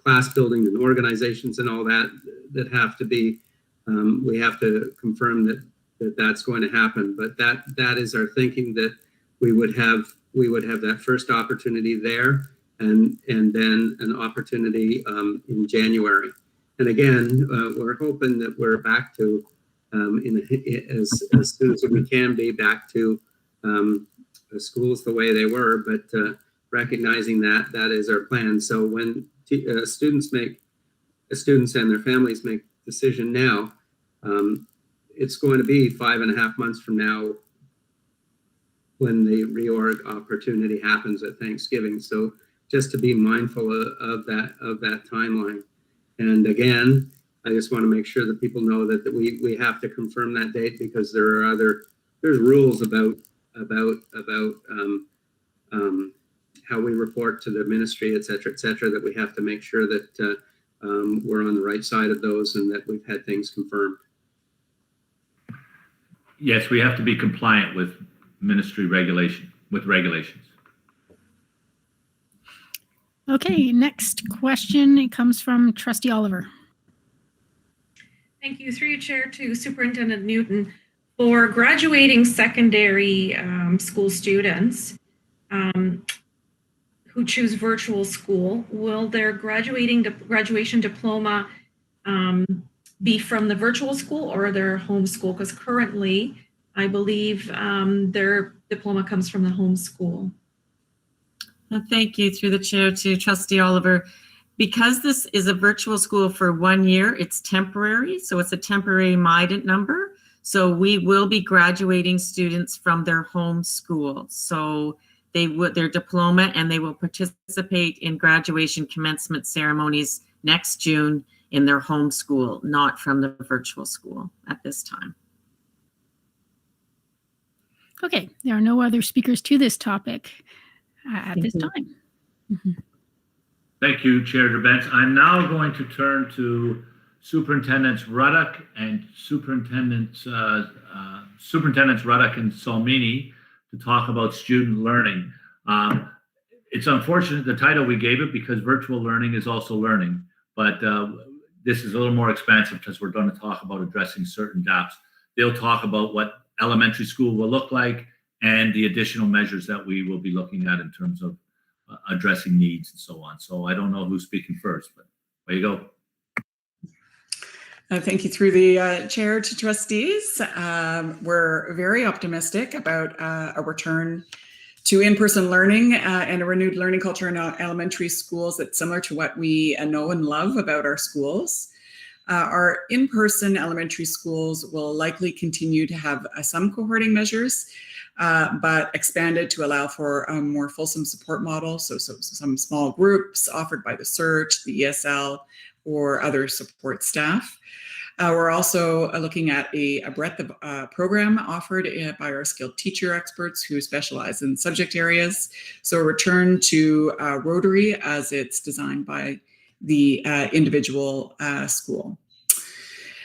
class building and organizations and all that have to be. We have to confirm that's going to happen. But that is our thinking, that we would have that first opportunity there, and then an opportunity in January. And again, we're hoping that we're back to as soon as we can be back to the schools the way they were, but recognizing that is our plan. So when students and their families make decision now, it's going to be 5.5 months from now when the reorg opportunity happens at Thanksgiving. So just to be mindful of that timeline. And again, I just want to make sure that people know that we have to confirm that date, because there's rules about how we report to the ministry, et cetera, that we have to make sure that we're on the right side of those and that we've had things confirmed. Yes, we have to be compliant with ministry regulations. Okay, next question. It comes from Trustee Oliver. Thank you. Through your chair to Superintendent Newton. For graduating secondary school students who choose virtual school, will their graduation diploma be from the virtual school or their home school? Because currently I believe their diploma comes from the home school. Thank you, through the chair, to Trustee Oliver. Because this is a virtual school for 1 year, it's temporary, so it's a temporary MIDENT number. So we will be graduating students from their home school. So they would their diploma, and they will participate in graduation commencement ceremonies next June in their home school, not from the virtual school at this time. Okay, there are no other speakers to this topic at this time. Thank you, Chair Gerbents. I'm now going to turn to Superintendents Ruddock and Superintendents Ruddock and Salmini to talk about student learning. It's unfortunate the title we gave it, because virtual learning is also learning, but this is a little more expansive because we're going to talk about addressing certain gaps. They'll talk about what elementary school will look like and the additional measures that we will be looking at in terms of addressing needs and so on. So I don't know who's speaking first, but there you go. Thank you, through the chair, to trustees. We're very optimistic about a return to in-person learning and a renewed learning culture in elementary schools that's similar to what we know and love about our schools. Our in-person elementary schools will likely continue to have some cohorting measures, but expanded to allow for a more fulsome support model. So some small groups offered by the CERT, the ESL, or other support staff. We're also looking at a breadth of program offered by our skilled teacher experts who specialize in subject areas. So a return to Rotary as it's designed by the individual school.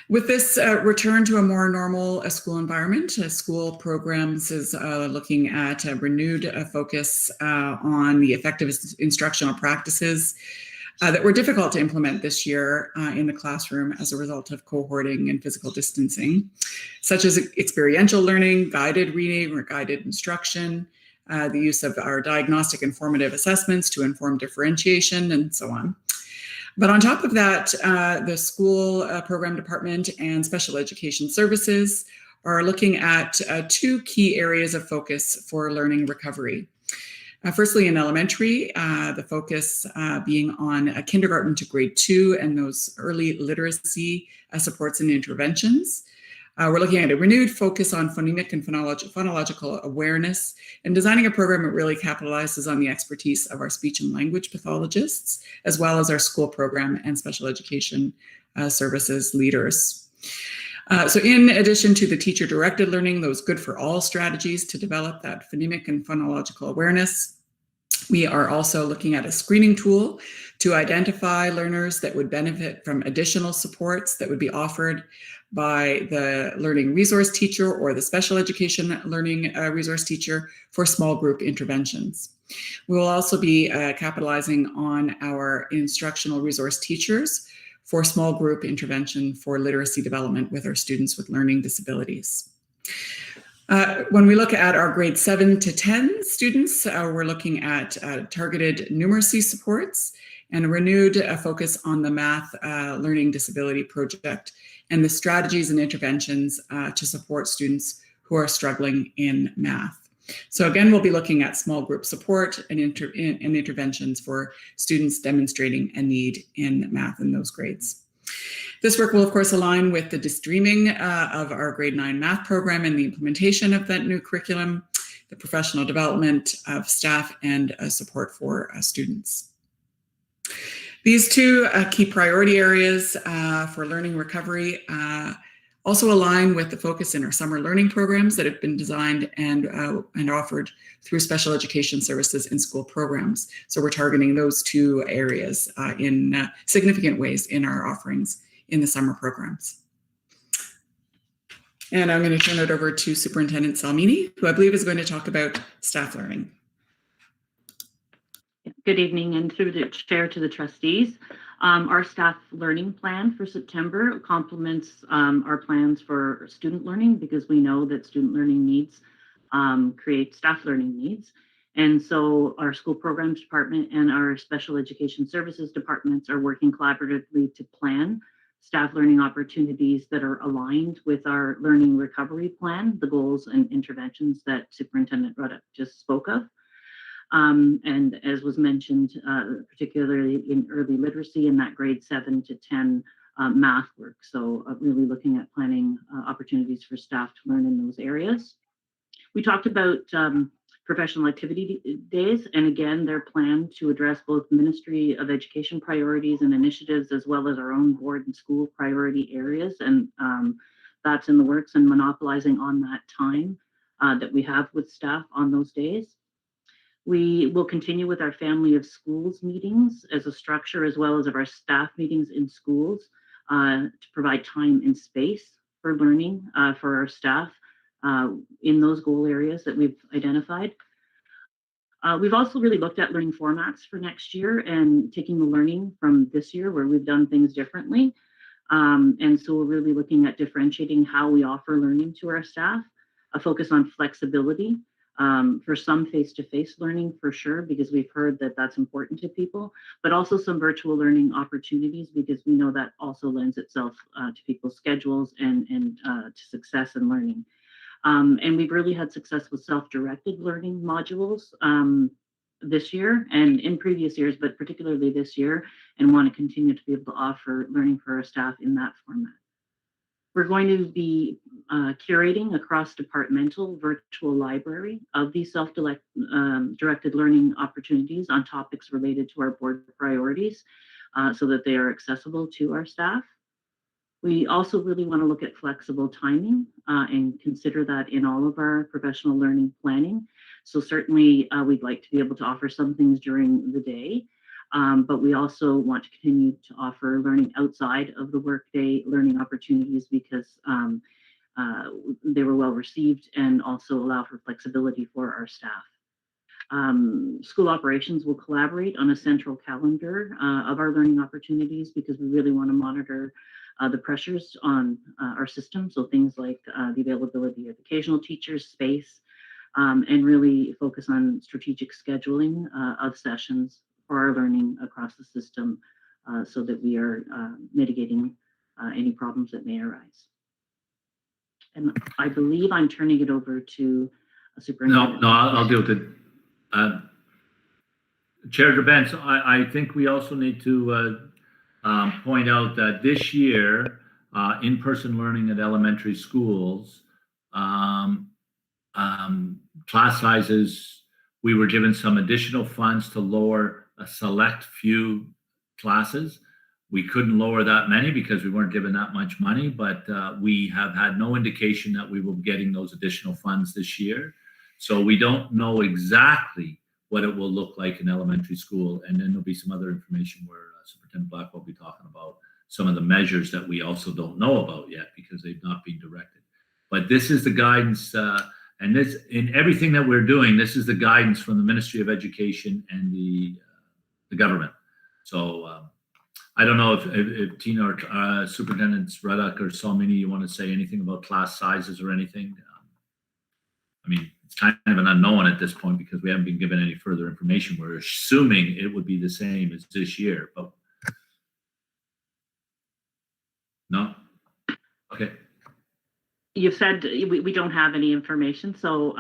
With this return to a more normal school environment, school programs is looking at a renewed focus on the effective instructional practices that were difficult to implement this year in the classroom as a result of cohorting and physical distancing, such as experiential learning, guided reading or guided instruction, the use of our diagnostic and formative assessments to inform differentiation, and so on. But on top of that, the school program department and special education services are looking at two key areas of focus for learning recovery. Firstly, in elementary, the focus being on kindergarten to grade 2 and those early literacy supports and interventions. We're looking at a renewed focus on phonemic and phonological awareness, and designing a program that really capitalizes on the expertise of our speech and language pathologists, as well as our school program and special education services leaders. So in addition to the teacher-directed learning, those good for all strategies to develop that phonemic and phonological awareness, we are also looking at a screening tool to identify learners that would benefit from additional supports that would be offered by the learning resource teacher or the special education learning resource teacher for small group interventions. We will also be capitalizing on our instructional resource teachers for small group intervention for literacy development with our students with learning disabilities. When we look at our grade 7 to 10 students, we're looking at targeted numeracy supports and a renewed focus on the math learning disability project and the strategies and interventions to support students who are struggling in math. So again, we'll be looking at small group support and interventions for students demonstrating a need in math in those grades. This work will, of course, align with the streaming of our grade 9 math program and the implementation of that new curriculum, the professional development of staff, and support for students. These two key priority areas for learning recovery also align with the focus in our summer learning programs that have been designed and offered through special education services and school programs. So we're targeting those two areas in significant ways in our offerings in the summer programs. And I'm going to turn it over to Superintendent Salmini, who I believe is going to talk about staff learning. Good evening, and through the chair to the trustees. Our staff learning plan for September complements our plans for student learning, because we know that student learning needs create staff learning needs. And so our school programs department and our special education services departments are working collaboratively to plan staff learning opportunities that are aligned with our learning recovery plan, the goals and interventions that Superintendent Ruddock just spoke of. And as was mentioned, particularly in early literacy and that grade 7 to 10 math work. So really looking at planning opportunities for staff to learn in those areas. We talked about professional activity days, and again, they're planned to address both Ministry of Education priorities and initiatives, as well as our own board and school priority areas. And that's in the works and monopolizing on that time that we have with staff on those days. We will continue with our family of schools meetings as a structure, as well as of our staff meetings in schools to provide time and space for learning for our staff in those goal areas that we've identified. We've also really looked at learning formats for next year and taking the learning from this year where we've done things differently. And so we're really looking at differentiating how we offer learning to our staff, a focus on flexibility for some face-to-face learning for sure, because we've heard that that's important to people, but also some virtual learning opportunities because we know that also lends itself to people's schedules and to success in learning. And we've really had success with self-directed learning modules this year and in previous years, but particularly this year, and want to continue to be able to offer learning for our staff in that format. We're going to be curating a cross-departmental virtual library of these self-directed learning opportunities on topics related to our board priorities so that they are accessible to our staff. We also really want to look at flexible timing and consider that in all of our professional learning planning. So certainly we'd like to be able to offer some things during the day, but we also want to continue to offer learning outside of the workday learning opportunities because they were well received and also allow for flexibility for our staff. School operations will collaborate on a central calendar of our learning opportunities because we really want to monitor the pressures on our system. So things like the availability of occasional teachers, space, and really focus on strategic scheduling of sessions for our learning across the system so that we are mitigating any problems that may arise. And I believe I'm turning it over to Superintendent. No, I'll deal with it. Chair Gerbens, I think we also need to point out that this year, in-person learning at elementary schools, class sizes, we were given some additional funds to lower a select few classes. We couldn't lower that many because we weren't given that much money, but we have had no indication that we will be getting those additional funds this year. So we don't know exactly what it will look like in elementary school. And then there'll be some other information where Superintendent Blackwell will be talking about some of the measures that we also don't know about yet because they've not been directed. But this is the guidance, and this in everything that we're doing, this is the guidance from the Ministry of Education and the government. So I don't know if Tina or Superintendents Ruddock or Salmini, you want to say anything about class sizes or anything? I mean, it's kind of an unknown at this point because we haven't been given any further information. We're assuming it would be the same as this year, but no? Okay. You've said we don't have any information, so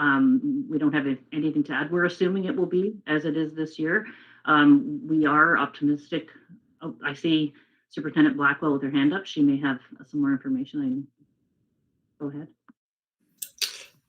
we don't have anything to add. We're assuming it will be as it is this year. We are optimistic. Oh, I see Superintendent Blackwell with her hand up. She may have some more information. Go ahead.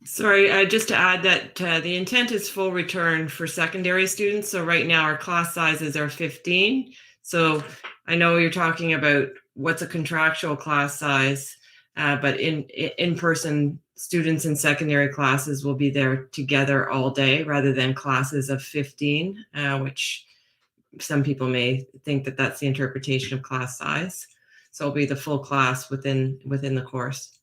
Sorry, just to add that the intent is full return for secondary students. So right now our class sizes are 15. So I know you're talking about what's a contractual class size, but in-person students in secondary classes will be there together all day rather than classes of 15, which some people may think that that's the interpretation of class size. So it'll be the full class within the course.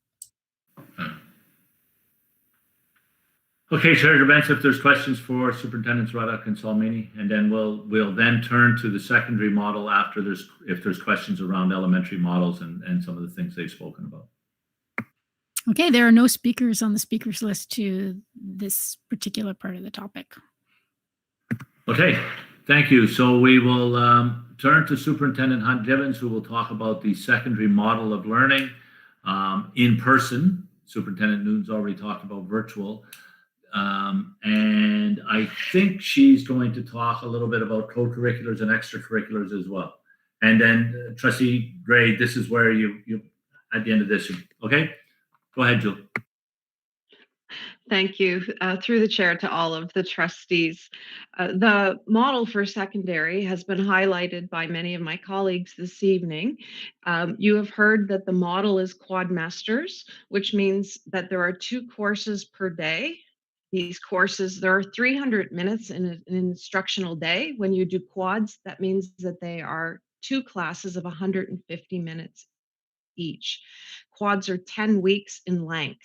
Okay, Chair Gerbens, if there's questions for Superintendents Ruddock and Salmini, and then we'll then turn to the secondary model after if there's questions around elementary models and some of the things they've spoken about. Okay, there are no speakers on the speakers list to this particular part of the topic. Okay, Thank you. So we will turn to Superintendent Hunt Gibbons, who will talk about the secondary model of learning in person. Superintendent Noon's already talked about virtual. And I think she's going to talk a little bit about co-curriculars and extracurriculars as well. And then Trustee Gray, this is where you at the end of this, okay? Go ahead, Jill. Thank you. Through the chair to all of the trustees. The model for secondary has been highlighted by many of my colleagues this evening. You have heard that the model is quadmesters, which means that there are 2 courses per day. These courses, there are 300 minutes in an instructional day. When you do quads, that means that they are 2 classes of 150 minutes each. Quads are 10 weeks in length.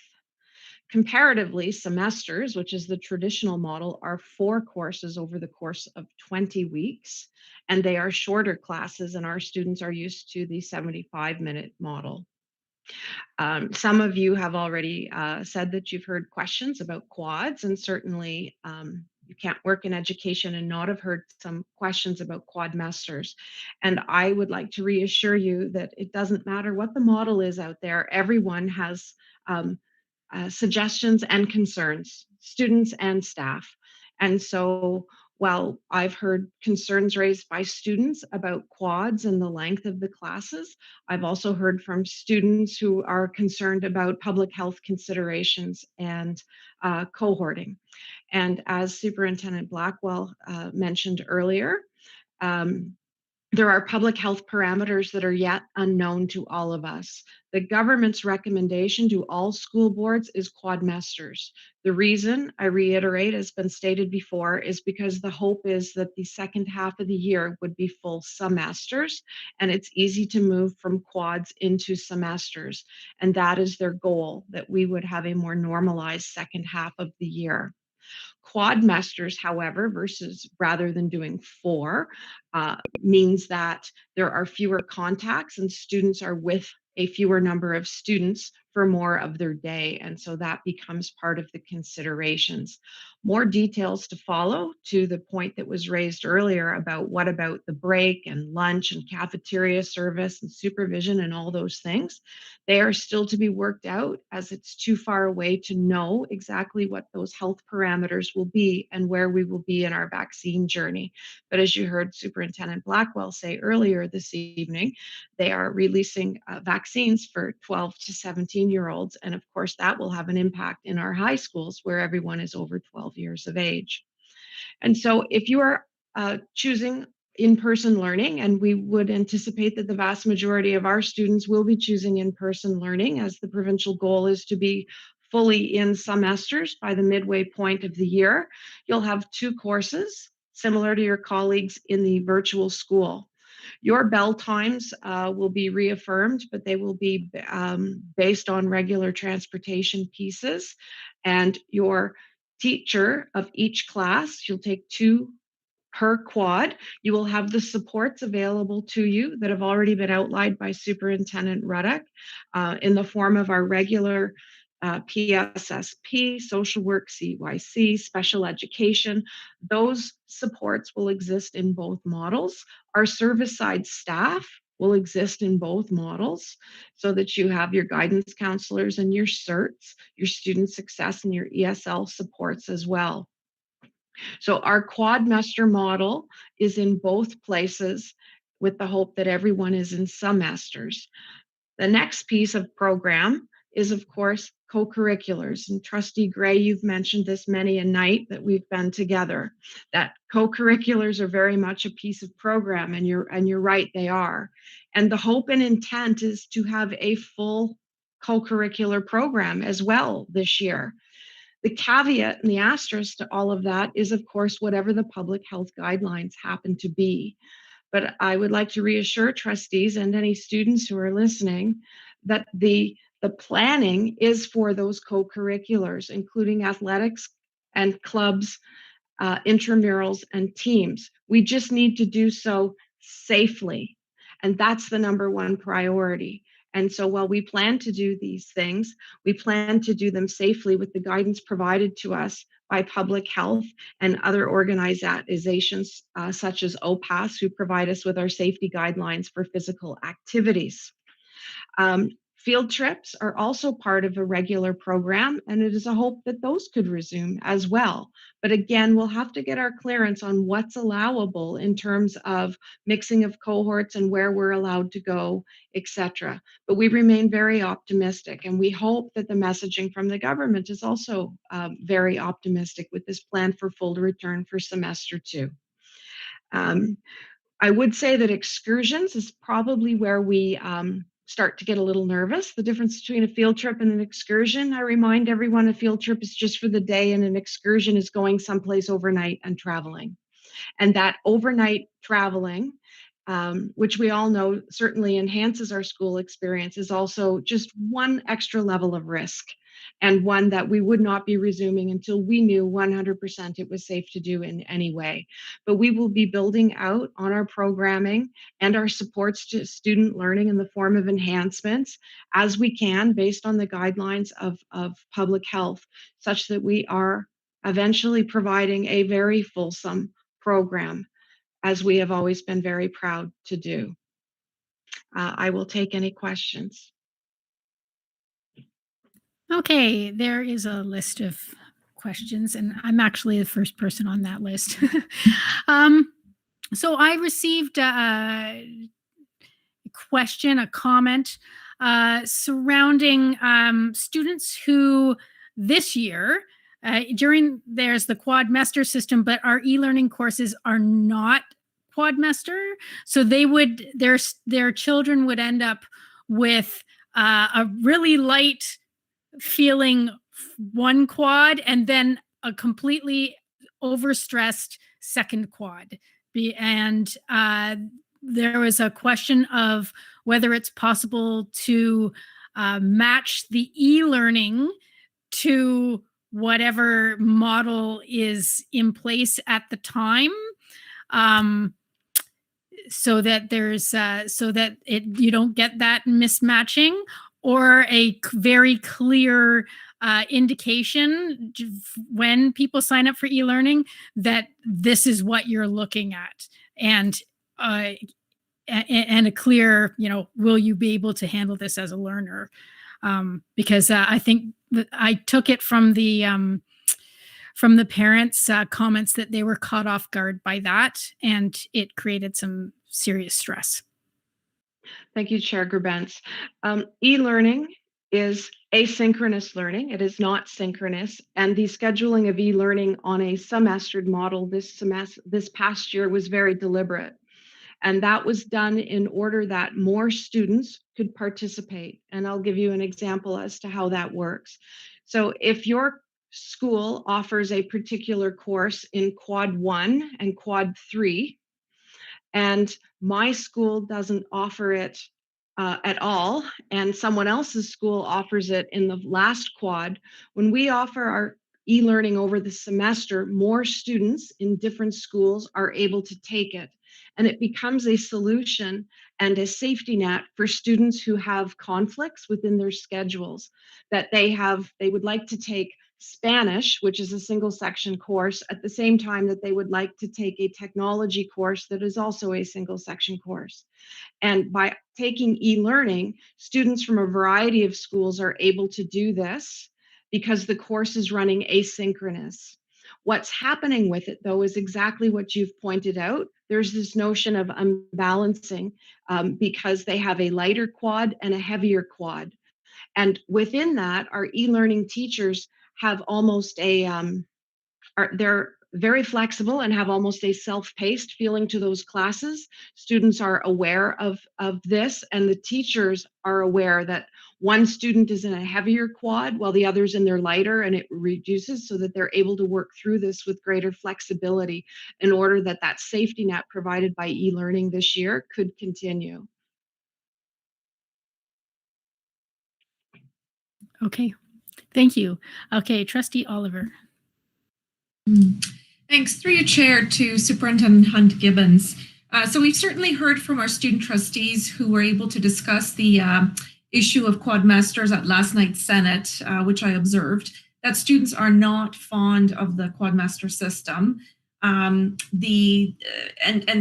Comparatively, semesters, which is the traditional model, are 4 courses over the course of 20 weeks, and they are shorter classes, and our students are used to the 75-minute model. Some of you have already said that you've heard questions about quads, and certainly you can't work in education and not have heard some questions about quadmesters. And I would like to reassure you that it doesn't matter what the model is out there, everyone has suggestions and concerns, students and staff. And so while I've heard concerns raised by students about quads and the length of the classes, I've also heard from students who are concerned about public health considerations and cohorting. And as Superintendent Blackwell mentioned earlier, there are public health parameters that are yet unknown to all of us. The government's recommendation to all school boards is quadmesters. The reason, I reiterate, has been stated before, is because the hope is that the second half of the year would be full semesters, and it's easy to move from quads into semesters. And that is their goal, that we would have a more normalized second half of the year. Quadmesters, however, rather than doing 4, means that there are fewer contacts and students are with a fewer number of students for more of their day. And so that becomes part of the considerations. More details to follow to the point that was raised earlier about what about the break and lunch and cafeteria service and supervision and all those things. They are still to be worked out, as it's too far away to know exactly what those health parameters will be and where we will be in our vaccine journey. But as you heard Superintendent Blackwell say earlier this evening, they are releasing vaccines for 12 to 17-year-olds. And of course, that will have an impact in our high schools where everyone is over 12 years of age. And so if you are choosing in-person learning, and we would anticipate that the vast majority of our students will be choosing in-person learning, as the provincial goal is to be fully in semesters by the midway point of the year, you'll have 2 courses similar to your colleagues in the virtual school. Your bell times will be reaffirmed, but they will be based on regular transportation pieces. And your teacher of each class, you'll take 2 per quad. You will have the supports available to you that have already been outlined by Superintendent Ruddock in the form of our regular PSSP, social work, CYC, special education. Those supports will exist in both models. Our service side staff will exist in both models so that you have your guidance counselors and your CERTs, your student success and your ESL supports as well. So our quadmester model is in both places with the hope that everyone is in semesters. The next piece of program is, of course, co-curriculars. And Trustee Gray, you've mentioned this many a night that we've been together, that co-curriculars are very much a piece of program, and you're right, they are. And the hope and intent is to have a full co-curricular program as well this year. The caveat and the asterisk to all of that is, of course, whatever the public health guidelines happen to be. But I would like to reassure trustees and any students who are listening that the planning is for those co-curriculars, including athletics and clubs, intramurals, and teams. We just need to do so safely. And that's the #1 priority. And so while we plan to do these things, we plan to do them safely with the guidance provided to us by public health and other organizations such as OPAS, who provide us with our safety guidelines for physical activities. Field trips are also part of a regular program, and it is a hope that those could resume as well. But again, we'll have to get our clearance on what's allowable in terms of mixing of cohorts and where we're allowed to go, etc. But we remain very optimistic, and we hope that the messaging from the government is also very optimistic with this plan for full return for semester 2. I would say that excursions is probably where we start to get a little nervous. The difference between a field trip and an excursion, I remind everyone, a field trip is just for the day and an excursion is going someplace overnight and traveling. And that overnight traveling, which we all know certainly enhances our school experience, is also just one extra level of risk, and one that we would not be resuming until we knew 100% it was safe to do in any way. But we will be building out on our programming and our supports to student learning in the form of enhancements as we can, based on the guidelines of public health, such that we are eventually providing a very fulsome program, as we have always been very proud to do. I will take any questions. Okay, there is a list of questions, and I'm actually the first person on that list. So I received a question, a comment surrounding students who this year, there's the quadmester system, but our e-learning courses are not quadmester. So their children would end up with a really light feeling one quad and then a completely overstressed second quad. And there was a question of whether it's possible to match the e-learning to whatever model is in place at the time, so that you don't get that mismatching, or a very clear indication when people sign up for e-learning that this is what you're looking at, and a clear, will you be able to handle this as a learner? Because I think that I took it from the parents' comments that they were caught off guard by that, and it created some serious stress. Thank you, Chair Gerbentz. E-learning is asynchronous learning. It is not synchronous. And the scheduling of e-learning on a semestered model this past year was very deliberate. And that was done in order that more students could participate. And I'll give you an example as to how that works. So if your school offers a particular course in Quad 1 and Quad 3, and my school doesn't offer it at all, and someone else's school offers it in the last quad, when we offer our e-learning over the semester, more students in different schools are able to take it. And it becomes a solution and a safety net for students who have conflicts within their schedules, that they would like to take Spanish, which is a single section course, at the same time that they would like to take a technology course that is also a single section course. And by taking e-learning, students from a variety of schools are able to do this because the course is running asynchronous. What's happening with it, though, is exactly what you've pointed out. There's this notion of unbalancing because they have a lighter quad and a heavier quad. And within that, our e-learning teachers have almost they're very flexible and have almost a self-paced feeling to those classes. Students are aware of this, and the teachers are aware that one student is in a heavier quad while the other's in their lighter, and it reduces so that they're able to work through this with greater flexibility in order that that safety net provided by e-learning this year could continue. Okay, thank you. Okay, Trustee Oliver. Thanks. Through your chair to Superintendent Hunt Gibbons. So we've certainly heard from our student trustees who were able to discuss the issue of quadmasters at last night's Senate, which I observed. that students are not fond of the quadmester system. And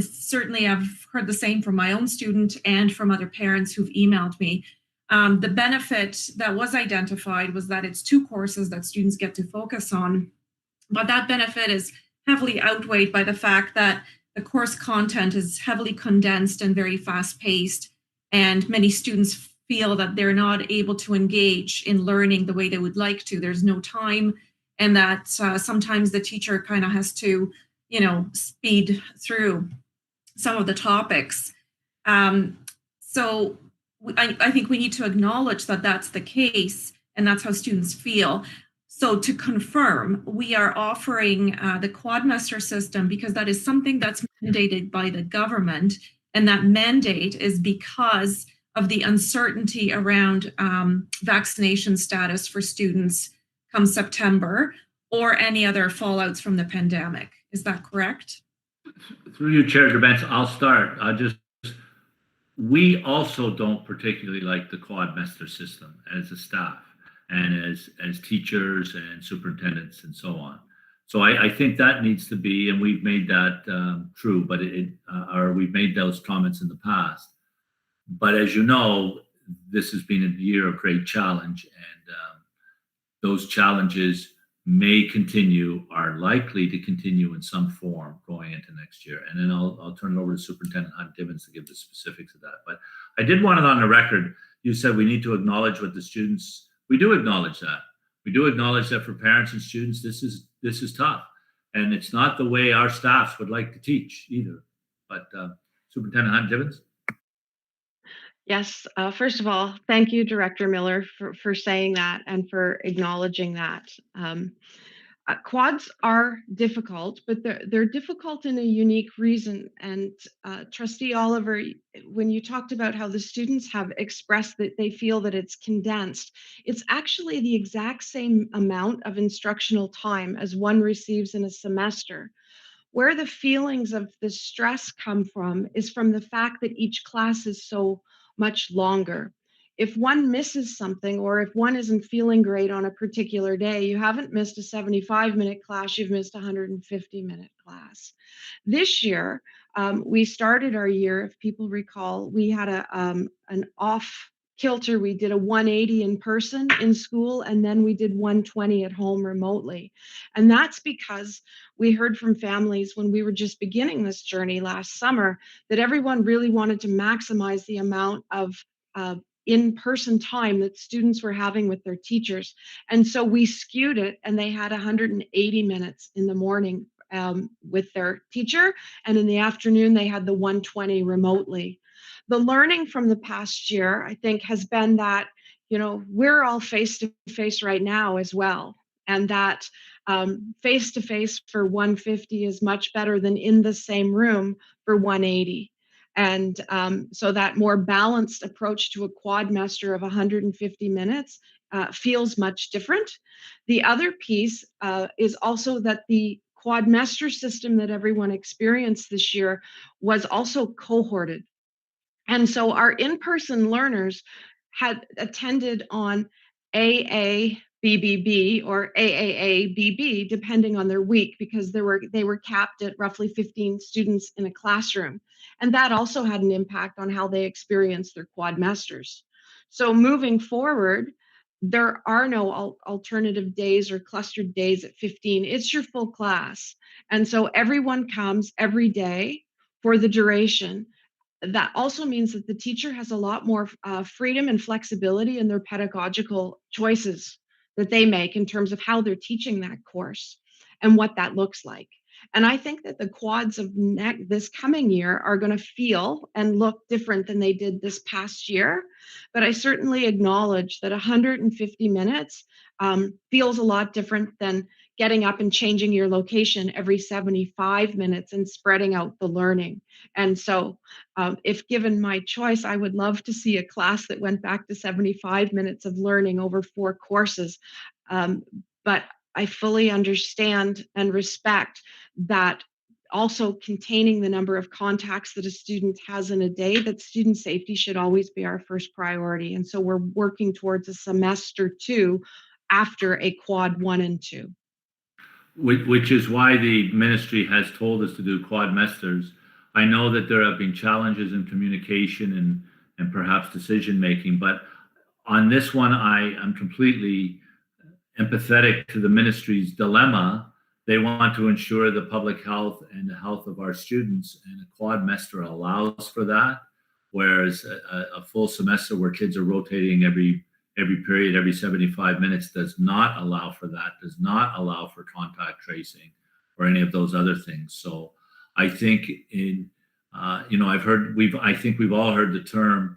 certainly I've heard the same from my own student and from other parents who've emailed me. The benefit that was identified was that it's 2 courses that students get to focus on, but that benefit is heavily outweighed by the fact that the course content is heavily condensed and very fast-paced, and many students feel that they're not able to engage in learning the way they would like to. There's no time, and that sometimes the teacher kind of has to, speed through some of the topics. So I think we need to acknowledge that that's the case, and that's how students feel. So to confirm, we are offering the quadmester system because that is something that's mandated by the government, and that mandate is because of the uncertainty around vaccination status for students come September or any other fallouts from the pandemic. Is that correct? Through you, Chair Gerbents, I'll start. We also don't particularly like the quadmester system as a staff and as teachers and superintendents and so on. So I think that needs to be, and we've made that true, but we've made those comments in the past. But as you know, this has been a year of great challenge, and those challenges may continue, are likely to continue in some form going into next year. And then I'll turn it over to Superintendent Hunt-Gibbons to give the specifics of that. But I did want it on the record. You said we need to acknowledge what the students, we do acknowledge that. We do acknowledge that for parents and students, this is tough. And it's not the way our staffs would like to teach either. But Superintendent Hunt-Gibbons? Yes, first of all, thank you, Director Miller, for saying that and for acknowledging that. Quads are difficult, but they're difficult in a unique reason. And Trustee Oliver, when you talked about how the students have expressed that they feel that it's condensed, it's actually the exact same amount of instructional time as one receives in a semester. Where the feelings of the stress come from is from the fact that each class is so much longer. If one misses something, or if one isn't feeling great on a particular day, you haven't missed a 75-minute class, you've missed a 150-minute class. This year, we started our year, if people recall, we had an off kilter. We did a 180 in person in school, and then we did 120 at home remotely. And that's because we heard from families when we were just beginning this journey last summer that everyone really wanted to maximize the amount of in-person time that students were having with their teachers. And so we skewed it, and they had 180 minutes in the morning with their teacher, and in the afternoon they had the 120 remotely. The learning from the past year, I think, has been that, we're all face-to-face right now as well, and that face-to-face for 150 is much better than in the same room for 180. And so that more balanced approach to a quadmester of 150 minutes feels much different. The other piece is also that the quadmester system that everyone experienced this year was also cohorted. And so our in-person learners had attended on AABBB or AAABB, depending on their week, because they were capped at roughly 15 students in a classroom. And that also had an impact on how they experienced their quadmesters. So moving forward, there are no alternative days or clustered days at 15. It's your full class. And so everyone comes every day for the duration. That also means that the teacher has a lot more freedom and flexibility in their pedagogical choices that they make in terms of how they're teaching that course and what that looks like. And I think that the quads of this coming year are going to feel and look different than they did this past year. But I certainly acknowledge that 150 minutes feels a lot different than getting up and changing your location every 75 minutes and spreading out the learning. And so if given my choice, I would love to see a class that went back to 75 minutes of learning over 4 courses. But I fully understand and respect that also containing the number of contacts that a student has in a day, that student safety should always be our first priority. And so we're working towards a semester 2 after a quad 1 and 2. Which is why the ministry has told us to do quadmesters. I know that there have been challenges in communication and perhaps decision making, but on this one, I am completely empathetic to the ministry's dilemma. They want to ensure the public health and the health of our students, and a quadmester allows for that, whereas a full semester where kids are rotating every period, every 75 minutes, does not allow for that, does not allow for contact tracing or any of those other things. So I think I think we've all heard the term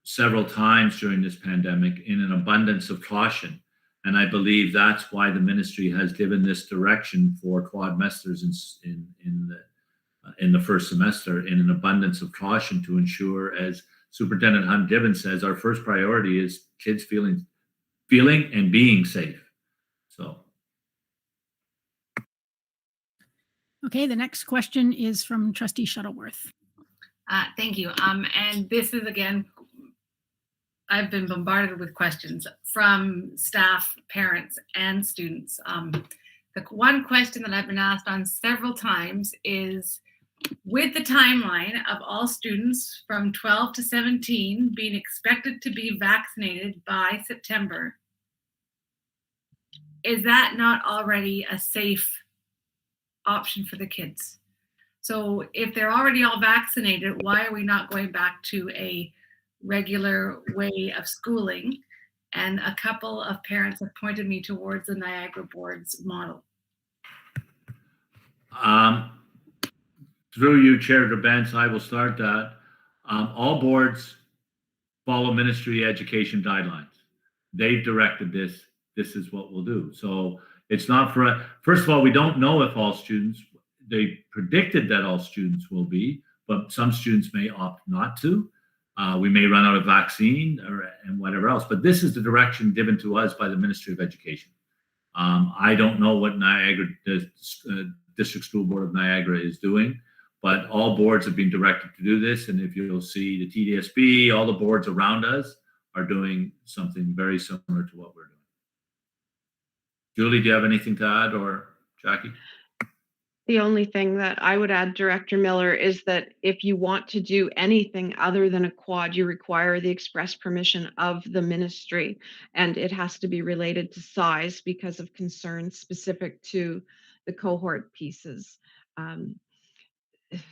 several times during this pandemic, in an abundance of caution. And I believe that's why the ministry has given this direction for quadmesters in the first semester, in an abundance of caution, to ensure, as Superintendent Hunt-Gibbons says, our first priority is kids feeling and being safe. So. Okay, the next question is from Trustee Shuttleworth. Thank you. And this is, again, I've been bombarded with questions from staff, parents, and students. The one question that I've been asked on several times is, with the timeline of all students from 12 to 17 being expected to be vaccinated by September, is that not already a safe option for the kids? So if they're already all vaccinated, why are we not going back to a regular way of schooling? And a couple of parents have pointed me towards the Niagara Board's model. Through you, Chair Gerbents, I will start that. All boards follow ministry education guidelines. They've directed this. This is what we'll do. So it's not for, first of all, we don't know if all students, they predicted that all students will be, but some students may opt not to. We may run out of vaccine and whatever else, but this is the direction given to us by the Ministry of Education. I don't know what the District School Board of Niagara is doing, but all boards have been directed to do this. And if you'll see the TDSB, all the boards around us are doing something very similar to what we're doing. Julie, do you have anything to add, or Jackie? The only thing that I would add, Director Miller, is that if you want to do anything other than a quad, you require the express permission of the ministry, and it has to be related to size because of concerns specific to the cohort pieces.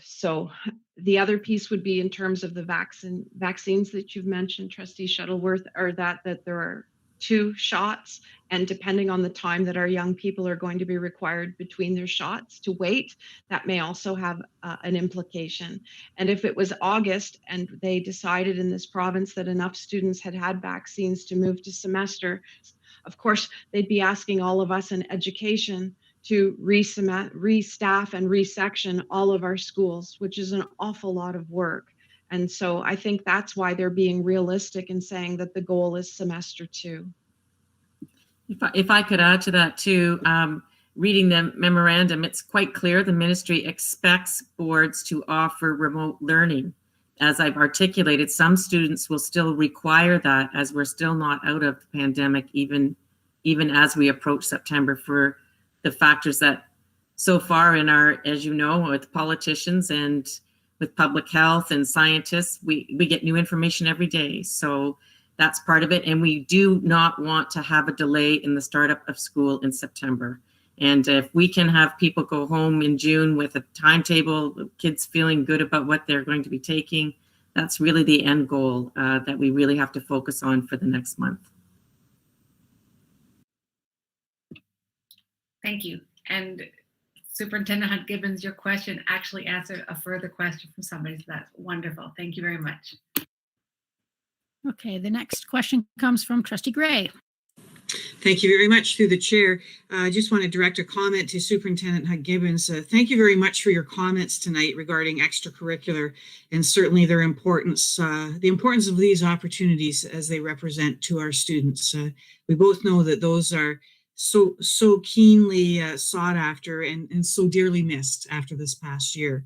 So the other piece would be in terms of the vaccines that you've mentioned, Trustee Shuttleworth, are that there are 2 shots, and depending on the time that our young people are going to be required between their shots to wait, that may also have an implication. And if it was August and they decided in this province that enough students had vaccines to move to semester, of course, they'd be asking all of us in education to restaff and resection all of our schools, which is an awful lot of work. And so I think that's why they're being realistic in saying that the goal is semester 2. If I could add to that too, reading the memorandum, it's quite clear the ministry expects boards to offer remote learning. As I've articulated, some students will still require that, as we're still not out of the pandemic, even as we approach September, for the factors that so far in our, as you know, with politicians and with public health and scientists, we get new information every day. So that's part of it. And we do not want to have a delay in the startup of school in September. And if we can have people go home in June with a timetable, kids feeling good about what they're going to be taking, that's really the end goal that we really have to focus on for the next month. Thank you. And Superintendent Hunt-Gibbons, your question actually answered a further question from somebody, so that's wonderful. Thank you very much. Okay, the next question comes from Trustee Gray. Thank you very much, through the chair. I just want to direct a comment to Superintendent Hunt-Gibbons. Thank you very much for your comments tonight regarding extracurricular, and certainly their importance, the importance of these opportunities as they represent to our students. We both know that those are so keenly sought after and so dearly missed after this past year.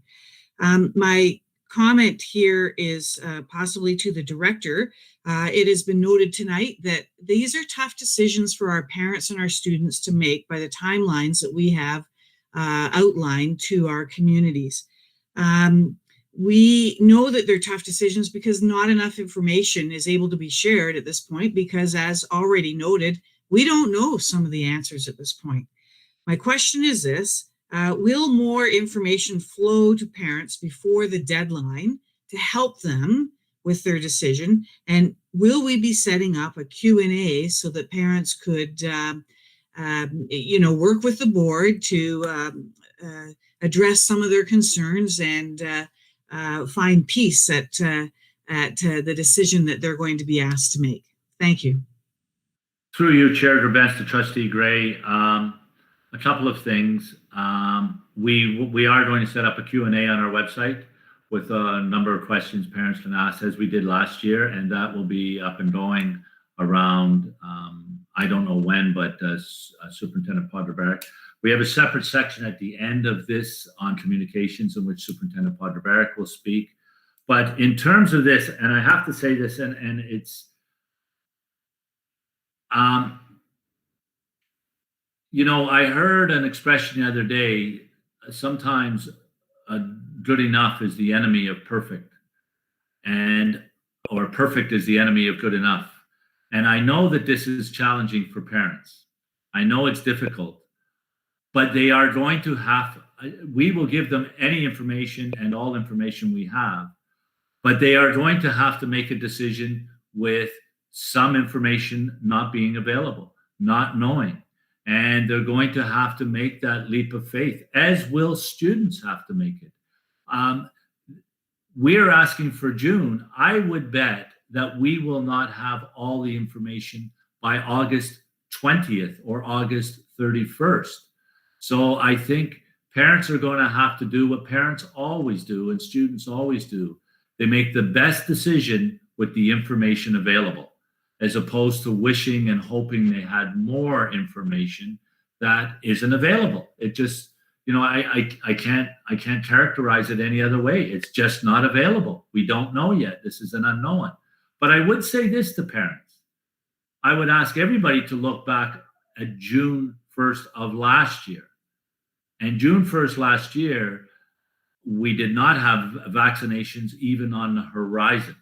My comment here is possibly to the director. It has been noted tonight that these are tough decisions for our parents and our students to make by the timelines that we have outlined to our communities. We know that they're tough decisions because not enough information is able to be shared at this point, because as already noted, we don't know some of the answers at this point. My question is this: will more information flow to parents before the deadline to help them with their decision? And will we be setting up a Q&A so that parents could, work with the board to address some of their concerns and find peace at the decision that they're going to be asked to make? Thank you. Through you, Chair Gerbents, to Trustee Gray, a couple of things. We are going to set up a Q&A on our website with a number of questions parents can ask, as we did last year, and that will be up and going around, I don't know when, but Superintendent Podrebaric. We have a separate section at the end of this on communications in which Superintendent Podrebaric will speak. But in terms of this, and I have to say this, and it's, I heard an expression the other day, sometimes good enough is the enemy of perfect, or perfect is the enemy of good enough. And I know that this is challenging for parents. I know it's difficult, but they are going to we will give them any information and all information we have, but they are going to have to make a decision with some information not being available, not knowing. And they're going to have to make that leap of faith, as will students have to make it. We're asking for June. I would bet that we will not have all the information by August 20th or August 31st. So I think parents are going to have to do what parents always do and students always do. They make the best decision with the information available, as opposed to wishing and hoping they had more information that isn't available. It just, I can't characterize it any other way. It's just not available. We don't know yet. This is an unknown. But I would say this to parents. I would ask everybody to look back at June 1st of last year. And June 1st last year, we did not have vaccinations even on the horizon.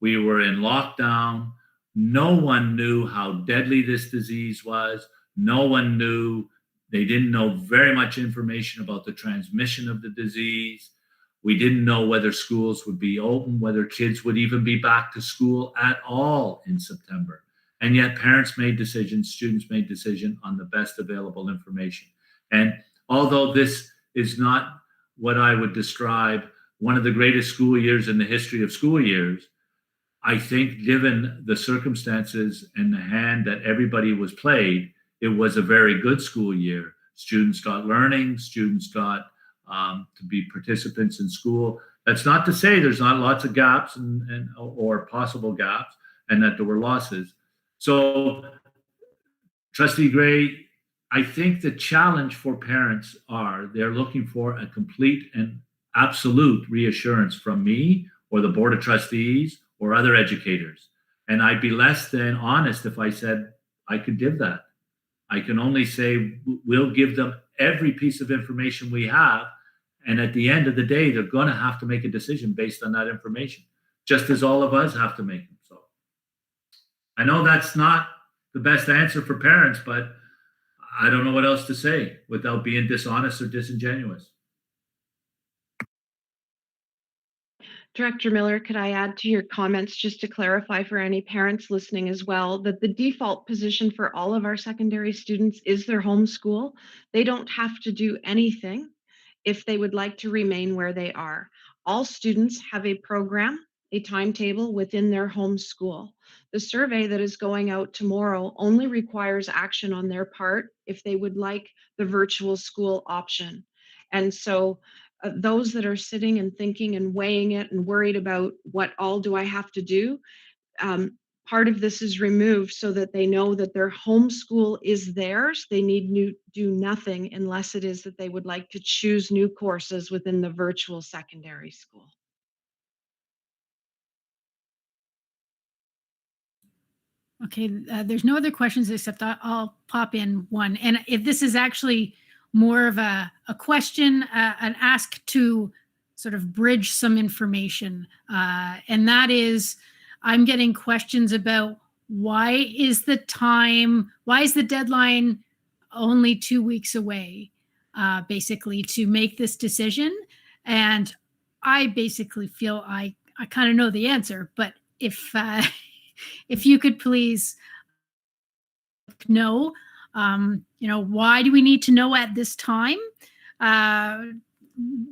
We were in lockdown. No one knew how deadly this disease was. No one knew. They didn't know very much information about the transmission of the disease. We didn't know whether schools would be open, whether kids would even be back to school at all in September. And yet parents made decisions, students made decisions on the best available information. And although this is not what I would describe one of the greatest school years in the history of school years, I think given the circumstances and the hand that everybody was played, it was a very good school year. Students got learning, students got to be participants in school. That's not to say there's not lots of gaps or possible gaps and that there were losses. So, Trustee Gray, I think the challenge for parents they're looking for a complete and absolute reassurance from me or the Board of Trustees or other educators. And I'd be less than honest if I said I could give that. I can only say we'll give them every piece of information we have. And at the end of the day, they're going to have to make a decision based on that information, just as all of us have to make them. So I know that's not the best answer for parents, but I don't know what else to say without being dishonest or disingenuous. Director Miller, could I add to your comments just to clarify for any parents listening as well that the default position for all of our secondary students is their home school. They don't have to do anything if they would like to remain where they are. All students have a program, a timetable within their home school. The survey that is going out tomorrow only requires action on their part if they would like the virtual school option. And so those that are sitting and thinking and weighing it and worried about what all do I have to do, part of this is removed so that they know that their home school is theirs. They need do nothing unless it is that they would like to choose new courses within the virtual secondary school. Okay, there's no other questions except I'll pop in one. And if this is actually more of a question, an ask to sort of bridge some information. And that is, I'm getting questions about why is the deadline only 2 weeks away, basically, to make this decision? And I basically feel I kind of know the answer, but if you could please know, why do we need to know at this time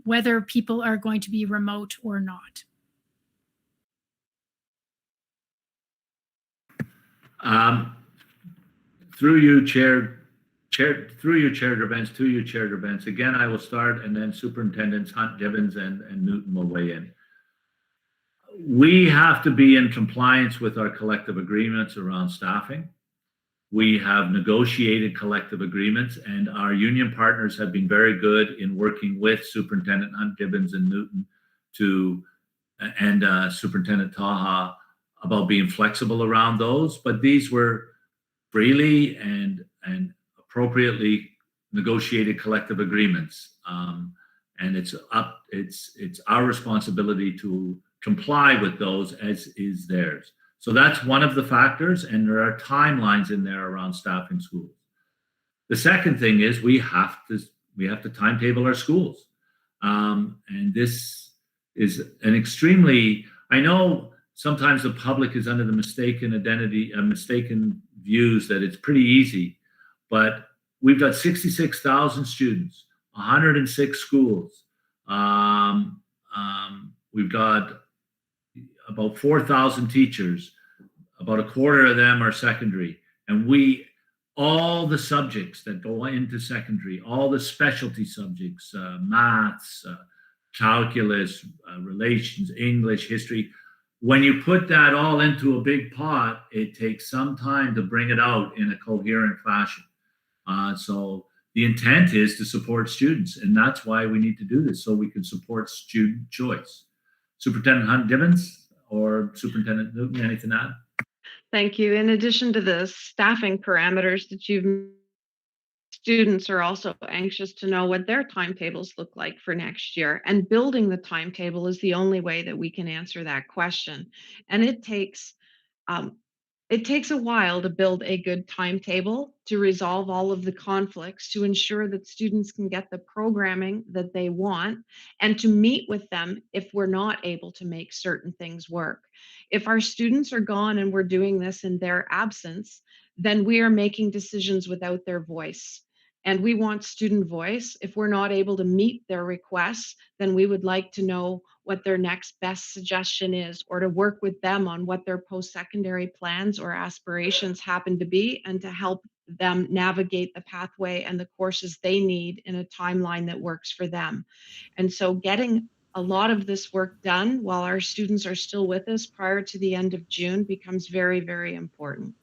whether people are going to be remote or not? Through you, Chair Gerbens, to you, Chair Gerbens. Again, I will start, and then Superintendents Hunt, Gibbons, and Newton will weigh in. We have to be in compliance with our collective agreements around staffing. We have negotiated collective agreements, and our union partners have been very good in working with Superintendent Hunt, Gibbons, and Newton and Superintendent Taha about being flexible around those. But these were freely and appropriately negotiated collective agreements, and it's our responsibility to comply with those, as is theirs. So that's one of the factors, and there are timelines in there around staffing schools. The second thing is we have to timetable our schools, and this is an extremely. I know sometimes the public is under the mistaken views that it's pretty easy, but we've got 66,000 students, 106 schools. We've got about 4,000 teachers. About a quarter of them are secondary. And all the subjects that go into secondary, all the specialty subjects, maths, calculus, relations, English, history, when you put that all into a big pot, it takes some time to bring it out in a coherent fashion. So the intent is to support students, and that's why we need to do this, so we can support student choice. Superintendent Hunt-Gibbons or Superintendent Newton, anything to add? Thank you. In addition to the staffing parameters that students are also anxious to know what their timetables look like for next year. And building the timetable is the only way that we can answer that question. And it takes a while to build a good timetable, to resolve all of the conflicts, to ensure that students can get the programming that they want, and to meet with them if we're not able to make certain things work. If our students are gone and we're doing this in their absence, then we are making decisions without their voice. And we want student voice. If we're not able to meet their requests, then we would like to know what their next best suggestion is, or to work with them on what their post-secondary plans or aspirations happen to be, and to help them navigate the pathway and the courses they need in a timeline that works for them. And so getting a lot of this work done while our students are still with us prior to the end of June becomes very, very important.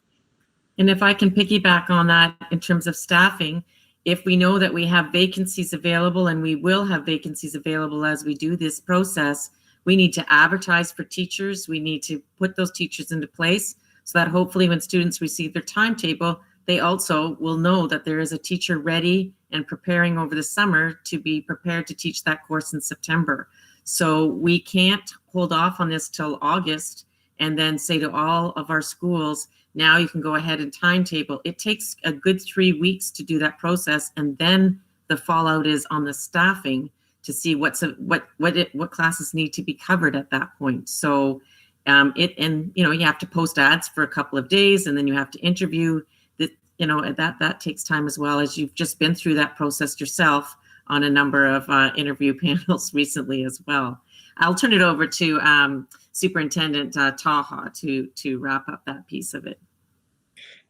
And if I can piggyback on that in terms of staffing, if we know that we have vacancies available, and we will have vacancies available as we do this process, we need to advertise for teachers. We need to put those teachers into place so that hopefully when students receive their timetable, they also will know that there is a teacher ready and preparing over the summer to be prepared to teach that course in September. So we can't hold off on this till August and then say to all of our schools, now you can go ahead and timetable. It takes a good 3 weeks to do that process, and then the fallout is on the staffing to see what classes need to be covered at that point. So you have to post ads for a couple of days, and then you have to interview. That takes time as well, as you've just been through that process yourself on a number of interview panels recently as well. I'll turn it over to Superintendent Taha to wrap up that piece of it.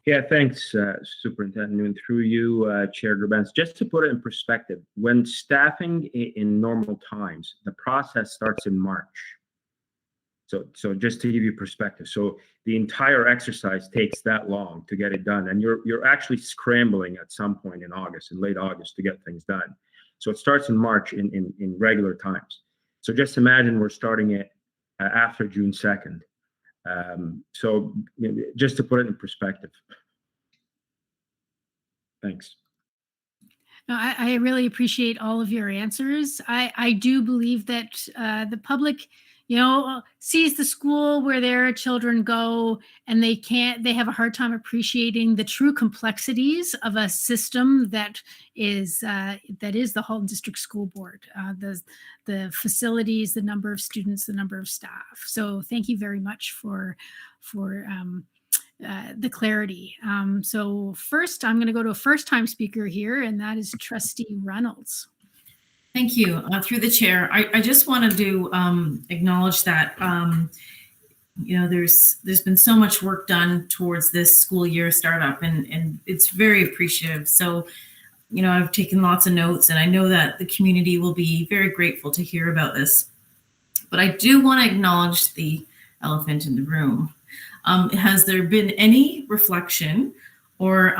Yeah, thanks, Superintendent Nguyen. Through you, Chair Gerbens. Just to put it in perspective, when staffing in normal times, the process starts in March. So just to give you perspective, so the entire exercise takes that long to get it done, and you're actually scrambling at some point in August, in late August, to get things done. So it starts in March in regular times. So just imagine we're starting it after June 2nd. So just to put it in perspective. Thanks. No, I really appreciate all of your answers. I do believe that the public, sees the school where their children go, and they have a hard time appreciating the true complexities of a system that is the Halton District School Board, the facilities, the number of students, the number of staff. So thank you very much for the clarity. So first, I'm going to go to a first-time speaker here, and that is Trustee Reynolds. Thank you. Through the chair, I just wanted to acknowledge that there's been so much work done towards this school year startup, and it's very appreciative. So, I've taken lots of notes, and I know that the community will be very grateful to hear about this. But I do want to acknowledge the elephant in the room. Has there been any reflection or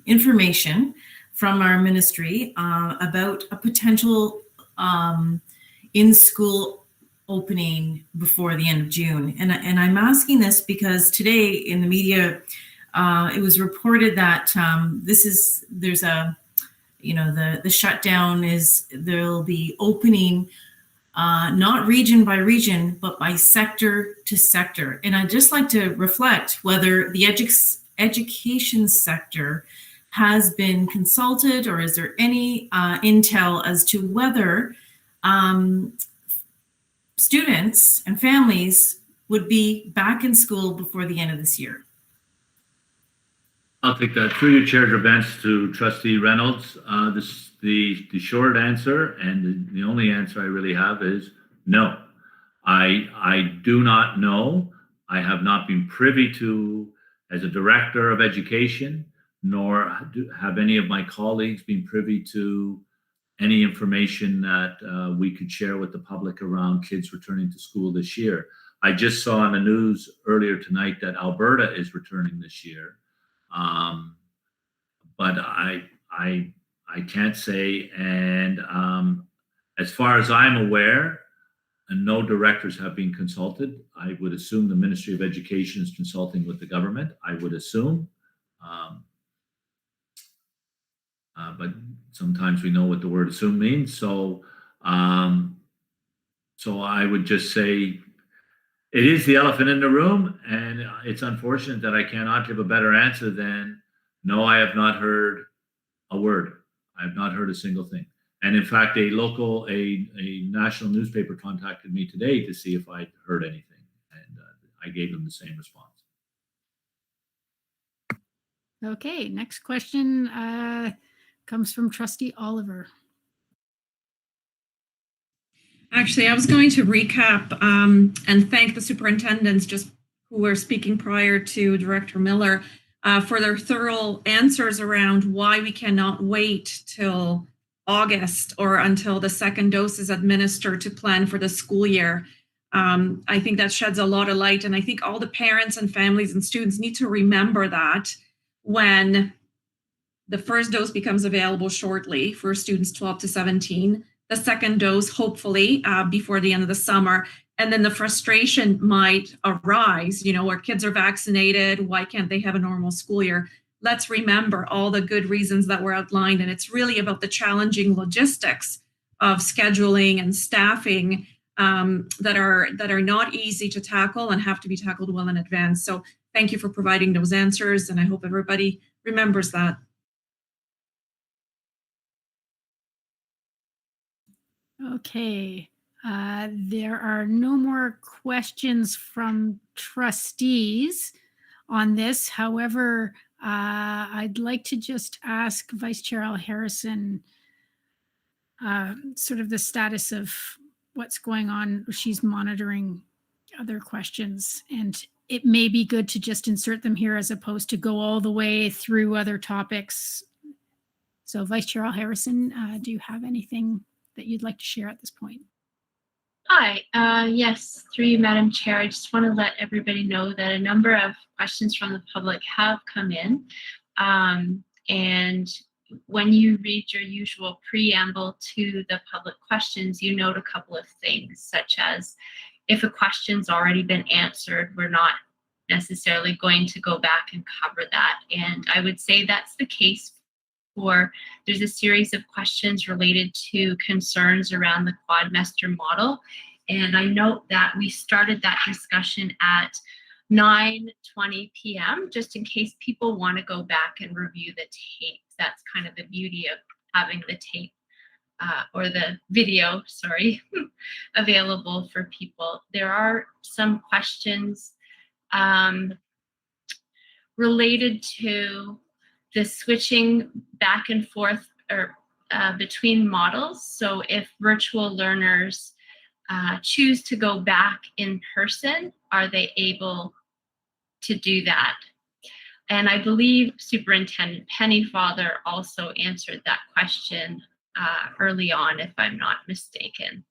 information from our ministry about a potential in-school opening before the end of June? And I'm asking this because today in the media, it was reported that the shutdown there'll be opening not region by region, but by sector to sector. And I'd just like to reflect whether the education sector has been consulted, or is there any intel as to whether students and families would be back in school before the end of this year? I'll take that. Through your chair, Gerbents, to Trustee Reynolds. The short answer, and the only answer I really have, is no. I do not know. I have not been privy to, as a director of education, nor have any of my colleagues been privy to any information that we could share with the public around kids returning to school this year. I just saw on the news earlier tonight that Alberta is returning this year. But I can't say, and as far as I'm aware, and no directors have been consulted. I would assume the Ministry of Education is consulting with the government. I would assume, but sometimes we know what the word assume means. So I would just say it is the elephant in the room, and it's unfortunate that I cannot give a better answer than no. I have not heard a word. I have not heard a single thing. And in fact, a national newspaper contacted me today to see if I'd heard anything. And I gave them the same response. Okay, next question comes from Trustee Oliver. Actually, I was going to recap and thank the superintendents who were speaking prior to Director Miller for their thorough answers around why we cannot wait till August or until the second dose is administered to plan for the school year. I think that sheds a lot of light, and I think all the parents and families and students need to remember that when the first dose becomes available shortly for students 12 to 17, the second dose hopefully before the end of the summer, and then the frustration might arise, where kids are vaccinated, why can't they have a normal school year? Let's remember all the good reasons that were outlined, and it's really about the challenging logistics of scheduling and staffing that are not easy to tackle and have to be tackled well in advance. So thank you for providing those answers, and I hope everybody remembers that. Okay, there are no more questions from trustees on this. However, I'd like to just ask Vice Chair Al Harrison sort of the status of what's going on. She's monitoring other questions, and it may be good to just insert them here as opposed to go all the way through other topics. So Vice Chair Al Harrison, do you have anything that you'd like to share at this point? Hi, yes, through you, Madam Chair, I just want to let everybody know that a number of questions from the public have come in. And when you read your usual preamble to the public questions, you note a couple of things, such as if a question's already been answered, we're not necessarily going to go back and cover that. And I would say that's the case for, there's a series of questions related to concerns around the quadmester model. And I note that we started that discussion at 9:20 p.m. just in case people want to go back and review the tape. That's kind of the beauty of having the tape or the video, sorry, available for people. There are some questions related to the switching back and forth or between models. So if virtual learners choose to go back in person, are they able to do that? And I believe Superintendent Pennyfather also answered that question early on, if I'm not mistaken.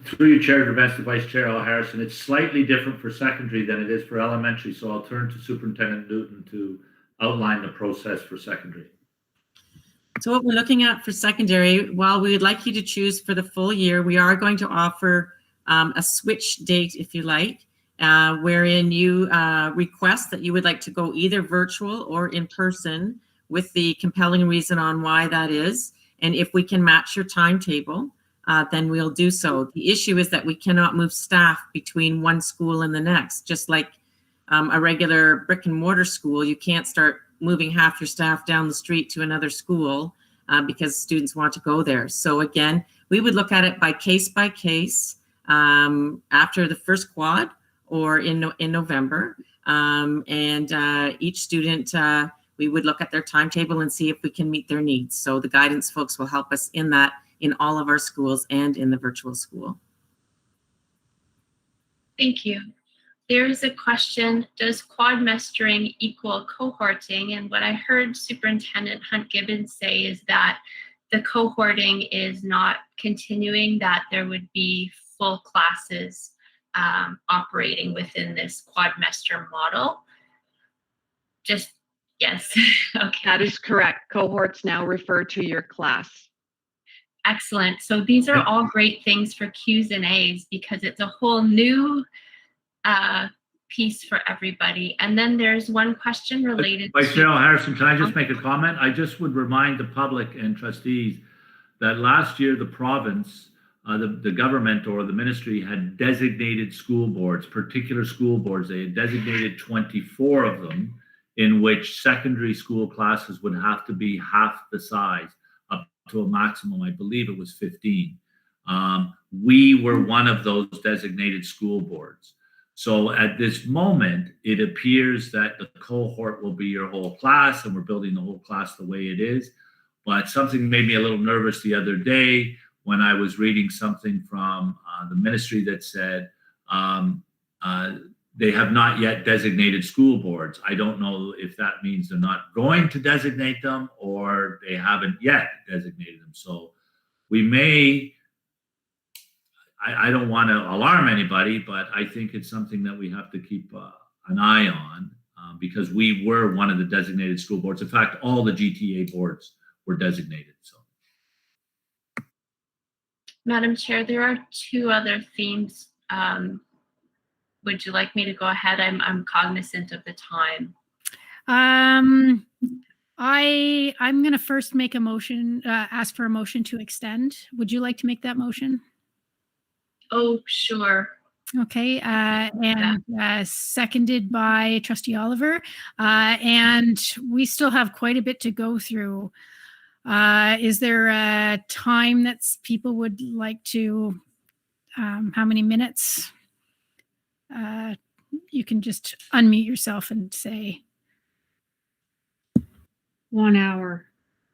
Through your chair, Domestic Vice Chair Al Harrison, it's slightly different for secondary than it is for elementary, so I'll turn to Superintendent Newton to outline the process for secondary. So what we're looking at for secondary, while we would like you to choose for the full year, we are going to offer a switch date, if you like, wherein you request that you would like to go either virtual or in person with the compelling reason on why that is. And if we can match your timetable, then we'll do so. The issue is that we cannot move staff between one school and the next. Just like a regular brick and mortar school, you can't start moving half your staff down the street to another school because students want to go there. So again, we would look at it by case after the first quad or in November. Each student, we would look at their timetable and see if we can meet their needs. So the guidance folks will help us in that in all of our schools and in the virtual school. Thank you. There is a question, does quadmestering equal cohorting? And what I heard Superintendent Hunt-Gibbons say is that the cohorting is not continuing, that there would be full classes operating within this quadmester model. Just, yes, okay. That is correct. Cohorts now refer to your class. Excellent. So these are all great things for Q's and A's because it's a whole new piece for everybody. And then there's one question related Vice Chair Harrison, can I just make a comment? I just would remind the public and trustees that last year the province, the government or the ministry had designated school boards, particular school boards. They had designated 24 of them in which secondary school classes would have to be half the size up to a maximum, I believe it was 15. We were one of those designated school boards. So at this moment, it appears that the cohort will be your whole class, and we're building the whole class the way it is. But something made me a little nervous the other day when I was reading something from the ministry that said they have not yet designated school boards. I don't know if that means they're not going to designate them or they haven't yet designated them. So we may, I don't want to alarm anybody, but I think it's something that we have to keep an eye on because we were one of the designated school boards. In fact, all the GTA boards were designated. So, Madam Chair, there are two other themes. Would you like me to go ahead? I'm cognizant of the time. I'm going to first make a motion, ask for a motion to extend. Would you like to make that motion? Oh, sure. Okay, and seconded by Trustee Oliver. And we still have quite a bit to go through. Is there a time that people would like to, how many minutes? You can just unmute yourself and say. 1 hour.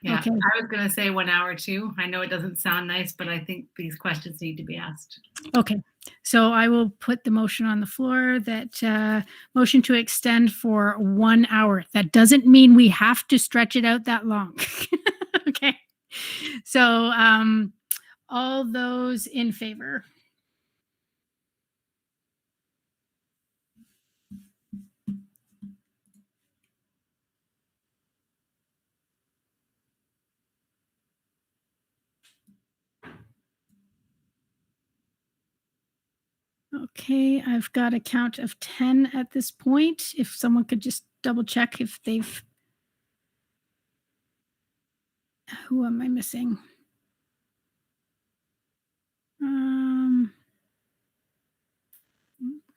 Yeah, Okay. I was going to say 1 hour too. I know it doesn't sound nice, but I think these questions need to be asked. Okay, so I will put the motion on the floor that motion to extend for 1 hour. That doesn't mean we have to stretch it out that long. Okay, so all those in favor? Okay, I've got a count of 10 at this point. If someone could just double check if they've... Who am I missing?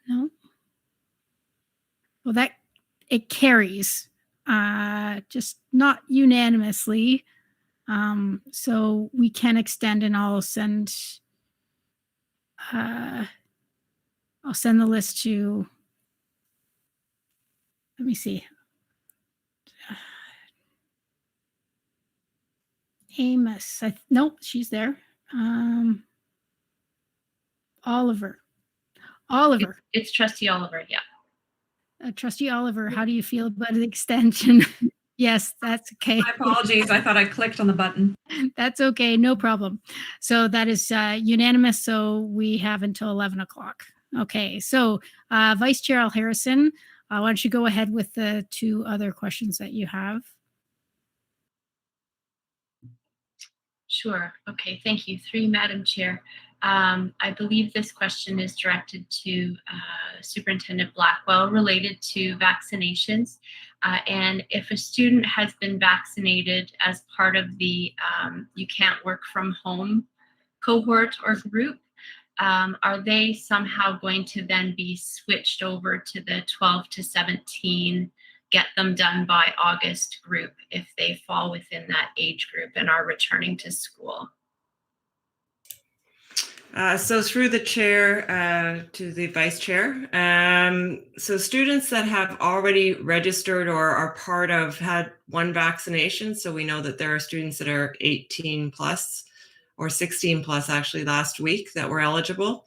No. Well, that it carries, just not unanimously. So we can extend, and I'll send the list to, let me see. Amos, nope, she's there. Oliver. It's Trustee Oliver, yeah. Trustee Oliver, how do you feel about the extension? Yes, that's okay. My apologies. I thought I clicked on the button. That's okay, no problem. So that is unanimous. So we have until 11 o'clock. Okay, so Vice Chair Al Harrison, why don't you go ahead with the two other questions that you have? Sure. Okay. Thank you. Through you, Madam Chair. I believe this question is directed to Superintendent Blackwell related to vaccinations. And if a student has been vaccinated as part of the you can't work from home cohort or group, are they somehow going to then be switched over to the 12 to 17 get them done by August group if they fall within that age group and are returning to school? So through the chair to the vice chair. So students that have already registered or are part of had one vaccination. So we know that there are students that are 18 plus or 16 plus actually last week that were eligible.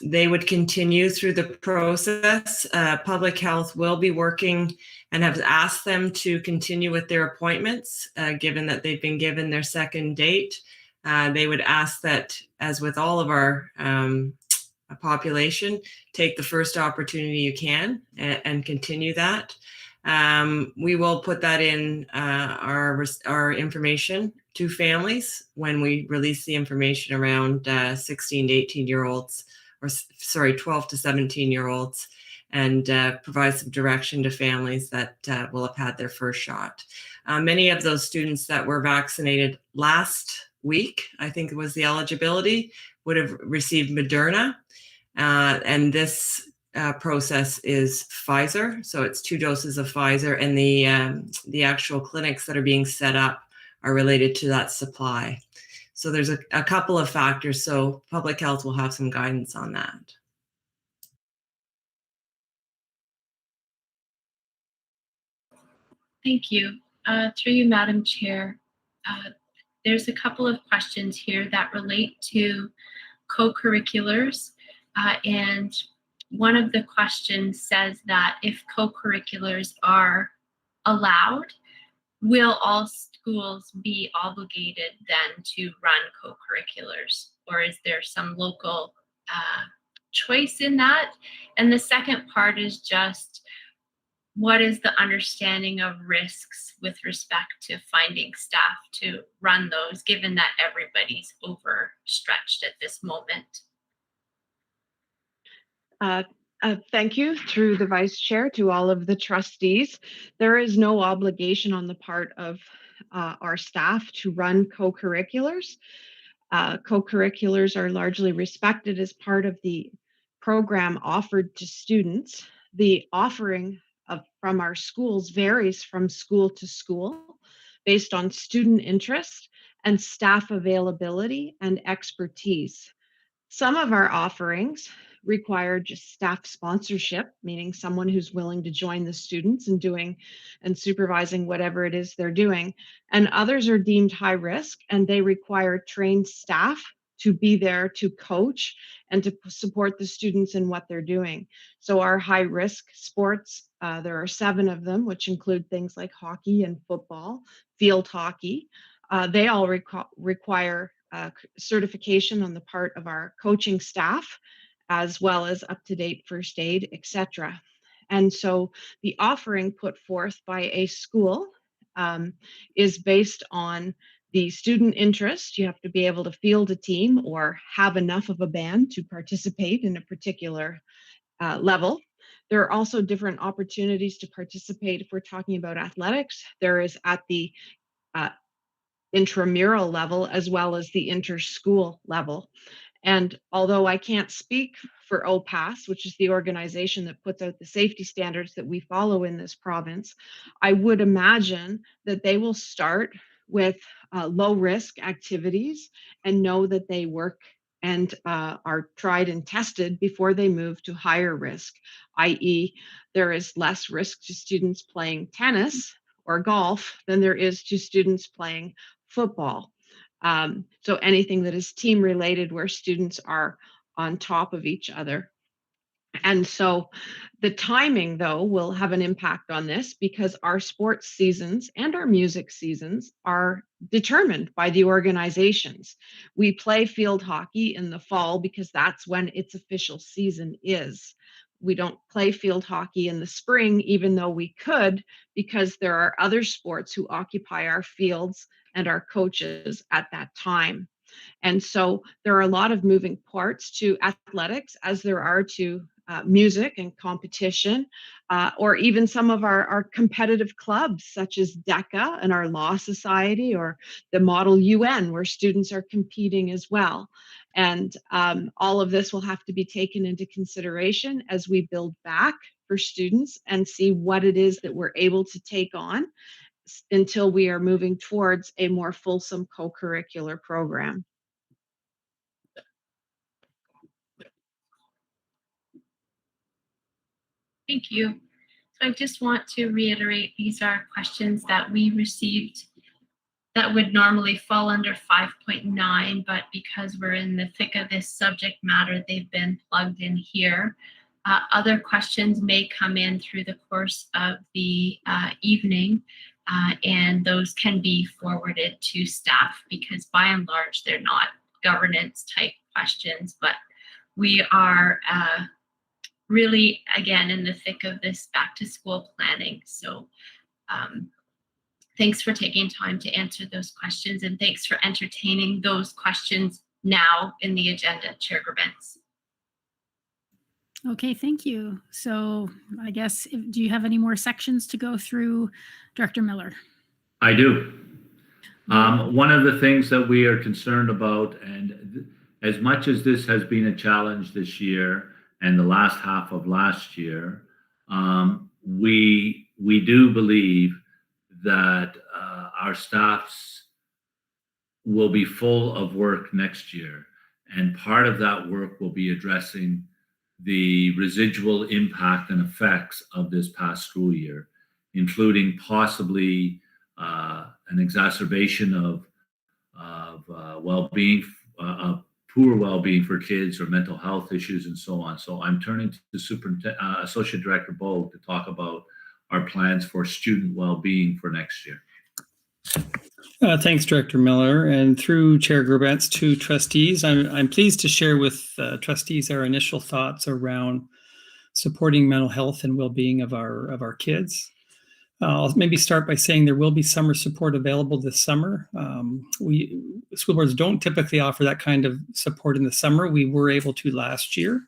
They would continue through the process. Public Health will be working and have asked them to continue with their appointments, given that they've been given their second date. They would ask that, as with all of our population, take the first opportunity you can and continue that. We will put that in our information to families when we release the information around 16 to 18-year-olds, or sorry, 12 to 17-year-olds, and provide some direction to families that will have had their first shot. Many of those students that were vaccinated last week, I think it was the eligibility, would have received Moderna, and this process is Pfizer, so it's 2 doses of Pfizer, and the actual clinics that are being set up are related to that supply. So there's a couple of factors, so Public Health will have some guidance on that. Thank you. Through you, Madam Chair, there's a couple of questions here that relate to co-curriculars, and one of the questions says that if co-curriculars are allowed, will all schools be obligated then to run co-curriculars, or is there some local choice in that? And the second part is just, what is the understanding of risks with respect to finding staff to run those, given that everybody's overstretched at this moment? Thank you, through the vice chair, to all of the trustees. There is no obligation on the part of our staff to run co-curriculars. Co-curriculars are largely respected as part of the program offered to students. The offering from our schools varies from school to school based on student interest and staff availability and expertise. Some of our offerings require just staff sponsorship, meaning someone who's willing to join the students and doing and supervising whatever it is they're doing. And others are deemed high risk, and they require trained staff to be there to coach and to support the students in what they're doing. So our high risk sports, there are 7 of them, which include things like hockey and football, field hockey. They all require certification on the part of our coaching staff, as well as up-to-date first aid, etc. And so the offering put forth by a school is based on the student interest. You have to be able to field a team or have enough of a band to participate in a particular level. There are also different opportunities to participate if we're talking about athletics. There is at the intramural level as well as the inter-school level. And although I can't speak for OPAS, which is the organization that puts out the safety standards that we follow in this province, I would imagine that they will start with low risk activities and know that they work and are tried and tested before they move to higher risk, i.e. there is less risk to students playing tennis or golf than there is to students playing football. So anything that is team related where students are on top of each other. And so the timing, though, will have an impact on this because our sports seasons and our music seasons are determined by the organizations. We play field hockey in the fall because that's when its official season is. We don't play field hockey in the spring, even though we could, because there are other sports who occupy our fields and our coaches at that time. And so there are a lot of moving parts to athletics as there are to music and competition, or even some of our competitive clubs such as DECA and our Law Society or the Model UN where students are competing as well. And all of this will have to be taken into consideration as we build back for students and see what it is that we're able to take on until we are moving towards a more fulsome co-curricular program. Thank you. So I just want to reiterate, these are questions that we received that would normally fall under 5.9, but because we're in the thick of this subject matter, they've been plugged in here. Other questions may come in through the course of the evening, and those can be forwarded to staff because by and large, they're not governance type questions, but we are really, again, in the thick of this back to school planning. So thanks for taking time to answer those questions, and thanks for entertaining those questions now in the agenda, Chair Gerbents. Okay, thank you. So I guess, do you have any more sections to go through, Director Miller? I do. One of the things that we are concerned about, and as much as this has been a challenge this year and the last half of last year, we do believe that our staffs will be full of work next year. And part of that work will be addressing the residual impact and effects of this past school year, including possibly an exacerbation of well-being, poor well-being for kids or mental health issues and so on. So I'm turning to Associate Director Bogue to talk about our plans for student well-being for next year. Thanks, Director Miller, and through Chair Gerbents to trustees. I'm pleased to share with trustees our initial thoughts around supporting mental health and well-being of our kids. I'll maybe start by saying there will be summer support available this summer. School boards don't typically offer that kind of support in the summer. We were able to last year.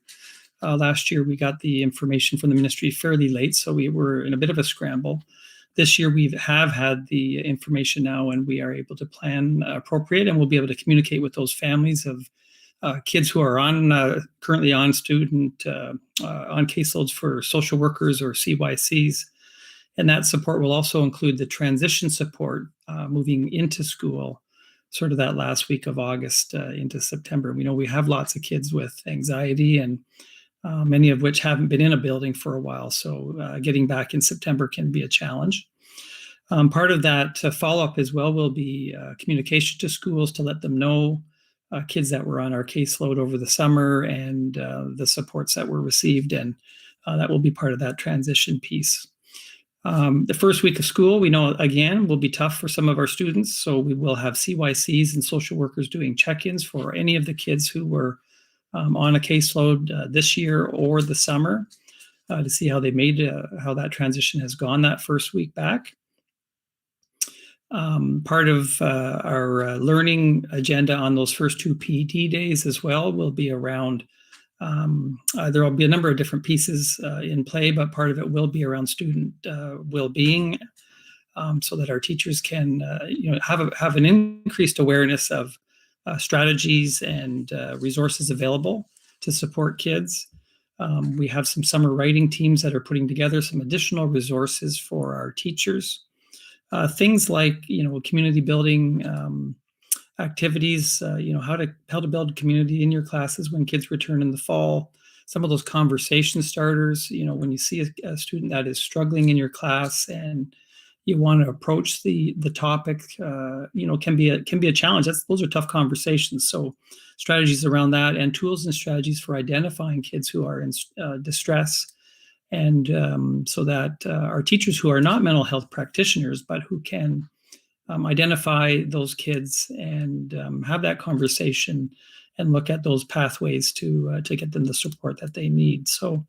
Last year, we got the information from the ministry fairly late, so we were in a bit of a scramble. This year, we have had the information now, and we are able to plan appropriate, and we'll be able to communicate with those families of kids who are currently on caseloads for social workers or CYCs. And that support will also include the transition support moving into school, sort of that last week of August into September. We know we have lots of kids with anxiety, and many of which haven't been in a building for a while. So getting back in September can be a challenge. Part of that follow-up as well will be communication to schools to let them know kids that were on our caseload over the summer and the supports that were received. And that will be part of that transition piece. The first week of school, we know, again, will be tough for some of our students. So we will have CYCs and social workers doing check-ins for any of the kids who were on a caseload this year or the summer to see how they made, how that transition has gone that first week back. Part of our learning agenda on those first 2 PED days as well will be around, there will be a number of different pieces in play, but part of it will be around student well-being, so that our teachers can have an increased awareness of strategies and resources available to support kids. We have some summer writing teams that are putting together some additional resources for our teachers. Things like, community building activities, how to build community in your classes when kids return in the fall. Some of those conversation starters, when you see a student that is struggling in your class and you want to approach the topic, can be a challenge. Those are tough conversations. So strategies around that, and tools and strategies for identifying kids who are in distress. And so that our teachers who are not mental health practitioners, but who can identify those kids and have that conversation and look at those pathways to get them the support that they need. So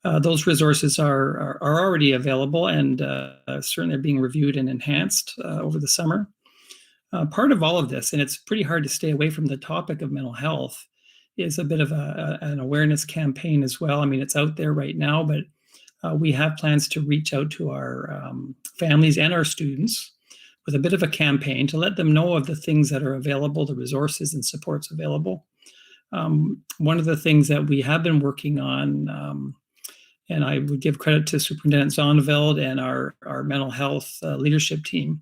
those resources are already available and certainly are being reviewed and enhanced over the summer. Part of all of this, and it's pretty hard to stay away from the topic of mental health, is a bit of an awareness campaign as well. I mean, it's out there right now, but we have plans to reach out to our families and our students with a bit of a campaign to let them know of the things that are available, the resources and supports available. One of the things that we have been working on, and I would give credit to Superintendent Zonneveld and our mental health leadership team,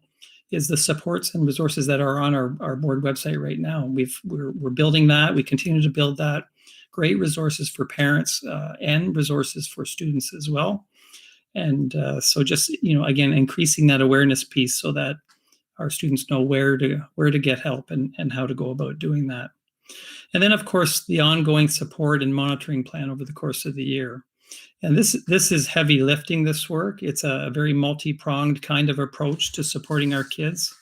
is the supports and resources that are on our board website right now. We're building that. We continue to build that. Great resources for parents and resources for students as well. And so just, again, increasing that awareness piece so that our students know where to get help and how to go about doing that. And then, of course, the ongoing support and monitoring plan over the course of the year. And this is heavy lifting, this work. It's a very multi-pronged kind of approach to supporting our kids.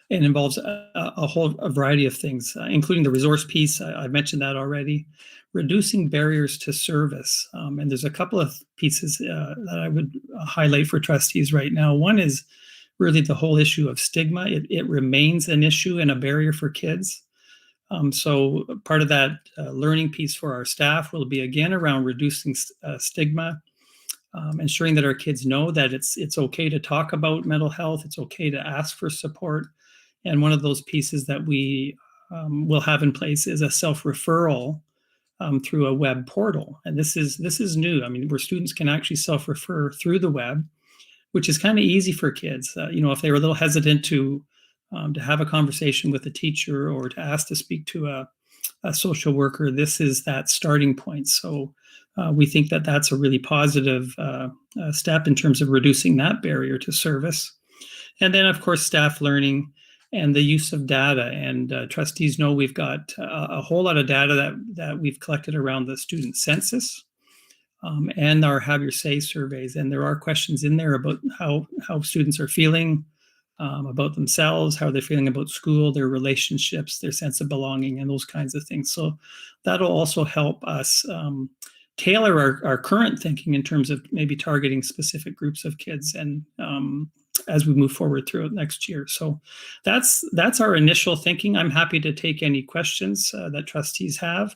It involves a variety of things, including the resource piece. I mentioned that already. Reducing barriers to service. And there's a couple of pieces that I would highlight for trustees right now. One is really the whole issue of stigma. It remains an issue and a barrier for kids. So part of that learning piece for our staff will be, again, around reducing stigma, ensuring that our kids know that it's okay to talk about mental health. It's okay to ask for support. And one of those pieces that we will have in place is a self-referral through a web portal. And this is new. I mean, where students can actually self-refer through the web, which is kind of easy for kids. If they were a little hesitant to have a conversation with a teacher or to ask to speak to a social worker, this is that starting point. So we think that that's a really positive step in terms of reducing that barrier to service. And then, of course, staff learning and the use of data. And trustees know we've got a whole lot of data that we've collected around the student census and our Have Your Say surveys. And there are questions in there about how students are feeling about themselves, how they're feeling about school, their relationships, their sense of belonging, and those kinds of things. So that'll also help us tailor our current thinking in terms of maybe targeting specific groups of kids and as we move forward throughout next year. So that's our initial thinking. I'm happy to take any questions that trustees have.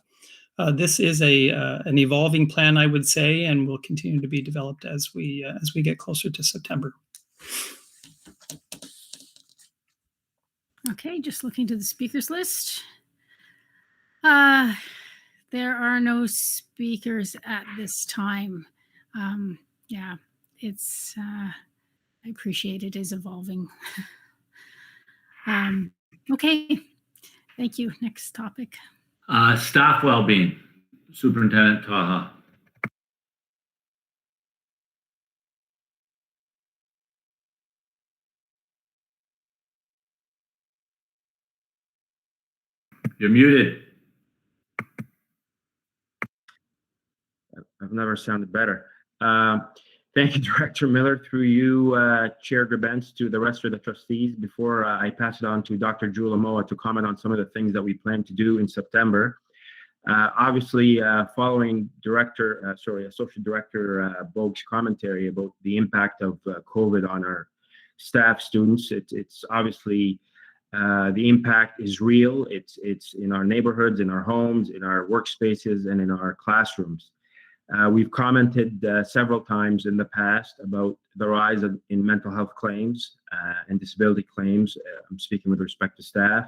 This is an evolving plan, I would say, and will continue to be developed as we get closer to September. Okay, just looking to the speakers list. There are no speakers at this time. Yeah, it's, I appreciate it is evolving. Okay, thank you. Next topic. Staff well-being, Superintendent Taha. You're muted. I've never sounded better. Thank you, Director Miller. Through you, Chair Gerbents, to the rest of the trustees. Before I pass it on to Dr. Jula Moa to comment on some of the things that we plan to do in September. Obviously, following Associate Director Bogue's commentary about the impact of COVID on our staff, students. It's obviously the impact is real. It's in our neighborhoods, in our homes, in our workspaces, and in our classrooms. We've commented several times in the past about the rise in mental health claims and disability claims. I'm speaking with respect to staff.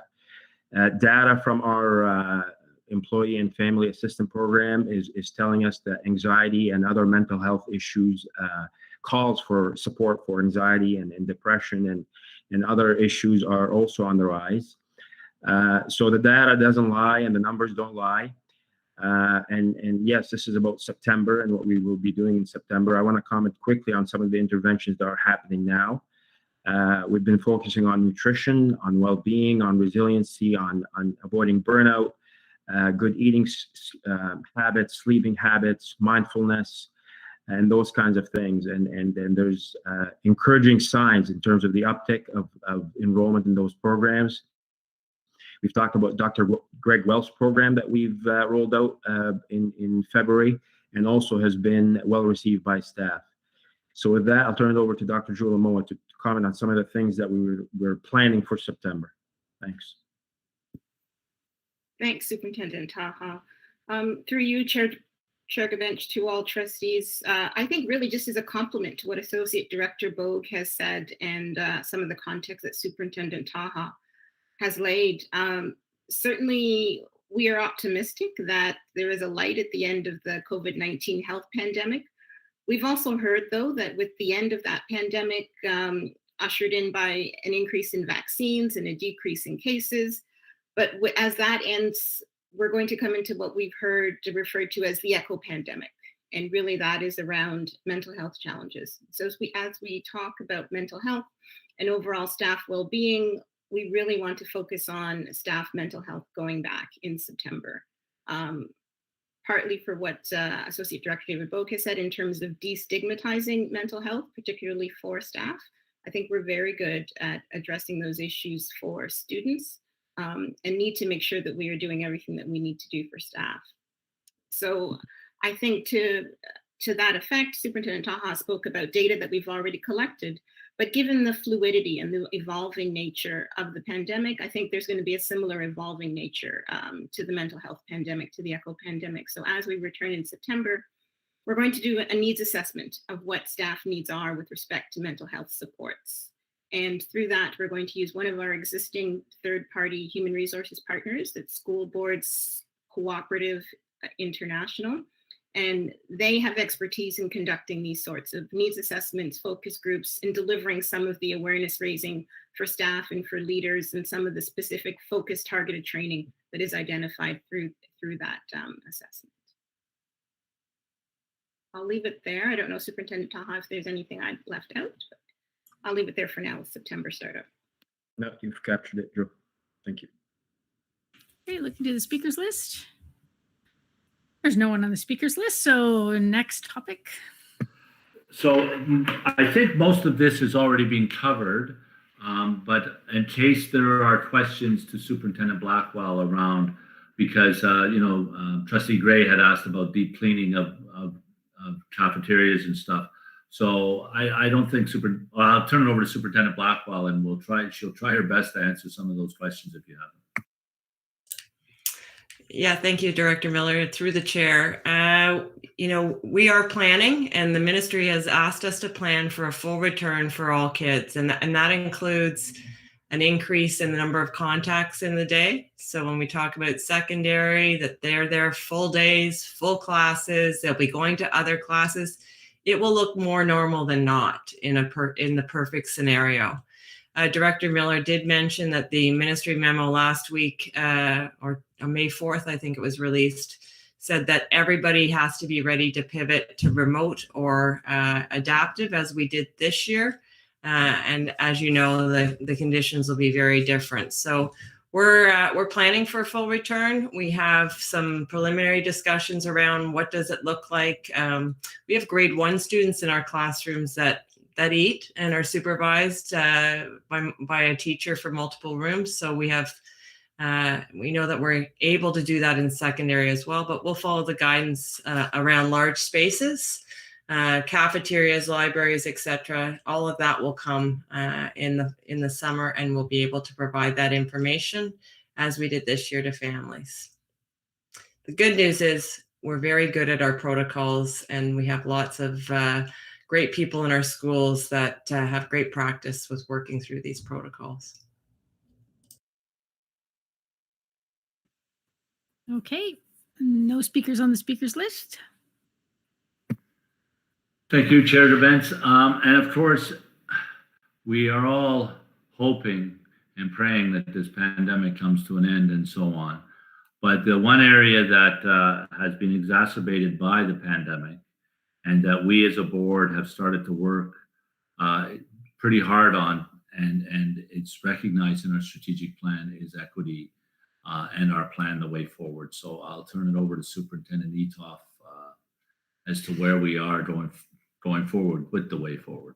Data from our employee and family assistance program is telling us that anxiety and other mental health issues, calls for support for anxiety and depression and other issues are also on the rise. So the data doesn't lie and the numbers don't lie. And yes, this is about September and what we will be doing in September. I want to comment quickly on some of the interventions that are happening now. We've been focusing on nutrition, on well-being, on resiliency, on avoiding burnout, good eating habits, sleeping habits, mindfulness, and those kinds of things. And there's encouraging signs in terms of the uptick of enrollment in those programs. We've talked about Dr. Greg Welch's program that we've rolled out in February, and also has been well received by staff. So with that, I'll turn it over to Dr. Jula Moa to comment on some of the things that we're planning for September. Thanks. Thanks, Superintendent Taha. Through you, Chair Bench, to all trustees, I think really just as a compliment to what Associate Director Bogue has said and some of the context that Superintendent Taha has laid. Certainly, we are optimistic that there is a light at the end of the COVID-19 health pandemic. We've also heard, though, that with the end of that pandemic, ushered in by an increase in vaccines and a decrease in cases, but as that ends, we're going to come into what we've heard referred to as the echo pandemic. And really that is around mental health challenges. So as we talk about mental health and overall staff well-being, we really want to focus on staff mental health going back in September. Partly for what Associate Director David Bogue has said in terms of destigmatizing mental health, particularly for staff. I think we're very good at addressing those issues for students and need to make sure that we are doing everything that we need to do for staff. So I think to that effect, Superintendent Taha spoke about data that we've already collected, but given the fluidity and the evolving nature of the pandemic, I think there's going to be a similar evolving nature to the mental health pandemic, to the echo pandemic. So as we return in September, we're going to do a needs assessment of what staff needs are with respect to mental health supports. And through that, we're going to use one of our existing third-party human resources partners, that's School Boards Cooperative International. And they have expertise in conducting these sorts of needs assessments, focus groups, and delivering some of the awareness raising for staff and for leaders and some of the specific focused targeted training that is identified through that assessment. I'll leave it there. I don't know, Superintendent Taha, if there's anything I've left out, but I'll leave it there for now with September startup. No, you've captured it, Drew. Thank you. Okay, looking to the speakers list. There's no one on the speakers list, so next topic. So I think most of this has already been covered, but in case there are questions to Superintendent Blackwell around, because Trustee Gray had asked about deep cleaning of cafeterias and stuff. So I don't think I'll turn it over to Superintendent Blackwell, and she'll try her best to answer some of those questions if you have them. Yeah, thank you, Director Miller. Through the chair, we are planning, and the ministry has asked us to plan for a full return for all kids, and that includes an increase in the number of contacts in the day. So when we talk about secondary, that they're there full days, full classes, they'll be going to other classes. It will look more normal than not in the perfect scenario. Director Miller did mention that the ministry memo last week, or on May 4th, I think it was released, said that everybody has to be ready to pivot to remote or adaptive as we did this year. And as you know, the conditions will be very different. So we're planning for a full return. We have some preliminary discussions around what does it look like. We have grade 1 students in our classrooms that eat and are supervised by a teacher for multiple rooms. So we know that we're able to do that in secondary as well, but we'll follow the guidance around large spaces. cafeterias, libraries, etc. All of that will come in the summer, and we'll be able to provide that information as we did this year to families. The good news is we're very good at our protocols, and we have lots of great people in our schools that have great practice with working through these protocols. Okay, no speakers on the speakers list. Thank you, Chair Devens. And of course, we are all hoping and praying that this pandemic comes to an end and so on. But the one area that has been exacerbated by the pandemic, and that we as a board have started to work pretty hard on, and it's recognized in our strategic plan, is equity and our plan the way forward. So I'll turn it over to Superintendent Etoff as to where we are going forward with the way forward.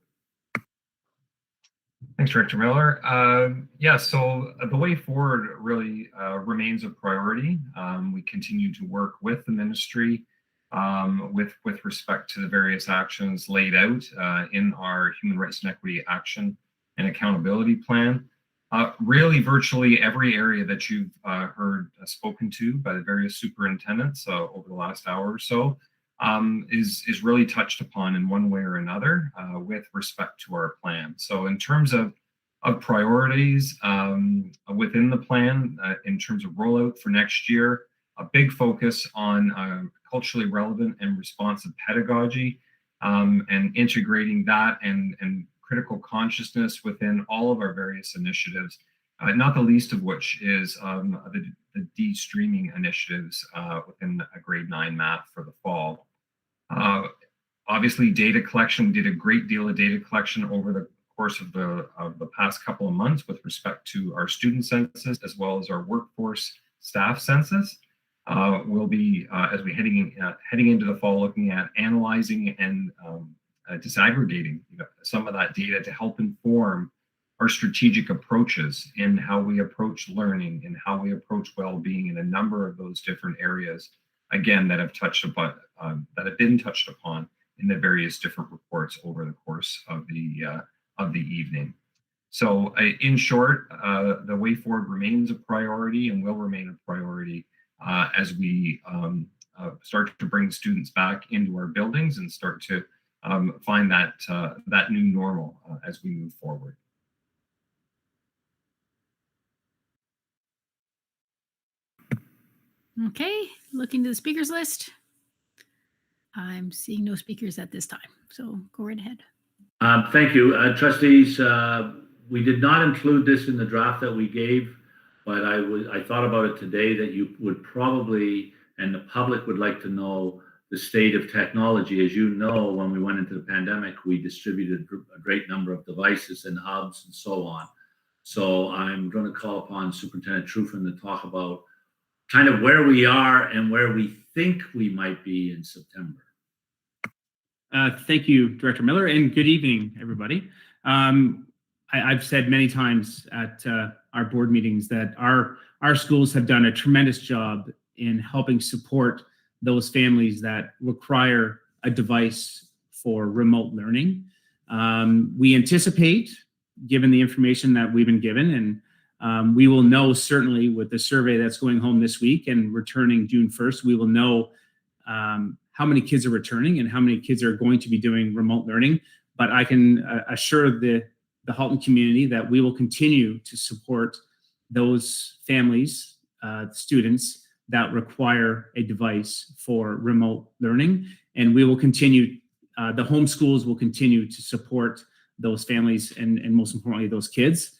Thanks, Director Miller. Yeah, so the way forward really remains a priority. We continue to work with the ministry with respect to the various actions laid out in our Human Rights and Equity Action and Accountability Plan. Really, virtually every area that you've heard spoken to by the various superintendents over the last hour or so is really touched upon in one way or another with respect to our plan. So in terms of priorities within the plan, in terms of rollout for next year, a big focus on culturally relevant and responsive pedagogy and integrating that and critical consciousness within all of our various initiatives, not the least of which is the de-streaming initiatives within grade 9 math for the fall. Obviously, data collection, we did a great deal of data collection over the course of the past couple of months with respect to our student census as well as our workforce staff census. We'll be, as we heading into the fall, looking at analyzing and disaggregating some of that data to help inform our strategic approaches in how we approach learning and how we approach well-being in a number of those different areas, again, that have been touched upon in the various different reports over the course of the evening. So in short, the way forward remains a priority and will remain a priority as we start to bring students back into our buildings and start to find that new normal as we move forward. Okay, looking to the speakers list. I'm seeing no speakers at this time, so go right ahead. Thank you, trustees. We did not include this in the draft that we gave, but I thought about it today that you would probably, and the public would like to know the state of technology. As you know, when we went into the pandemic, we distributed a great number of devices and hubs and so on. So I'm going to call upon Superintendent Truffin to talk about kind of where we are and where we think we might be in September. Thank you, Director Miller, and good evening, everybody. I've said many times at our board meetings that our schools have done a tremendous job in helping support those families that require a device for remote learning. We anticipate, given the information that we've been given, and we will know certainly with the survey that's going home this week and returning June 1st, we will know how many kids are returning and how many kids are going to be doing remote learning. But I can assure the Halton community that we will continue to support those families, students that require a device for remote learning. And we will continue, the home schools will continue to support those families and most importantly, those kids.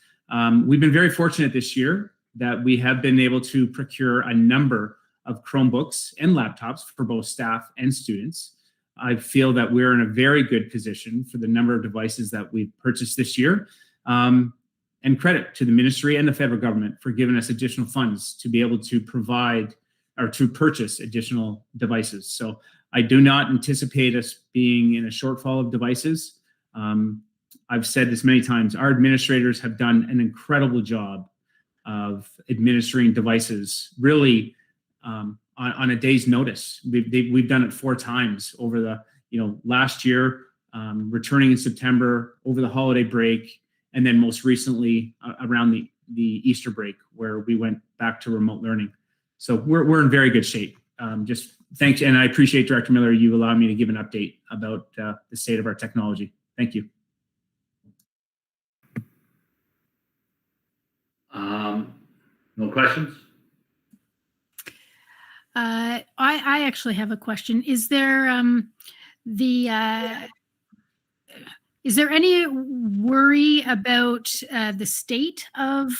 We've been very fortunate this year that we have been able to procure a number of Chromebooks and laptops for both staff and students. I feel that we're in a very good position for the number of devices that we've purchased this year. And credit to the ministry and the federal government for giving us additional funds to be able to provide or to purchase additional devices. So I do not anticipate us being in a shortfall of devices. I've said this many times, our administrators have done an incredible job of administering devices, really on a day's notice. We've done it 4 times over the last year, returning in September over the holiday break, and then most recently around the Easter break, where we went back to remote learning. So we're in very good shape. Just thanks, and I appreciate Director Miller, you allowed me to give an update about the state of our technology. Thank you. No questions? I actually have a question. Is there is there any worry about the state of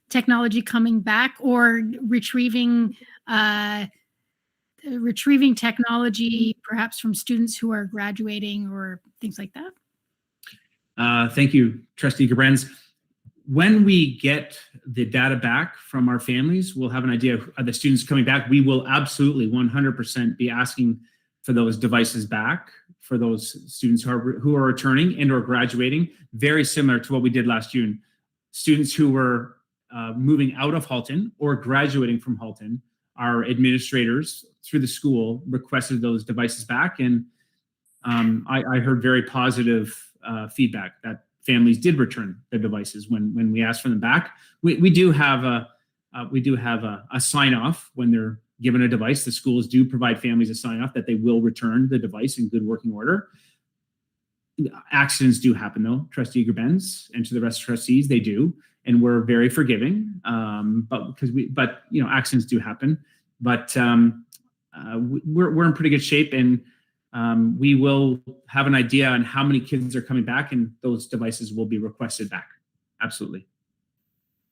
technology coming back, or retrieving technology perhaps from students who are graduating or things like that? Thank you, Trustee Gebrens. When we get the data back from our families, we'll have an idea of the students coming back. We will absolutely 100% be asking for those devices back for those students who are returning and or graduating, very similar to what we did last June. Students who were moving out of Halton or graduating from Halton, our administrators through the school requested those devices back, and I heard very positive feedback that families did return their devices when we asked for them back. We do have a sign off when they're given a device. The schools do provide families a sign off that they will return the device in good working order. Accidents do happen though, Trustee Gerbens, and to the rest of trustees, they do, and we're very forgiving. But accidents do happen. But we're in pretty good shape, and we will have an idea on how many kids are coming back, and those devices will be requested back. Absolutely.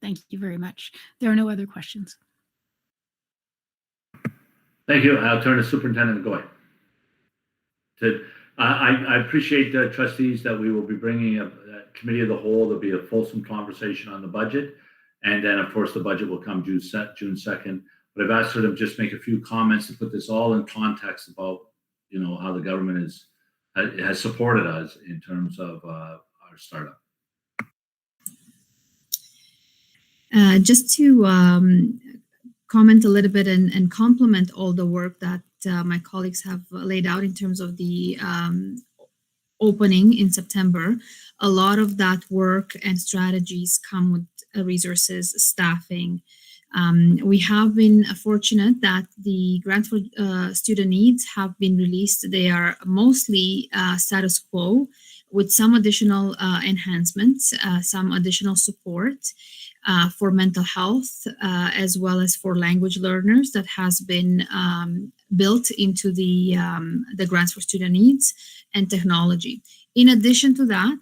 Thank you very much. There are no other questions. Thank you. I'll turn to Superintendent Goy. I appreciate the trustees that we will be bringing a committee of the whole. There'll be a fulsome conversation on the budget. And then, of course, the budget will come June 2nd. But I've asked her to just make a few comments to put this all in context about how the government has supported us in terms of our startup. Just to comment a little bit and complement all the work that my colleagues have laid out in terms of the opening in September. A lot of that work and strategies come with resources, staffing. We have been fortunate that the grants for student needs have been released. They are mostly status quo with some additional enhancements, some additional support for mental health, as well as for language learners that has been built into the grants for student needs and technology. In addition to that,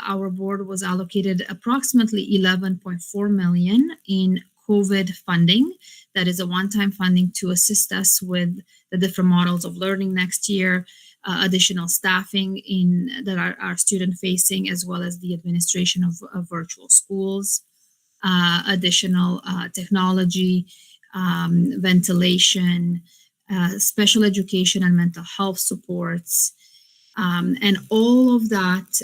our board was allocated approximately $11.4 million in COVID funding. That is a one-time funding to assist us with the different models of learning next year, additional staffing that are student-facing, as well as the administration of virtual schools, additional technology, ventilation, special education and mental health supports. And all of that,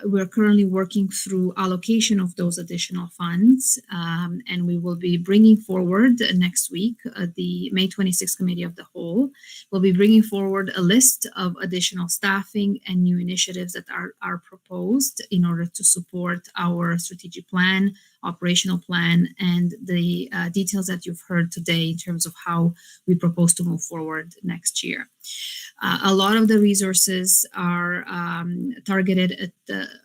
we're currently working through allocation of those additional funds, and we will be bringing forward next week, the May 26th Committee of the Whole will be bringing forward a list of additional staffing and new initiatives that are proposed in order to support our strategic plan, operational plan, and the details that you've heard today in terms of how we propose to move forward next year. A lot of the resources are targeted at,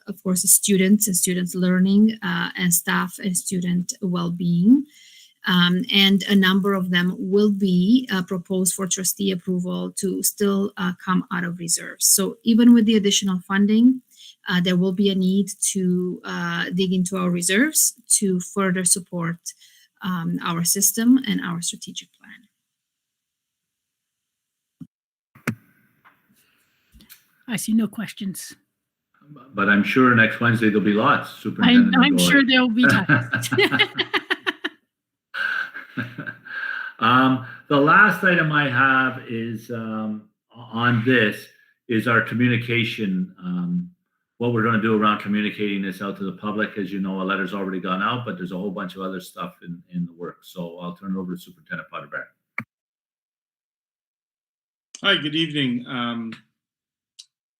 of course, students and students' learning and staff and student well-being. And a number of them will be proposed for trustee approval to still come out of reserves. So even with the additional funding, there will be a need to dig into our reserves to further support our system and our strategic plan. I see no questions. But I'm sure next Wednesday there'll be lots. Superintendent I'm sure there'll be tons. The last item I have is on this is our communication. What we're going to do around communicating this out to the public. As you know, a letter's already gone out, but there's a whole bunch of other stuff in the works. So I'll turn it over to Superintendent Potter-Barrett. Hi, good evening,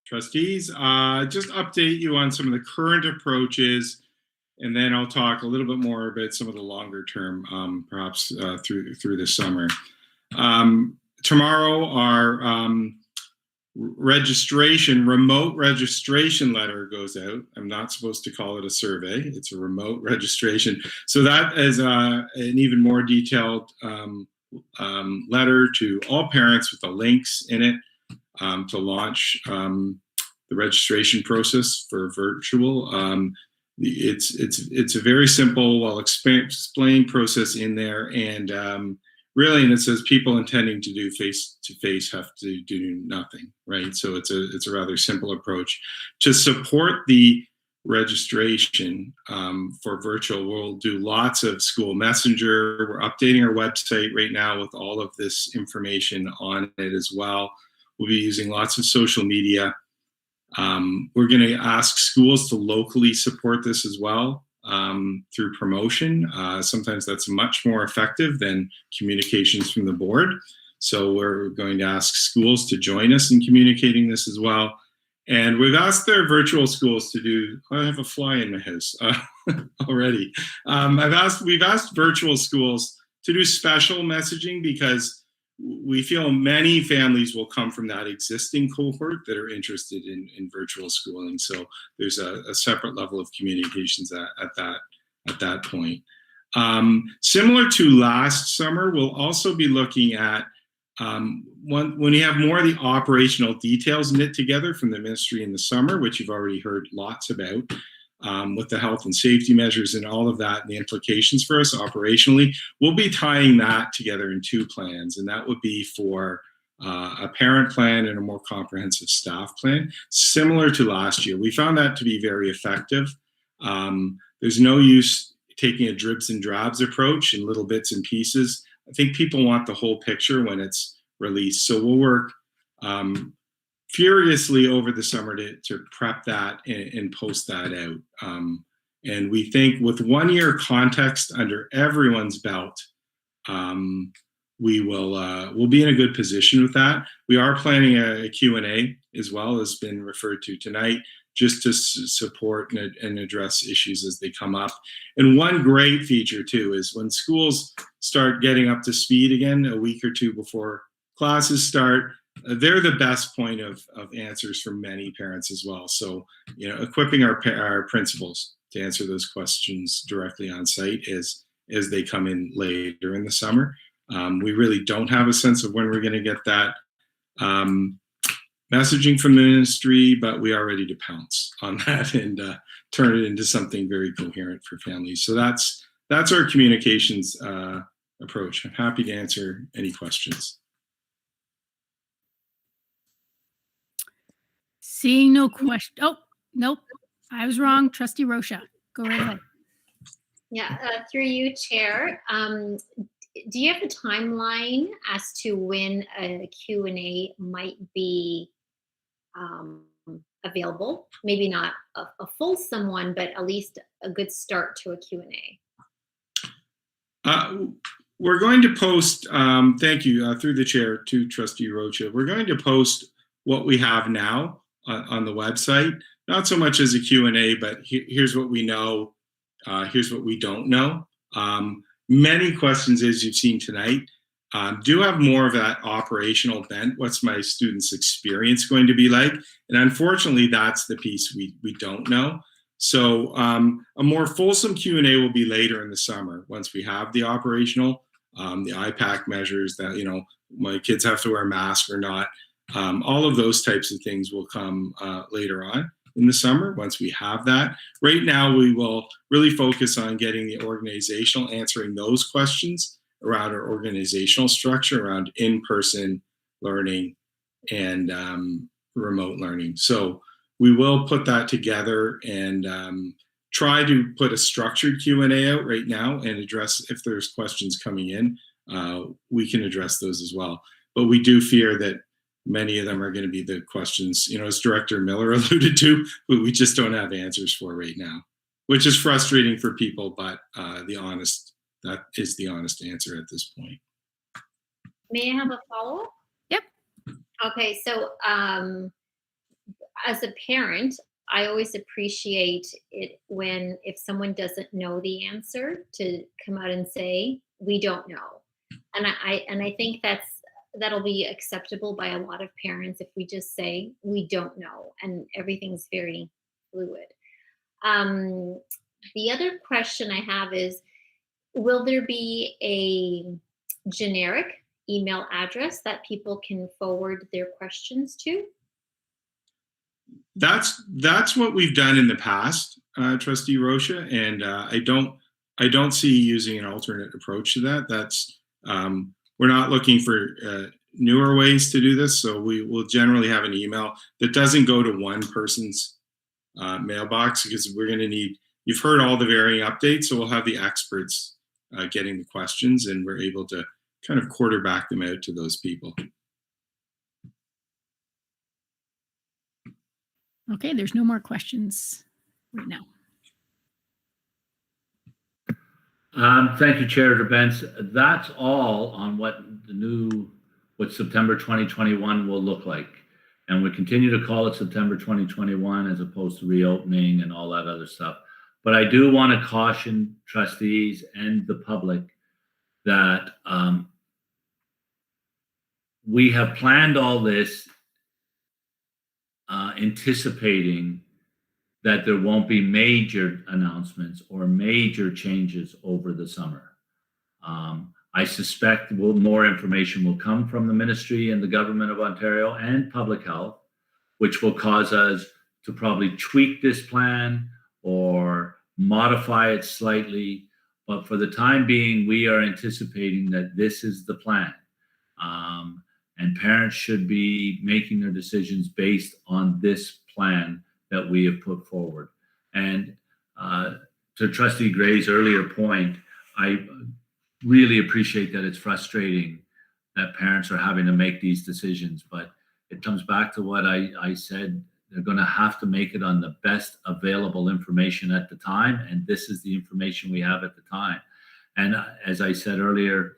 trustees. Just update you on some of the current approaches, and then I'll talk a little bit more about some of the longer term, perhaps through the summer. Tomorrow, our remote registration letter goes out. I'm not supposed to call it a survey. It's a remote registration. So that is an even more detailed letter to all parents with the links in it to launch the registration process for virtual. It's a very simple, well-explained process in there, and really, and it says people intending to do face-to-face have to do nothing, right? So it's a rather simple approach to support the registration for virtual. We'll do lots of school messenger. We're updating our website right now with all of this information on it as well. We'll be using lots of social media. We're going to ask schools to locally support this as well through promotion. Sometimes that's much more effective than communications from the board. So we're going to ask schools to join us in communicating this as well. And we've asked their virtual schools to do, I have a fly in my house already. We've asked virtual schools to do special messaging because we feel many families will come from that existing cohort that are interested in virtual schooling. So there's a separate level of communications at that point. Similar to last summer, we'll also be looking at when you have more of the operational details knit together from the ministry in the summer, which you've already heard lots about, with the health and safety measures and all of that and the implications for us operationally, we'll be tying that together in two plans. And that would be for a parent plan and a more comprehensive staff plan, similar to last year. We found that to be very effective. There's no use taking a dribs and drabs approach in little bits and pieces. I think people want the whole picture when it's released. So we'll work furiously over the summer to prep that and post that out. And we think with 1 year context under everyone's belt, we'll be in a good position with that. We are planning a Q&A as well, as been referred to tonight, just to support and address issues as they come up. And one great feature too is when schools start getting up to speed again a week or two before classes start, they're the best point of answers for many parents as well. So, equipping our principals to answer those questions directly on site as they come in later in the summer. We really don't have a sense of when we're going to get that messaging from the ministry, but we are ready to pounce on that and turn it into something very coherent for families. So that's our communications approach. I'm happy to answer any questions. Seeing no question. Oh, nope. I was wrong. Trustee Rocha, go right ahead. Yeah, through you, Chair. Do you have a timeline as to when a Q&A might be available? Maybe not a fulsome one, but at least a good start to a Q&A. We're going to post, thank you, through the chair to Trustee Rocha. We're going to post what we have now on the website, not so much as a Q&A, but here's what we know, here's what we don't know. Many questions, as you've seen tonight, do have more of that operational bent. What's my student's experience going to be like? And unfortunately, that's the piece we don't know. So a more fulsome Q&A will be later in the summer once we have the operational, the IPAC measures that, my kids have to wear a mask or not. All of those types of things will come later on in the summer once we have that. Right now, we will really focus on getting the organizational, answering those questions around our organizational structure, around in-person learning and remote learning. So we will put that together and try to put a structured Q&A out right now and address, if there's questions coming in, we can address those as well. But we do fear that many of them are going to be the questions, as Director Miller alluded to, but we just don't have answers for right now, which is frustrating for people, but that is the honest answer at this point. May I have a follow-up? Yep. Okay, so as a parent, I always appreciate it when if someone doesn't know the answer to come out and say, we don't know. And I think that'll be acceptable by a lot of parents if we just say we don't know, and everything's very fluid. The other question I have is, will there be a generic email address that people can forward their questions to? That's what we've done in the past, Trustee Rocha, and I don't see using an alternate approach to that. That's we're not looking for newer ways to do this, so we will generally have an email that doesn't go to one person's mailbox, because we're going to need. You've heard all the varying updates, so we'll have the experts getting the questions, and we're able to kind of quarterback them out to those people. Okay, there's no more questions right now. Thank you, Chair Gerbents. That's all on what September 2021 will look like. And we continue to call it September 2021 as opposed to reopening and all that other stuff. But I do want to caution trustees and the public that we have planned all this anticipating that there won't be major announcements or major changes over the summer. I suspect more information will come from the ministry and the government of Ontario and public health, which will cause us to probably tweak this plan or modify it slightly. But for the time being, we are anticipating that this is the plan. And parents should be making their decisions based on this plan that we have put forward. And to Trustee Gray's earlier point, I really appreciate that it's frustrating that parents are having to make these decisions, but it comes back to what I said. They're going to have to make it on the best available information at the time, and this is the information we have at the time. And as I said earlier,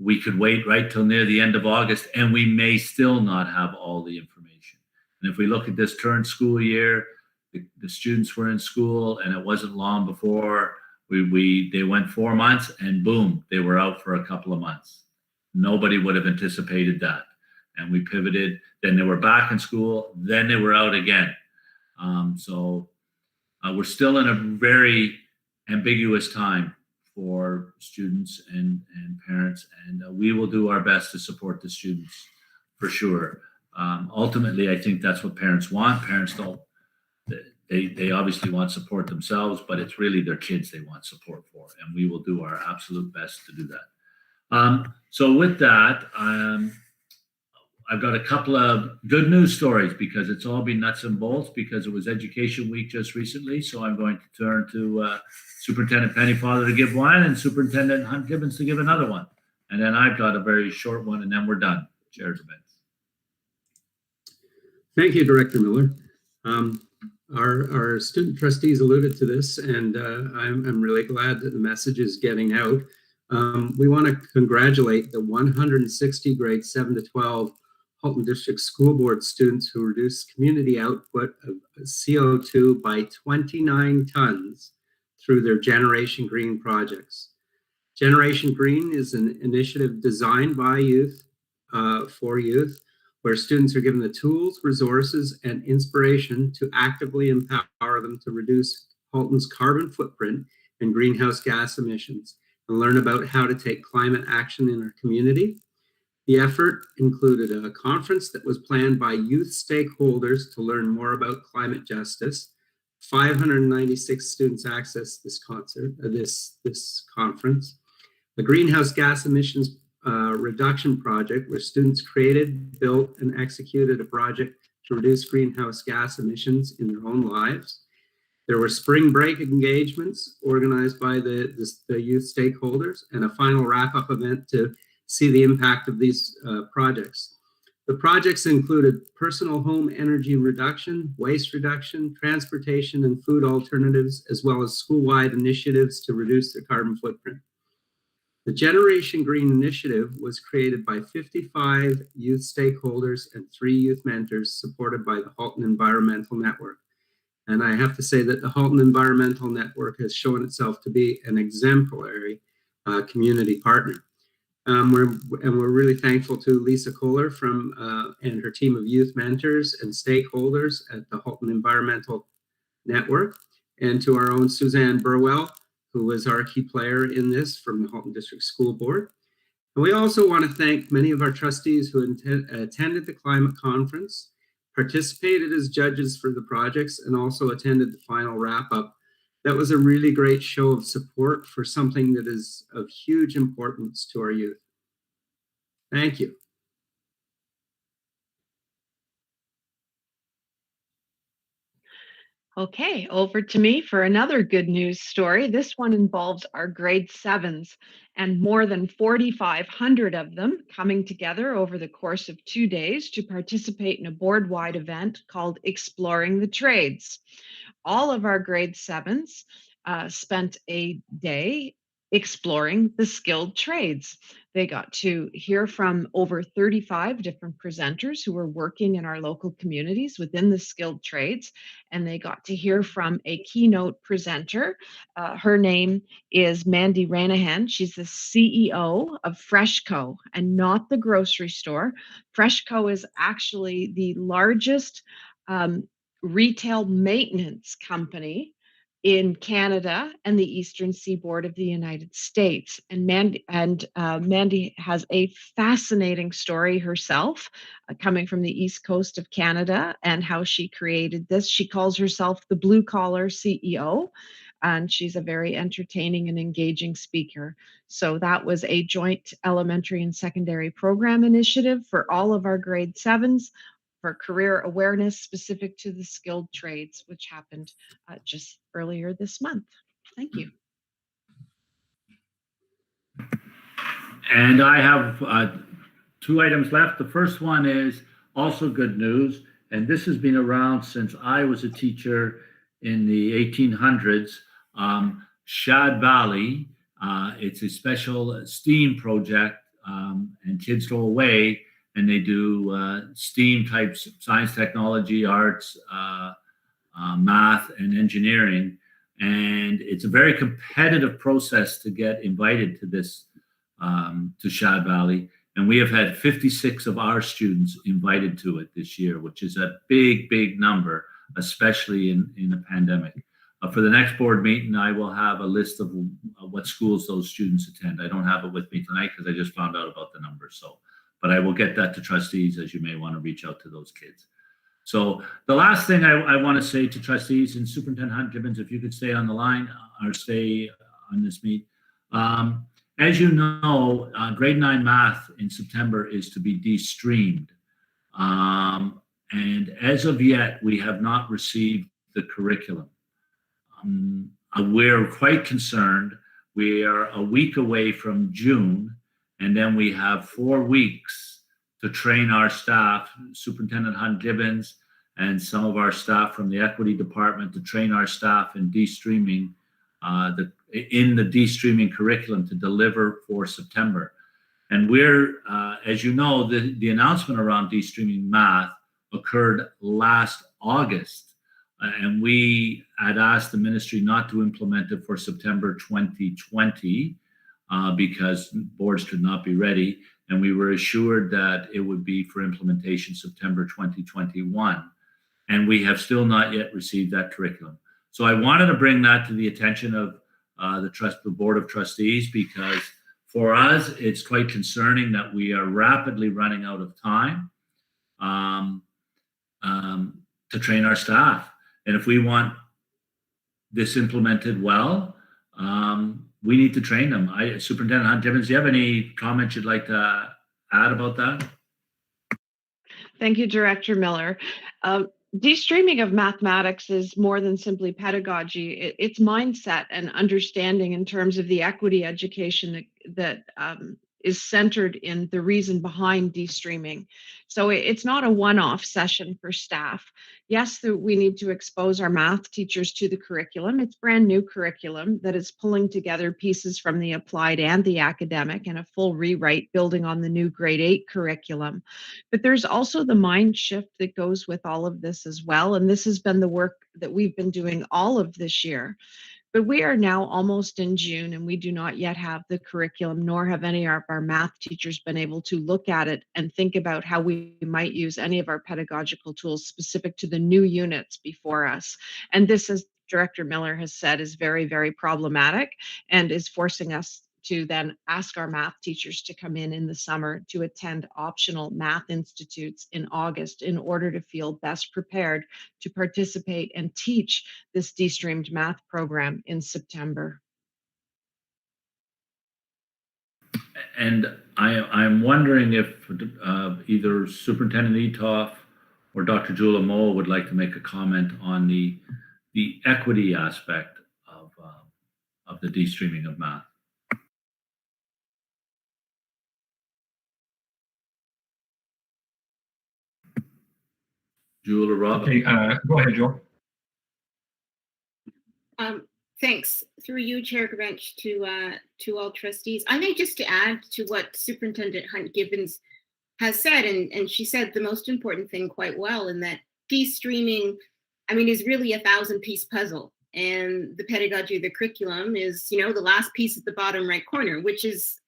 we could wait right till near the end of August, and we may still not have all the information. And if we look at this current school year, the students were in school, and it wasn't long before they went 4 months, and boom, they were out for a couple of months. Nobody would have anticipated that. And we pivoted, then they were back in school, then they were out again. So we're still in a very ambiguous time for students and parents, and we will do our best to support the students for sure. Ultimately, I think that's what parents want. Parents don't, they obviously want support themselves, but it's really their kids they want support for, and we will do our absolute best to do that. So with that, I've got a couple of good news stories because it's all been nuts and bolts because it was Education Week just recently. So I'm going to turn to Superintendent Pennyfather to give one and Superintendent Hunt Gibbons to give another one. And then I've got a very short one, and then we're done. Chair Gerbents. Thank you, Director Miller. Our student trustees alluded to this, and I'm really glad that the message is getting out. We want to congratulate the 160 grade 7 to 12 Halton District School Board students who reduced community output of CO2 by 29 tons through their Generation Green projects. Generation Green is an initiative designed by youth for youth, where students are given the tools, resources, and inspiration to actively empower them to reduce Halton's carbon footprint and greenhouse gas emissions and learn about how to take climate action in our community. The effort included a conference that was planned by youth stakeholders to learn more about climate justice. 596 students accessed this conference. The greenhouse gas emissions reduction project, where students created, built, and executed a project to reduce greenhouse gas emissions in their own lives. There were spring break engagements organized by the youth stakeholders, and a final wrap-up event to see the impact of these projects. The projects included personal home energy reduction, waste reduction, transportation and food alternatives, as well as school-wide initiatives to reduce their carbon footprint. The Generation Green initiative was created by 55 youth stakeholders and 3 youth mentors supported by the Halton Environmental Network. And I have to say that the Halton Environmental Network has shown itself to be an exemplary community partner. We're really thankful to Lisa Kohler and her team of youth mentors and stakeholders at the Halton Environmental Network, and to our own Suzanne Burwell, who was our key player in this from the Halton District School Board. And we also want to thank many of our trustees who attended the climate conference, participated as judges for the projects, and also attended the final wrap-up. That was a really great show of support for something that is of huge importance to our youth. Thank you. Okay, over to me for another good news story. This one involves our grade 7s and more than 4,500 of them coming together over the course of 2 days to participate in a board-wide event called Exploring the Trades. All of our grade 7s spent a day exploring the skilled trades. They got to hear from over 35 different presenters who were working in our local communities within the skilled trades, and they got to hear from a keynote presenter. Her name is Mandy Ranahan. She's the CEO of Freshco, and not the grocery store. Freshco is actually the largest retail maintenance company in Canada and the eastern seaboard of the United States. And Mandy has a fascinating story herself, coming from the east coast of Canada, and how she created this. She calls herself the blue collar CEO, and she's a very entertaining and engaging speaker. So that was a joint elementary and secondary program initiative for all of our grade 7s, for career awareness specific to the skilled trades, which happened just earlier this month. Thank you. And I have 2 items left. The first one is also good news, and this has been around since I was a teacher in the 1800s. Shad Valley, it's a special STEAM project, and kids go away and they do STEAM types, science, technology, arts, math, and engineering. And it's a very competitive process to get invited to this, to Shad Valley. And we have had 56 of our students invited to it this year, which is a big, big number, especially in a pandemic. For the next board meeting, I will have a list of what schools those students attend. I don't have it with me tonight because I just found out about the numbers. But I will get that to trustees, as you may want to reach out to those kids. So the last thing I want to say to trustees and Superintendent Hunt-Gibbons, if you could stay on the line or stay on this meet. As you know, grade 9 math in September is to be de-streamed. And as of yet, we have not received the curriculum. We're quite concerned. We are a week away from June, and then we have 4 weeks to train our staff, Superintendent Hunt-Gibbons and some of our staff from the equity department, to train our staff in de-streaming, in the de-streaming curriculum to deliver for September. And we're, as you know, the announcement around de-streaming math occurred last August. And we had asked the ministry not to implement it for September 2020 because boards could not be ready. And we were assured that it would be for implementation September 2021. And we have still not yet received that curriculum. So I wanted to bring that to the attention of the Board of Trustees, because for us, it's quite concerning that we are rapidly running out of time to train our staff. And if we want this implemented well, we need to train them. Superintendent Hunt-Gibbons, do you have any comments you'd like to add about that? Thank you, Director Miller. De-streaming of mathematics is more than simply pedagogy. It's mindset and understanding in terms of the equity education that is centered in the reason behind de-streaming. So it's not a one-off session for staff. Yes, we need to expose our math teachers to the curriculum. It's brand new curriculum that is pulling together pieces from the applied and the academic and a full rewrite building on the new grade 8 curriculum. But there's also the mind shift that goes with all of this as well. And this has been the work that we've been doing all of this year. But we are now almost in June and we do not yet have the curriculum, nor have any of our math teachers been able to look at it and think about how we might use any of our pedagogical tools specific to the new units before us. And this, as Director Miller has said, is very, very problematic and is forcing us to then ask our math teachers to come in the summer to attend optional math institutes in August in order to feel best prepared to participate and teach this de-streamed math program in September. And I'm wondering if either Superintendent Etoff or Dr. Jula Moll would like to make a comment on the equity aspect of the de-streaming of math. Jewel or Rob? Okay, go ahead, Joel. Thanks. Through you, Chair Bench, to all trustees. I think just to add to what Superintendent Hunt-Gibbons has said, and she said the most important thing quite well, in that de-streaming, I mean, is really a 1,000-piece puzzle. And the pedagogy of the curriculum is, the last piece at the bottom right corner, which is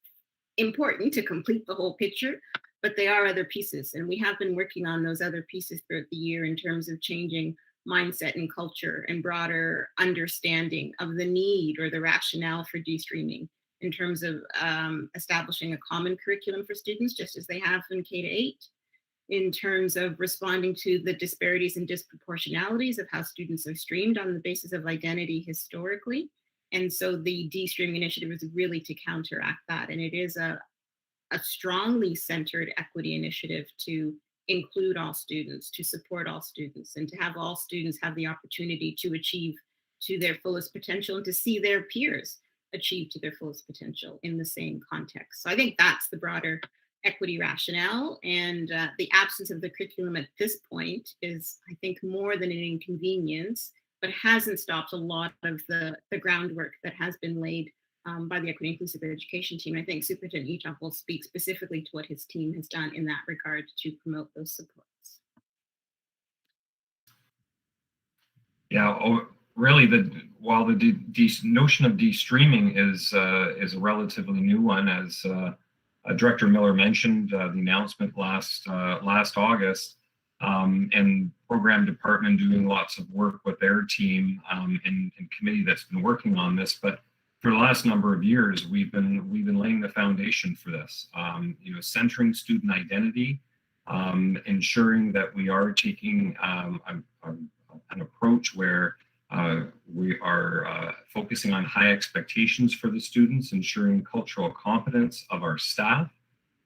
important to complete the whole picture. But they are other pieces, and we have been working on those other pieces throughout the year in terms of changing mindset and culture and broader understanding of the need or the rationale for de-streaming in terms of establishing a common curriculum for students, just as they have in K-8, in terms of responding to the disparities and disproportionalities of how students are streamed on the basis of identity historically. And so the de-streaming initiative is really to counteract that, and it is a strongly centered equity initiative to include all students, to support all students, and to have all students have the opportunity to achieve to their fullest potential and to see their peers achieve to their fullest potential in the same context. So I think that's the broader equity rationale, and the absence of the curriculum at this point is, I think, more than an inconvenience, but hasn't stopped a lot of the groundwork that has been laid by the Equity Inclusive Education team. I think Superintendent Etoff will speak specifically to what his team has done in that regard to promote those supports. Yeah, really, while the notion of de-streaming is a relatively new one, as Director Miller mentioned, the announcement last August, and program department doing lots of work with their team and committee that's been working on this, but for the last number of years, we've been laying the foundation for this. Centering student identity, ensuring that we are taking an approach where we are focusing on high expectations for the students, ensuring cultural competence of our staff,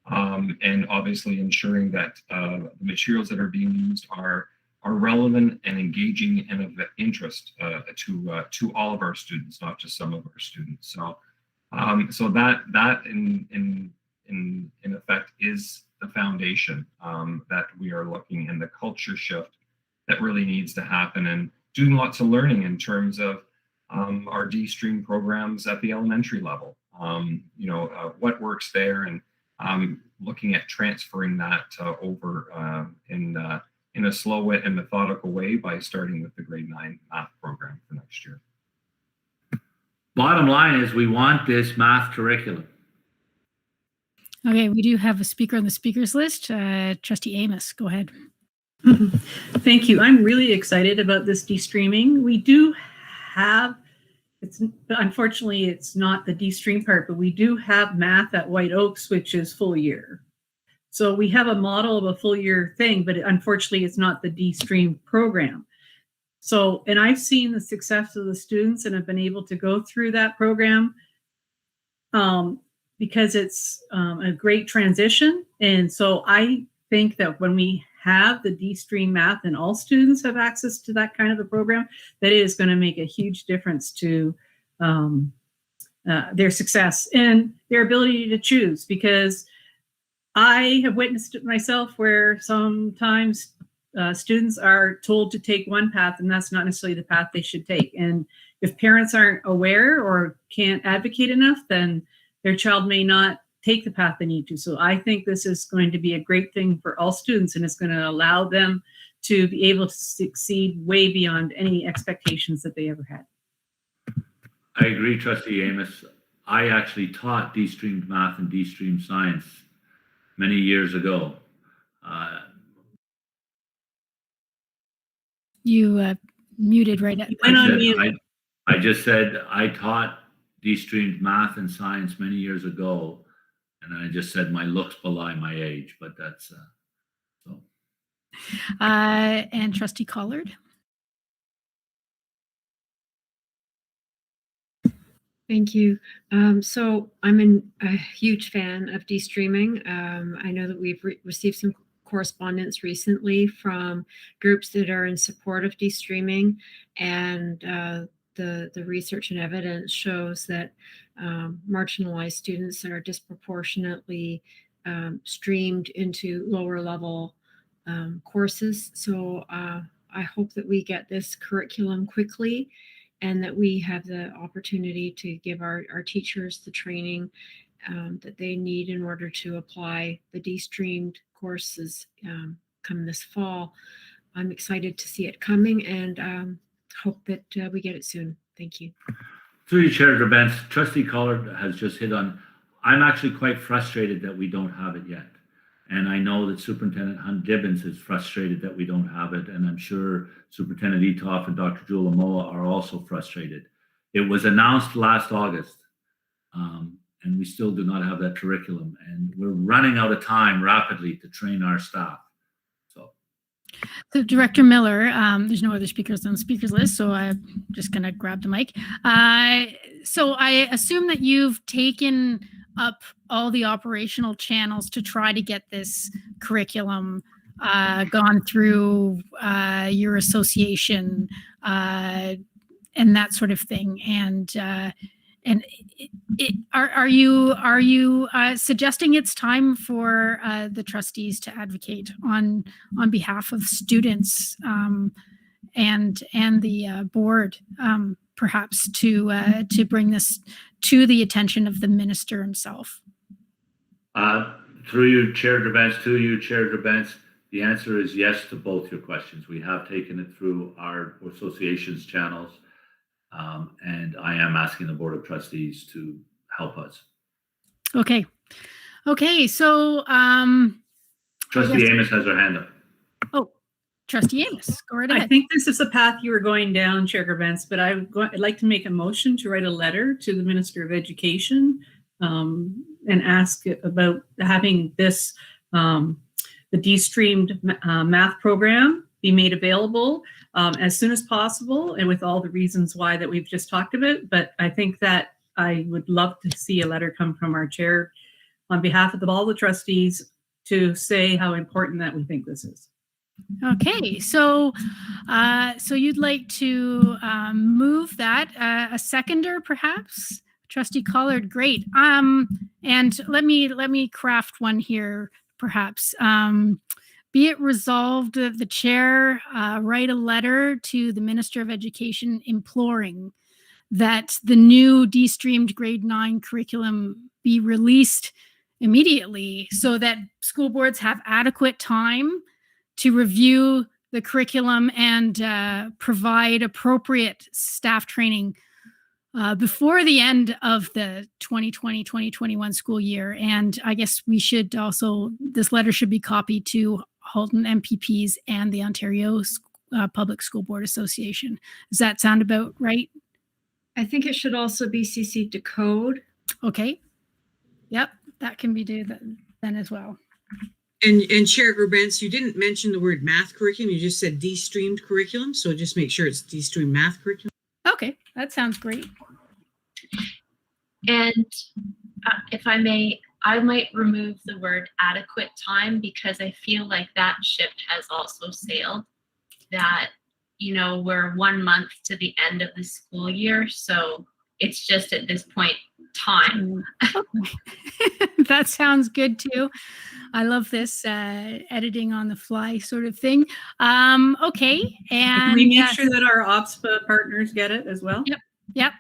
and obviously ensuring that the materials that are being used are relevant and engaging and of interest to all of our students, not just some of our students. So, that in effect is the foundation that we are looking, and the culture shift that really needs to happen, and doing lots of learning in terms of our de-stream programs at the elementary level. What works there, and looking at transferring that over in a slow and methodical way by starting with the grade 9 math program for next year. Bottom line is we want this math curriculum. Okay, we do have a speaker on the speakers list. Trustee Amos, go ahead. Thank you. I'm really excited about this de-streaming. We do have, unfortunately, it's not the de-stream part, but we do have math at White Oaks, which is full year. So we have a model of a full year thing, but unfortunately it's not the de-stream program. So, and I've seen the success of the students and have been able to go through that program because it's a great transition. And so I think that when we have the de-stream math and all students have access to that kind of a program, that is going to make a huge difference to their success and their ability to choose, because I have witnessed it myself where sometimes students are told to take one path and that's not necessarily the path they should take. And if parents aren't aware or can't advocate enough, then their child may not take the path they need to. So I think this is going to be a great thing for all students, and it's going to allow them to be able to succeed way beyond any expectations that they ever had. I agree, Trustee Amos. I actually taught D-streamed math and D-streamed science many years ago. You muted right at. I just said I taught D-streamed math and science many years ago, and I just said my looks belie my age, but that's so. And Trustee Collard. Thank you. So I'm a huge fan of de-streaming. I know that we've received some correspondence recently from groups that are in support of de-streaming, and the research and evidence shows that marginalized students are disproportionately streamed into lower level courses. So I hope that we get this curriculum quickly, and that we have the opportunity to give our teachers the training that they need in order to apply the de-streamed courses come this fall. I'm excited to see it coming, and hope that we get it soon. Thank you. Through you, Chair Gerbents, Trustee Collard has just hit on, I'm actually quite frustrated that we don't have it yet. And I know that Superintendent Hunt-Gibbons is frustrated that we don't have it. And I'm sure Superintendent Etoff and Dr. Jula Moa are also frustrated. It was announced last August, and we still do not have that curriculum. And we're running out of time rapidly to train our staff. So Director Miller, there's no other speakers on the speakers list, so I'm just going to grab the mic. So I assume that you've taken up all the operational channels to try to get this curriculum gone through your association and that sort of thing. And are you suggesting it's time for the trustees to advocate on behalf of students and the board, perhaps to bring this to the attention of the minister himself? Through you, Chair Gerbents, the answer is yes to both your questions. We have taken it through our association's channels. And I am asking the Board of Trustees to help us. Okay. So Trustee Amos has her hand up. Oh, Trustee Amos, go right ahead. I think this is the path you were going down, Chair Gerbents, but I'd like to make a motion to write a letter to the Minister of Education and ask about having this, the de-streamed math program be made available as soon as possible, and with all the reasons why that we've just talked about. But I think that I would love to see a letter come from our chair on behalf of all the trustees to say how important that we think this is. Okay, so you'd like to move that, a seconder perhaps? Trustee Collard, great. And let me craft one here perhaps. Be it resolved that the chair write a letter to the Minister of Education imploring that the new de-streamed grade 9 curriculum be released immediately so that school boards have adequate time to review the curriculum and provide appropriate staff training before the end of the 2020-2021 school year. And I guess we should also, this letter should be copied to Halton MPPs and the Ontario Public School Board Association. Does that sound about right? I think it should also be CC'd to code. Okay. Yep, that can be done then as well. And Chair Gerbents, you didn't mention the word math curriculum. You just said de-streamed curriculum. So just make sure it's de-streamed math curriculum. Okay, that sounds great. And if I may, I might remove the word adequate time, because I feel like that ship has also sailed. That, you know, we're 1 month to the end of the school year. So it's just at this point, time. That sounds good too. I love this editing on the fly sort of thing. Okay, and Can we make sure that our OPSPA partners get it as well? Yep.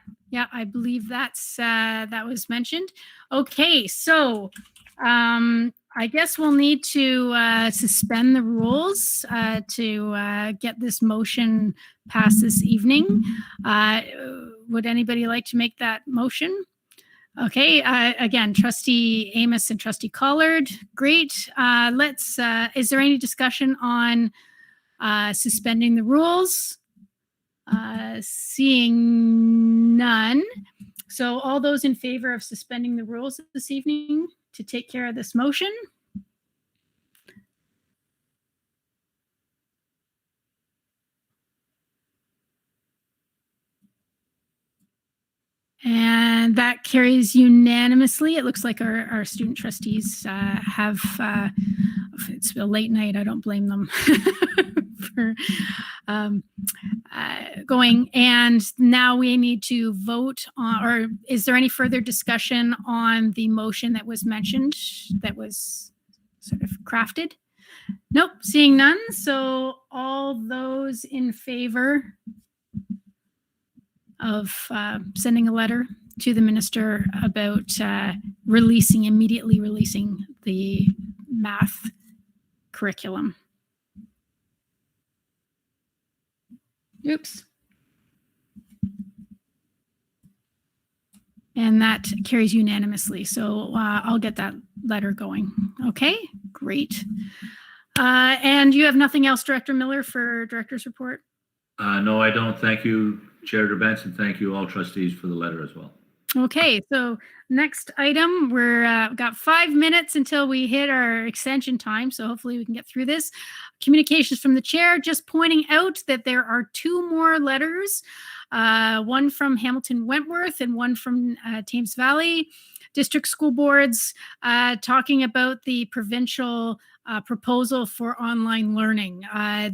I believe that's that was mentioned. Okay, so I guess we'll need to suspend the rules to get this motion passed this evening. Would anybody like to make that motion? Okay, again, Trustee Amos and Trustee Collard, great. Is there any discussion on suspending the rules? Seeing none. So all those in favor of suspending the rules this evening to take care of this motion? And that carries unanimously. It looks like our student trustees have, it's a late night, I don't blame them for going. And now we need to vote on, or is there any further discussion on the motion that was mentioned, that was sort of crafted? Nope, seeing none. So all those in favor of sending a letter to the minister about immediately releasing the math curriculum. Oops. And that carries unanimously. So I'll get that letter going. Okay, great. And you have nothing else, Director Miller, for Director's report? No, I don't. Thank you, Chair Gerbents, and thank you all trustees for the letter as well. Okay, so next item, we've got 5 minutes until we hit our extension time, so hopefully we can get through this. Communications from the chair, just pointing out that there are 2 more letters, one from Hamilton Wentworth and one from Thames Valley District School Boards, talking about the provincial proposal for online learning.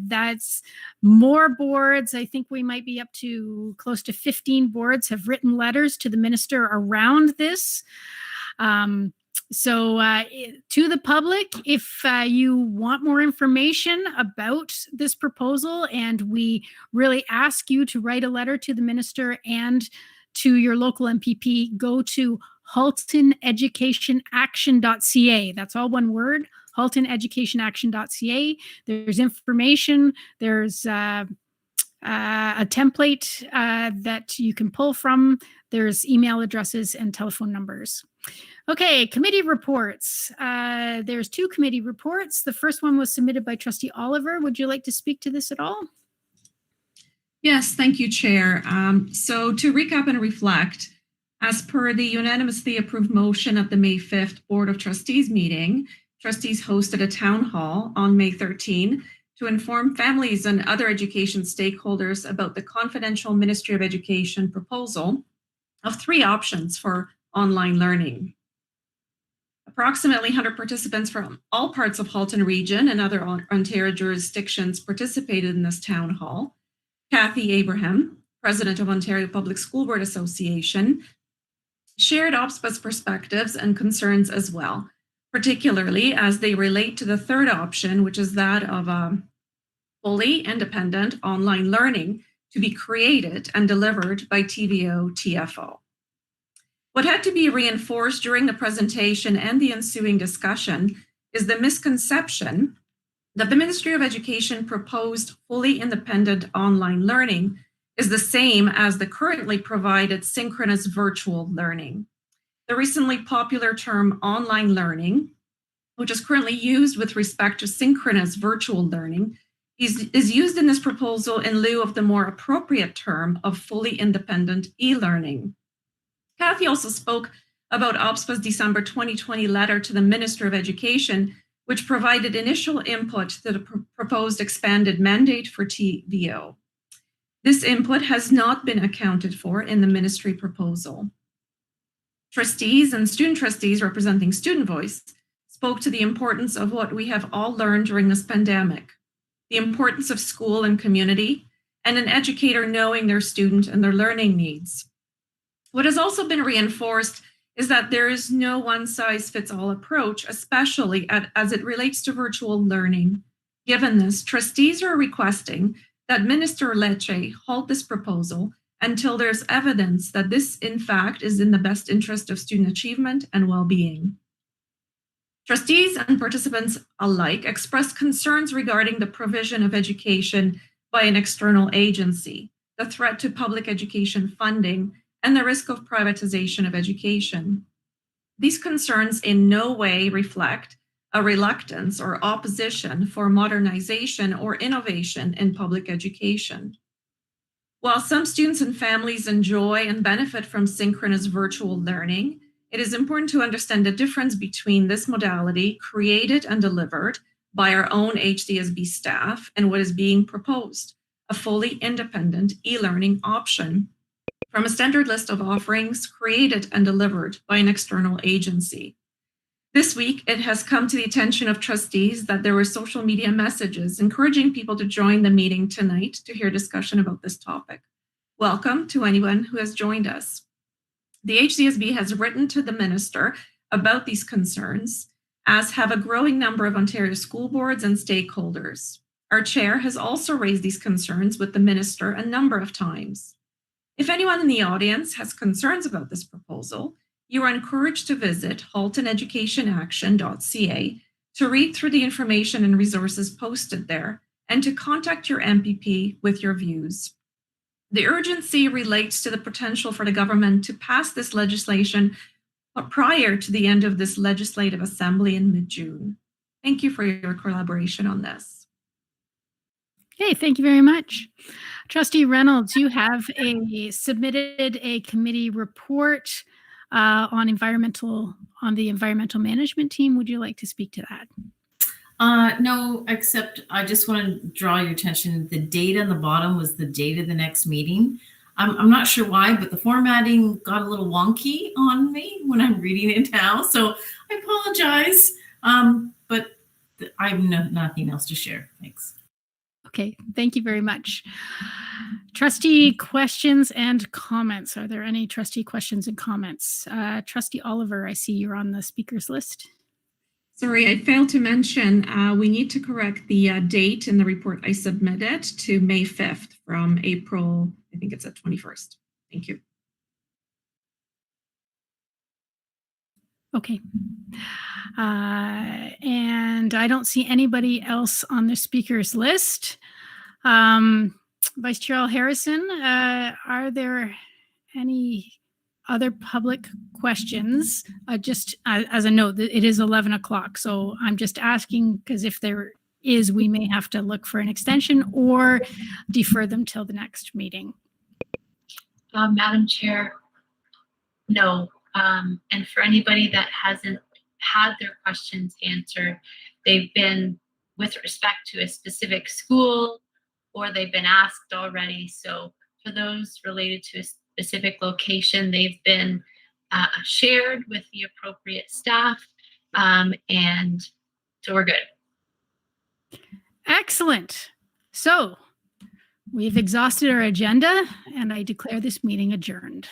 That's more boards. I think we might be up to close to 15 boards have written letters to the minister around this. So to the public, if you want more information about this proposal, and we really ask you to write a letter to the minister and to your local MPP, go to haltoneducationaction.ca. That's all one word, haltoneducationaction.ca. There's information, there's a template that you can pull from. There's email addresses and telephone numbers. Okay, committee reports. There's 2 committee reports. The first one was submitted by Trustee Oliver. Would you like to speak to this at all? Yes, thank you, Chair. So to recap and reflect, as per the unanimously approved motion at the May 5th Board of Trustees meeting, trustees hosted a town hall on May 13 to inform families and other education stakeholders about the confidential Ministry of Education proposal of 3 options for online learning. Approximately 100 participants from all parts of Halton region and other Ontario jurisdictions participated in this town hall. Kathy Abraham, President of Ontario Public School Board Association, shared OPSPA's perspectives and concerns as well, particularly as they relate to the 3rd option, which is that of fully independent online learning to be created and delivered by TVO-TFO. What had to be reinforced during the presentation and the ensuing discussion is the misconception that the Ministry of Education proposed fully independent online learning is the same as the currently provided synchronous virtual learning. The recently popular term online learning, which is currently used with respect to synchronous virtual learning, is used in this proposal in lieu of the more appropriate term of fully independent e-learning. Kathy also spoke about OPSPA's December 2020 letter to the Minister of Education, which provided initial input to the proposed expanded mandate for TVO. This input has not been accounted for in the ministry proposal. Trustees and student trustees representing Student Voice spoke to the importance of what we have all learned during this pandemic, the importance of school and community, and an educator knowing their student and their learning needs. What has also been reinforced is that there is no one-size-fits-all approach, especially as it relates to virtual learning. Given this, trustees are requesting that Minister Lecce halt this proposal until there's evidence that this, in fact, is in the best interest of student achievement and well-being. Trustees and participants alike expressed concerns regarding the provision of education by an external agency, the threat to public education funding, and the risk of privatization of education. These concerns in no way reflect a reluctance or opposition for modernization or innovation in public education. While some students and families enjoy and benefit from synchronous virtual learning, it is important to understand the difference between this modality created and delivered by our own HDSB staff and what is being proposed, a fully independent e-learning option from a standard list of offerings created and delivered by an external agency. This week, it has come to the attention of trustees that there were social media messages encouraging people to join the meeting tonight to hear discussion about this topic. Welcome to anyone who has joined us. The HDSB has written to the minister about these concerns, as have a growing number of Ontario school boards and stakeholders. Our chair has also raised these concerns with the minister a number of times. If anyone in the audience has concerns about this proposal, you are encouraged to visit haltoneducationaction.ca to read through the information and resources posted there and to contact your MPP with your views. The urgency relates to the potential for the government to pass this legislation prior to the end of this legislative assembly in mid-June. Thank you for your collaboration on this. Okay, thank you very much. Trustee Reynolds, you have submitted a committee report on the environmental management team. Would you like to speak to that? No, except I just want to draw your attention. The date on the bottom was the date of the next meeting. I'm not sure why, but the formatting got a little wonky on me when I'm reading it now. So I apologize, but I have nothing else to share. Thanks. Okay, thank you very much. Trustee questions and comments. Are there any trustee questions and comments? Trustee Oliver, I see you're on the speakers list. Sorry, I failed to mention, we need to correct the date in the report I submitted to May 5th from April, I think it's at 21st. Thank you. Okay. And I don't see anybody else on the speakers list. Vice Chair Harrison, are there any other public questions? Just as a note, it is 11 o'clock, so I'm just asking because if there is, we may have to look for an extension or defer them till the next meeting. Madam Chair, no. And for anybody that hasn't had their questions answered, they've been with respect to a specific school or they've been asked already. So for those related to a specific location, they've been shared with the appropriate staff, and so we're good. Excellent. So we've exhausted our agenda and I declare this meeting adjourned.